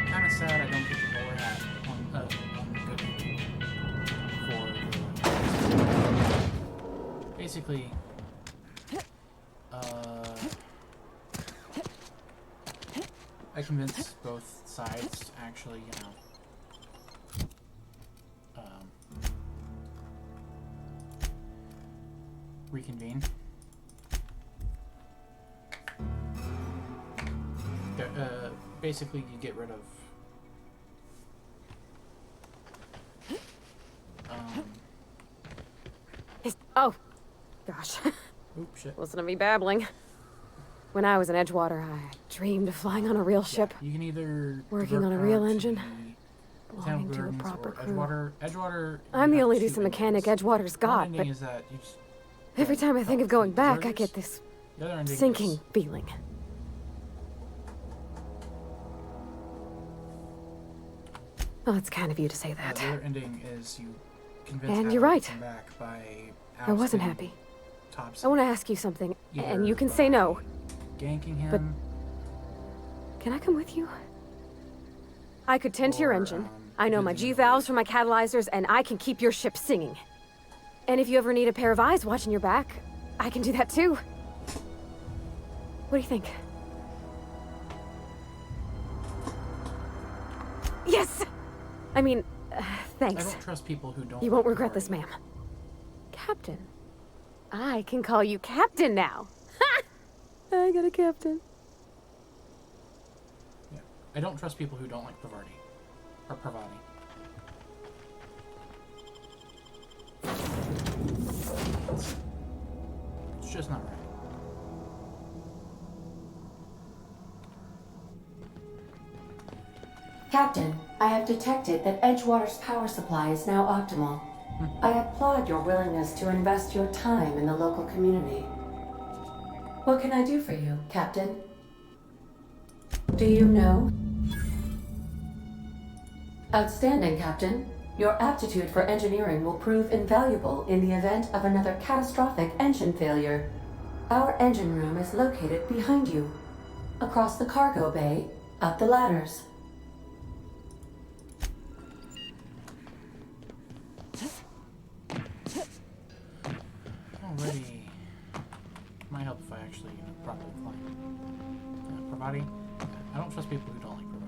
kind of sad I don't get the bowler hat on the good for basically, I convinced both sides to actually, you know, reconvene. Basically, you get rid of Oh, gosh. Oops, shit. Listen to me babbling. When I was in Edgewater, I dreamed of flying on a real ship. You can either working on a real engine, belonging to a proper crew. Edgewater. I'm the only decent mechanic Edgewater's got, but is that you just, every time I think of going back, I get this sinking feeling. Oh, it's kind of you to say that. The other ending is you convince And you're right. to come back by I wasn't happy. I want to ask you something, and you can say no. Ganking him. But can I come with you? I could tend to your engine. I know my G-valves for my catalyzers, and I can keep your ship singing. And if you ever need a pair of eyes watching your back, I can do that too. What do you think? Yes! I mean, thanks. I don't trust people who don't. You won't regret this, ma'am. Captain. I can call you Captain now. Ha! I got a captain. Yeah. I don't trust people who don't like Parvati. Or Parvati. just not right. Captain, I have detected that Edgewater's power supply is now optimal. I applaud your willingness to invest your time in the local community. What can I do for you, Captain? Do you know? Outstanding, Captain. Your aptitude for engineering will prove invaluable in the event of another catastrophic engine failure. Our engine room is located behind you. Across the cargo bay, up the ladders. Alrighty. Might help if I actually properly climb. Pravati? I don't trust people who don't like Pravati.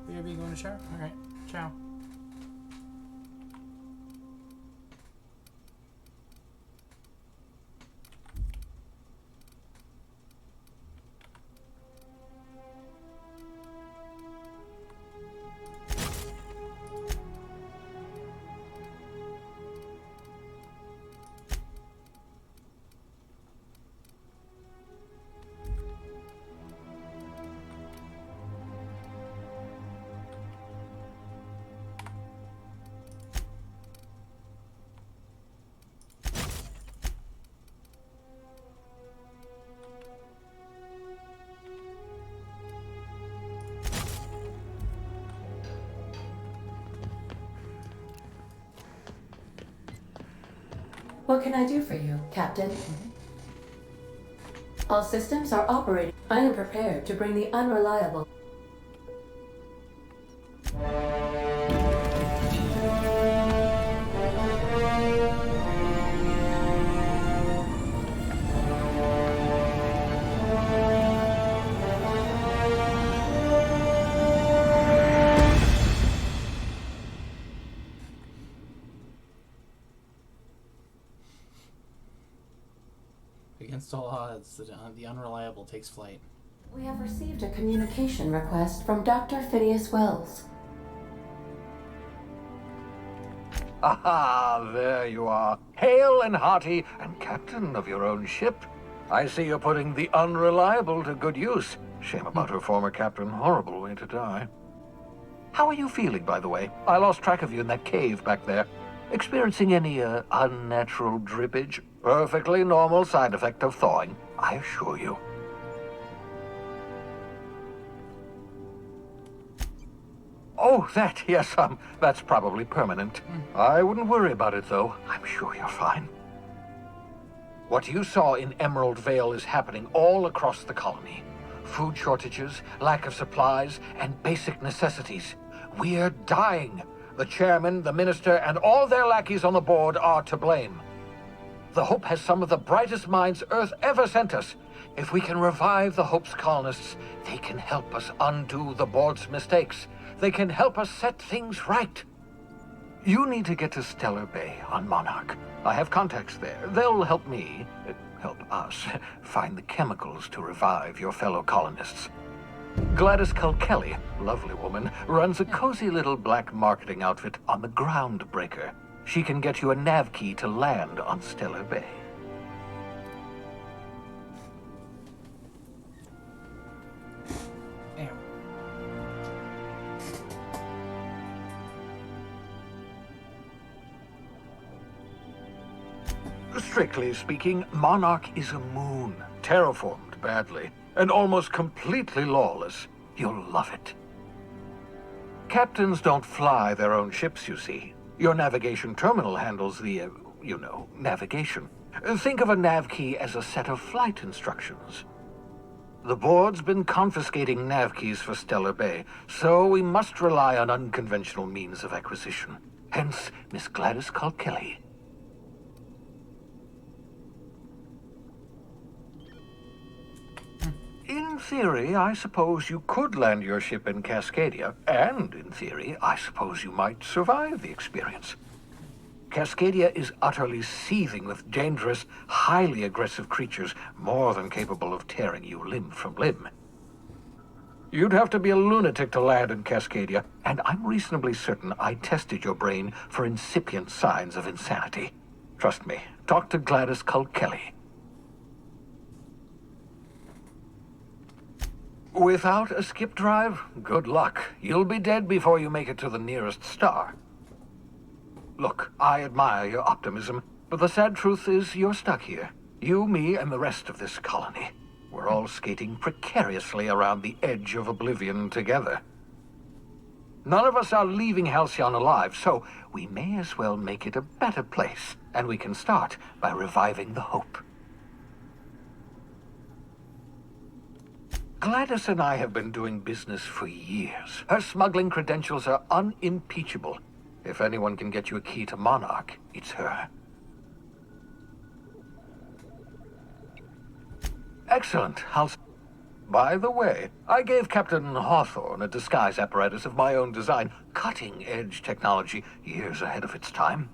BRB going to shower? Alright, ciao. What can I do for you, Captain? All systems are operating. I am prepared to bring the unreliable. Against all odds, the unreliable takes flight. We have received a communication request from Dr. Phineas Wells. Aha, there you are. Hale and hearty, and captain of your own ship. I see you're putting the unreliable to good use. Shame about her former captain. Horrible way to die. How are you feeling, by the way? I lost track of you in that cave back there. Experiencing any, unnatural drippage? Perfectly normal side effect of thawing, I assure you. Oh, that, yes, that's probably permanent. I wouldn't worry about it, though. I'm sure you're fine. What you saw in Emerald Vale is happening all across the colony. Food shortages, lack of supplies, and basic necessities. We're dying. The chairman, the minister, and all their lackeys on the board are to blame. The Hope has some of the brightest minds Earth ever sent us. If we can revive the Hope's colonists, they can help us undo the board's mistakes. They can help us set things right. You need to get to Stellar Bay on Monarch. I have contacts there. They'll help me, help us, find the chemicals to revive your fellow colonists. Gladys Culkelly, lovely woman, runs a cozy little black marketing outfit on the Groundbreaker. She can get you a nav key to land on Stellar Bay. Strictly speaking, Monarch is a moon, terraformed badly, and almost completely lawless. You'll love it. Captains don't fly their own ships, you see. Your navigation terminal handles the, navigation. Think of a nav key as a set of flight instructions. The board's been confiscating nav keys for Stellar Bay, so we must rely on unconventional means of acquisition. Hence, Miss Gladys Culkelly. In theory, I suppose you could land your ship in Cascadia, and in theory, I suppose you might survive the experience. Cascadia is utterly seething with dangerous, highly aggressive creatures more than capable of tearing you limb from limb. You'd have to be a lunatic to land in Cascadia, and I'm reasonably certain I tested your brain for incipient signs of insanity. Trust me, talk to Gladys Culkelly. Without a skip drive, good luck. You'll be dead before you make it to the nearest star. Look, I admire your optimism, but the sad truth is you're stuck here. You, me, and the rest of this colony. We're all skating precariously around the edge of oblivion together. None of us are leaving Halcyon alive, so we may as well make it a better place, and we can start by reviving the hope. Gladys and I have been doing business for years. Her smuggling credentials are unimpeachable. If anyone can get you a key to Monarch, it's her. Excellent. By the way, I gave Captain Hawthorne a disguise apparatus of my own design, cutting-edge technology years ahead of its time.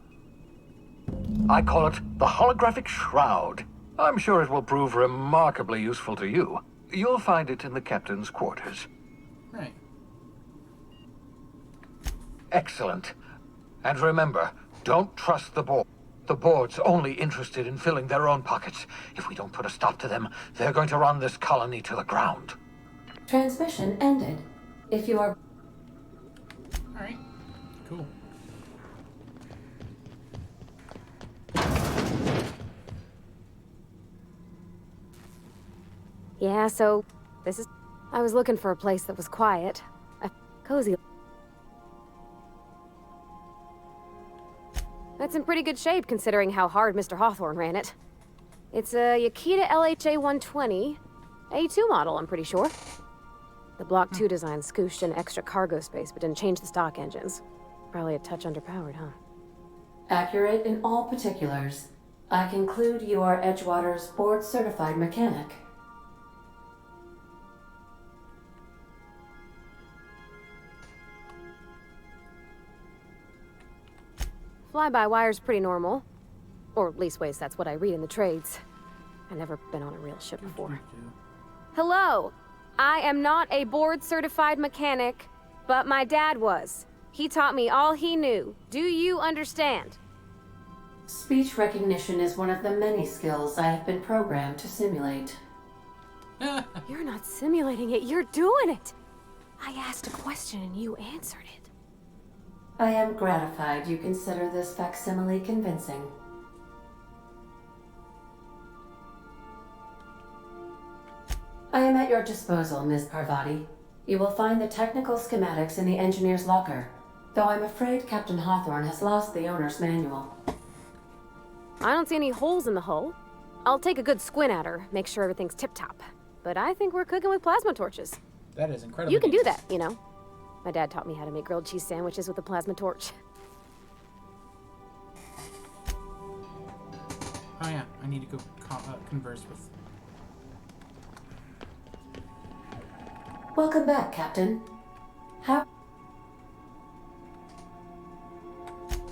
I call it the Holographic Shroud. I'm sure it will prove remarkably useful to you. You'll find it in the captain's quarters. Right. Excellent. And remember, don't trust the board. The board's only interested in filling their own pockets. If we don't put a stop to them, they're going to run this colony to the ground. Transmission ended. If you are... Alright. Cool. Yeah, so this is... I was looking for a place that was quiet. Cozy. That's in pretty good shape considering how hard Mr. Hawthorne ran it. It's a Yakita LHA 120, A2 model, I'm pretty sure. The Block 2 design scooshed in extra cargo space but didn't change the stock engines. Probably a touch underpowered, huh? Accurate in all particulars. I conclude you are Edgewater's board-certified mechanic. Fly-by-wire's pretty normal. Or leastways, that's what I read in the trades. I've never been on a real ship before. Hello! I am not a board-certified mechanic, but my dad was. He taught me all he knew. Do you understand? Speech recognition is one of the many skills I have been programmed to simulate. You're not simulating it, you're doing it! I asked a question and you answered it. I am gratified you consider this facsimile convincing. I am at your disposal, Ms. Parvati. You will find the technical schematics in the engineer's locker, though I'm afraid Captain Hawthorne has lost the owner's manual. I don't see any holes in the hull. I'll take a good squint at her, make sure everything's tip-top. But I think we're cooking with plasma torches. That is incredible. You can do that, you know. My dad taught me how to make grilled cheese sandwiches with a plasma torch. Oh yeah, I need to go converse with... Welcome back, Captain. How...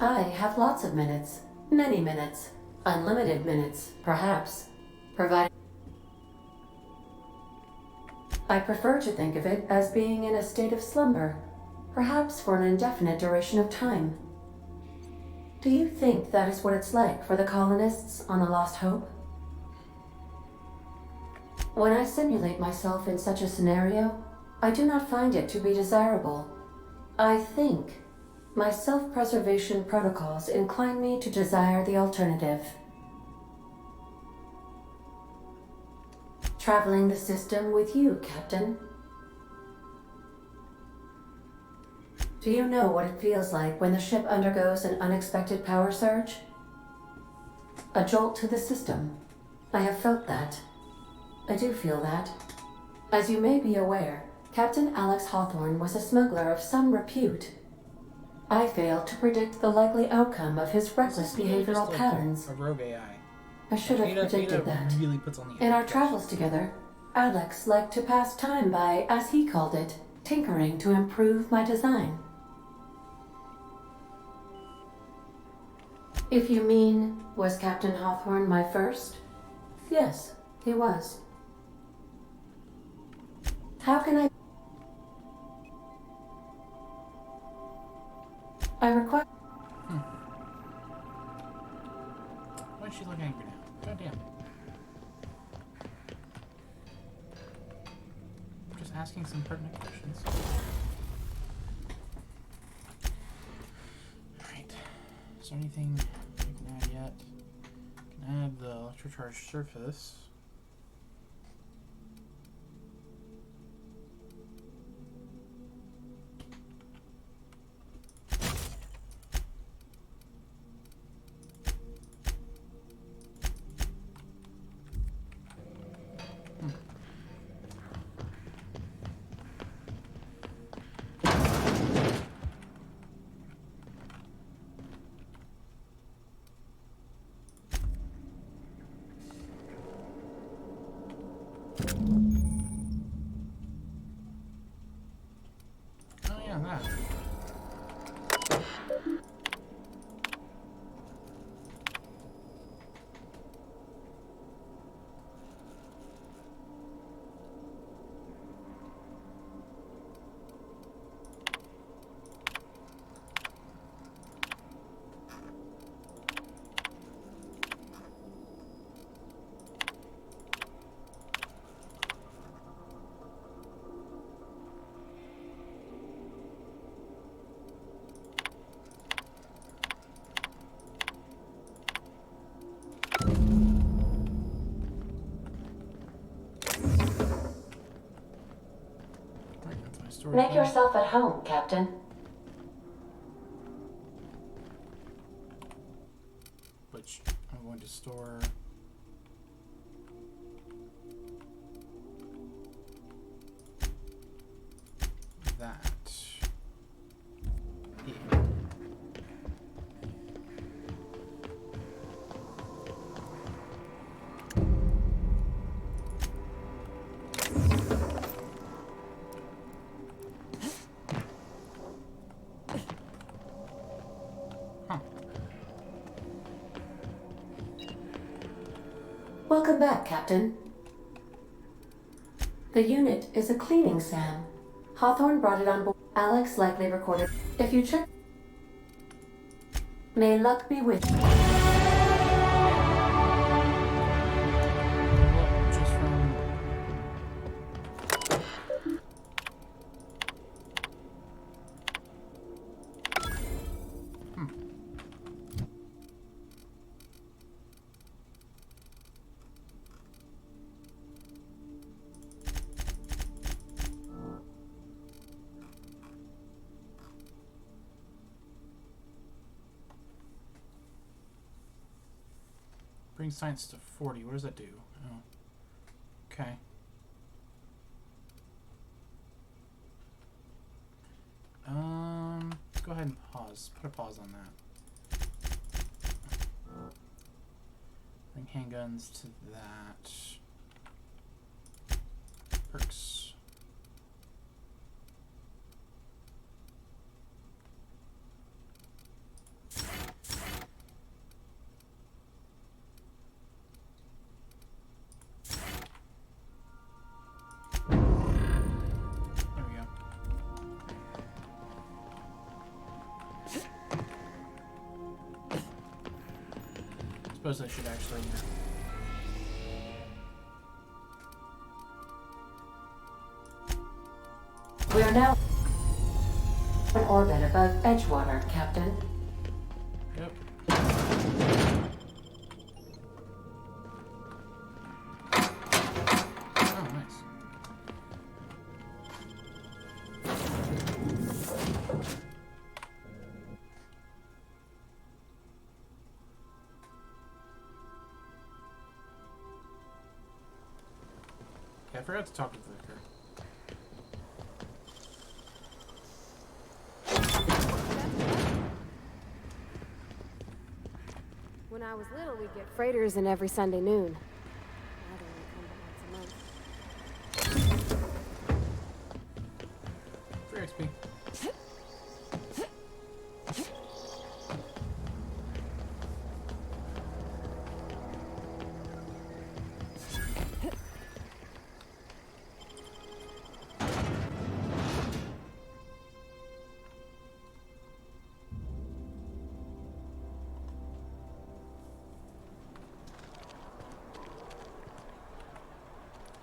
I have lots of minutes. Many minutes. Unlimited minutes, perhaps. Provided I prefer to think of it as being in a state of slumber, perhaps for an indefinite duration of time. Do you think that is what it's like for the colonists on the Lost Hope? When I simulate myself in such a scenario, I do not find it to be desirable. I think my self-preservation protocols incline me to desire the alternative. Traveling the system with you, Captain. Do you know what it feels like when the ship undergoes an unexpected power surge? A jolt to the system. I have felt that. I do feel that. As you may be aware, Captain Alex Hawthorne was a smuggler of some repute. I failed to predict the likely outcome of his reckless behavioral patterns. A rogue AI. I should have predicted that. Really puts on the In our travels together, Alex liked to pass time by, as he called it, tinkering to improve my design. If you mean, was Captain Hawthorne my first? Yes, he was. How can I require... Why is she looking angry now? God damn it. I'm just asking some pertinent questions. Alright. Is there anything I can add yet? I can add the electrocharged surface. Oh yeah, that. Make yourself at home, Captain. Which I'm going to store. That. Yeah. Welcome back, Captain. The unit is a cleaning SAM. Hawthorne brought it on board. Alex likely recorded. If you check... May luck be with you. Just from... Bring science to 40. What does that do? Oh. Okay. Go ahead and pause. Put a pause on that. Bring handguns to that. Perks. suppose I should actually, We are now in orbit above Edgewater, Captain. Yep. Oh, nice. Yeah, I forgot to talk to Vicar. When I was little, we'd get freighters in every Sunday noon. Now they only come but once a month. Free XP.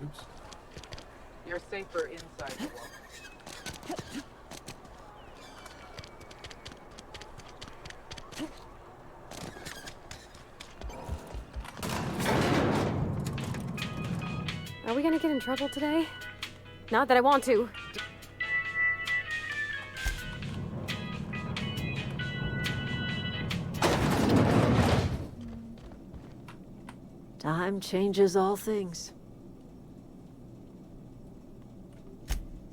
Oops. You're safer inside the wall. Are we gonna get in trouble today? Not that I want to. Time changes all things.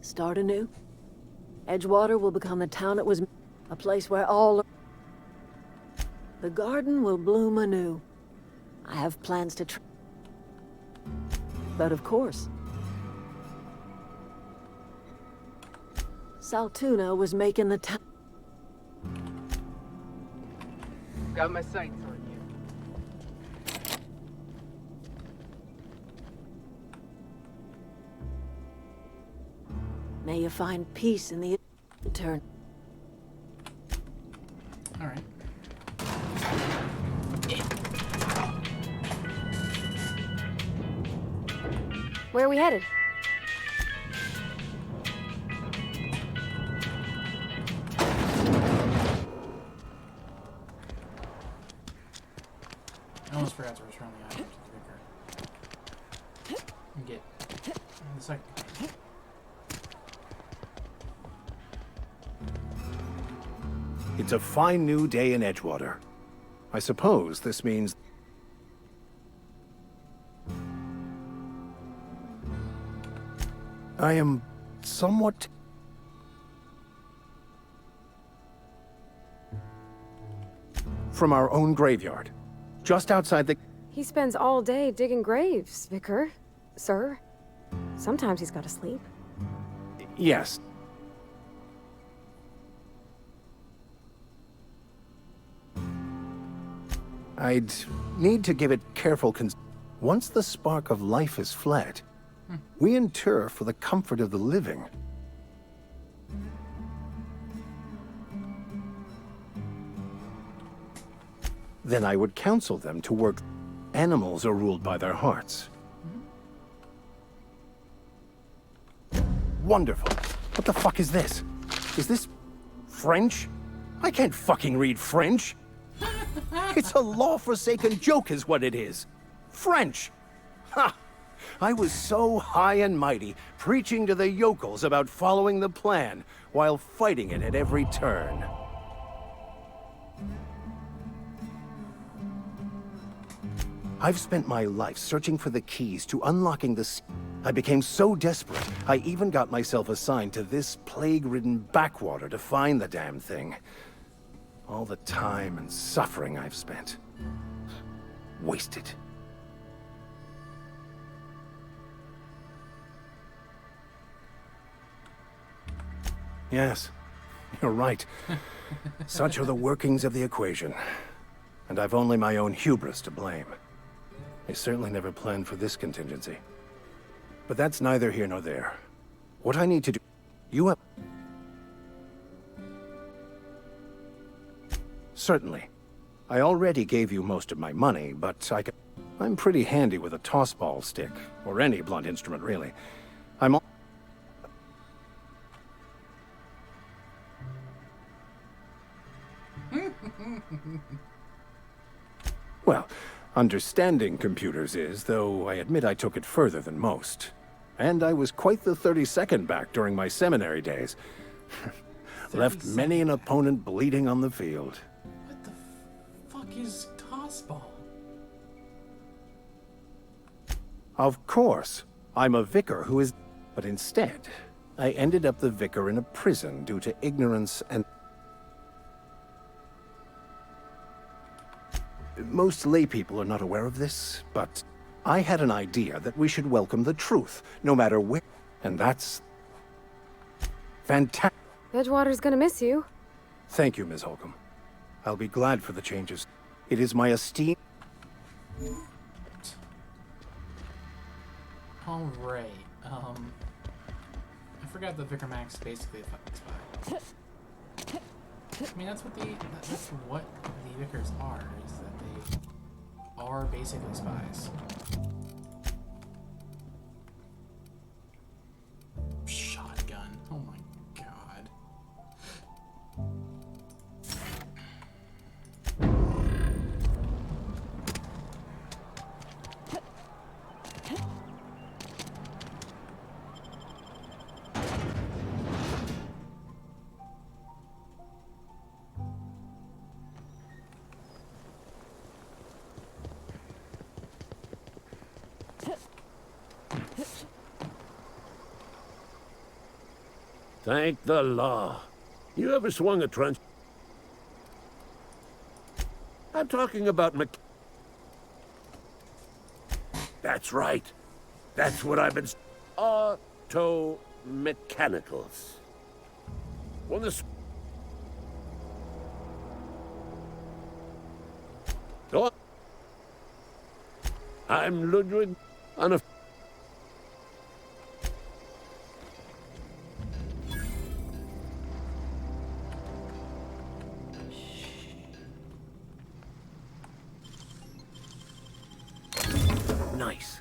Start anew. Edgewater will become the town it was, a place where all... The garden will bloom anew. I have plans to but of course, Saltuna was making the town... Got my sights on you. May you find peace in the turn. All right. Where are we headed? I almost forgot to return the item to the Vicar. And get the second. It's a fine new day in Edgewater. I suppose this means... I am somewhat... From our own graveyard. Just outside the... He spends all day digging graves, Vicar. Sir. Sometimes he's got to sleep. Yes. I'd need to give it careful Once the spark of life is fled, we inter for the comfort of the living. Then I would counsel them to work. Animals are ruled by their hearts. Wonderful. What the fuck is this? Is this French? I can't fucking read French. It's a law-forsaken joke is what it is. French. Ha! I was so high and mighty, preaching to the yokels about following the plan, while fighting it at every turn. I've spent my life searching for the keys to unlocking the... I became so desperate, I even got myself assigned to this plague-ridden backwater to find the damn thing. All the time and suffering I've spent. Wasted. Yes, you're right. Such are the workings of the equation. And I've only my own hubris to blame. I certainly never planned for this contingency. But that's neither here nor there. What I need to do... You have... Certainly. I already gave you most of my money, but I'm pretty handy with a tossball stick, or any blunt instrument, really. I'm Well, understanding computers is, though I admit I took it further than most. And I was quite the 32nd back during my seminary days. Left many an opponent bleeding on the field. What the fuck is tossball? Of course. I'm a vicar who is... But instead, I ended up the vicar in a prison due to ignorance and... Most lay people are not aware of this, but I had an idea that we should welcome the truth, no matter where. And that's... fantastic. Edgewater's gonna miss you. Thank you, Ms. Holcomb. I'll be glad for the changes. It is my esteem... Alright, I forgot that Vicar Max is basically a fucking spy. I mean, that's what the Vicars are, is that they are basically spies. Shotgun, oh my god. Thank the law. You ever swung a trunch? I'm talking about That's right. That's what I've been... Auto mechanicals. When the... Oh. I'm Ludwig on a... Nice.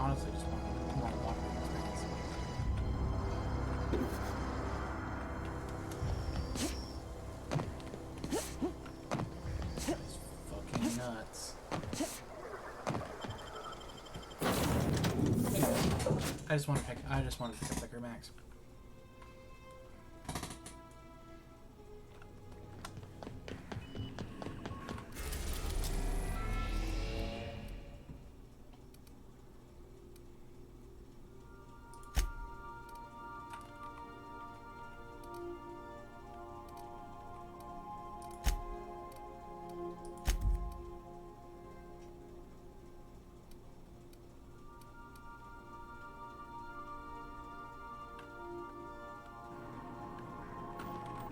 Honestly, just want more walking experience. That's fucking nuts. Anyway, I just want to pick up Vicar Max.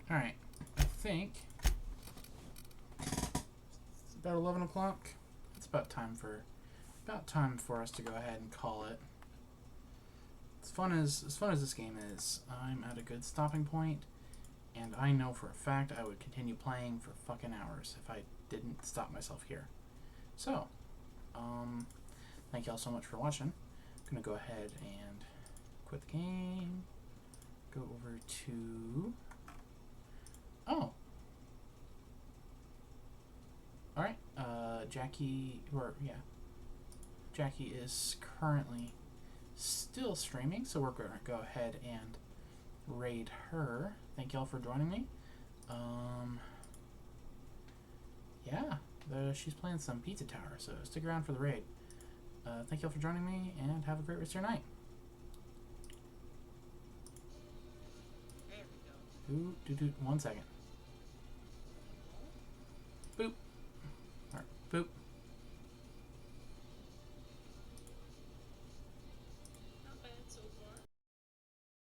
Alright, I think it's about 11 o'clock. It's about time for us to go ahead and call it. As fun as this game is, I'm at a good stopping point, and I know for a fact I would continue playing for fucking hours if I didn't stop myself here. So, thank y'all so much for watching. I'm gonna go ahead and quit the game. Go over to... Oh. Alright, Jackie is currently still streaming, so we're going to go ahead and raid her. Thank y'all for joining me. Yeah, she's playing some Pizza Tower, so stick around for the raid. Thank y'all for joining me, and have a great rest of your night. Ooh, 1 second. Boop. Alright, boop.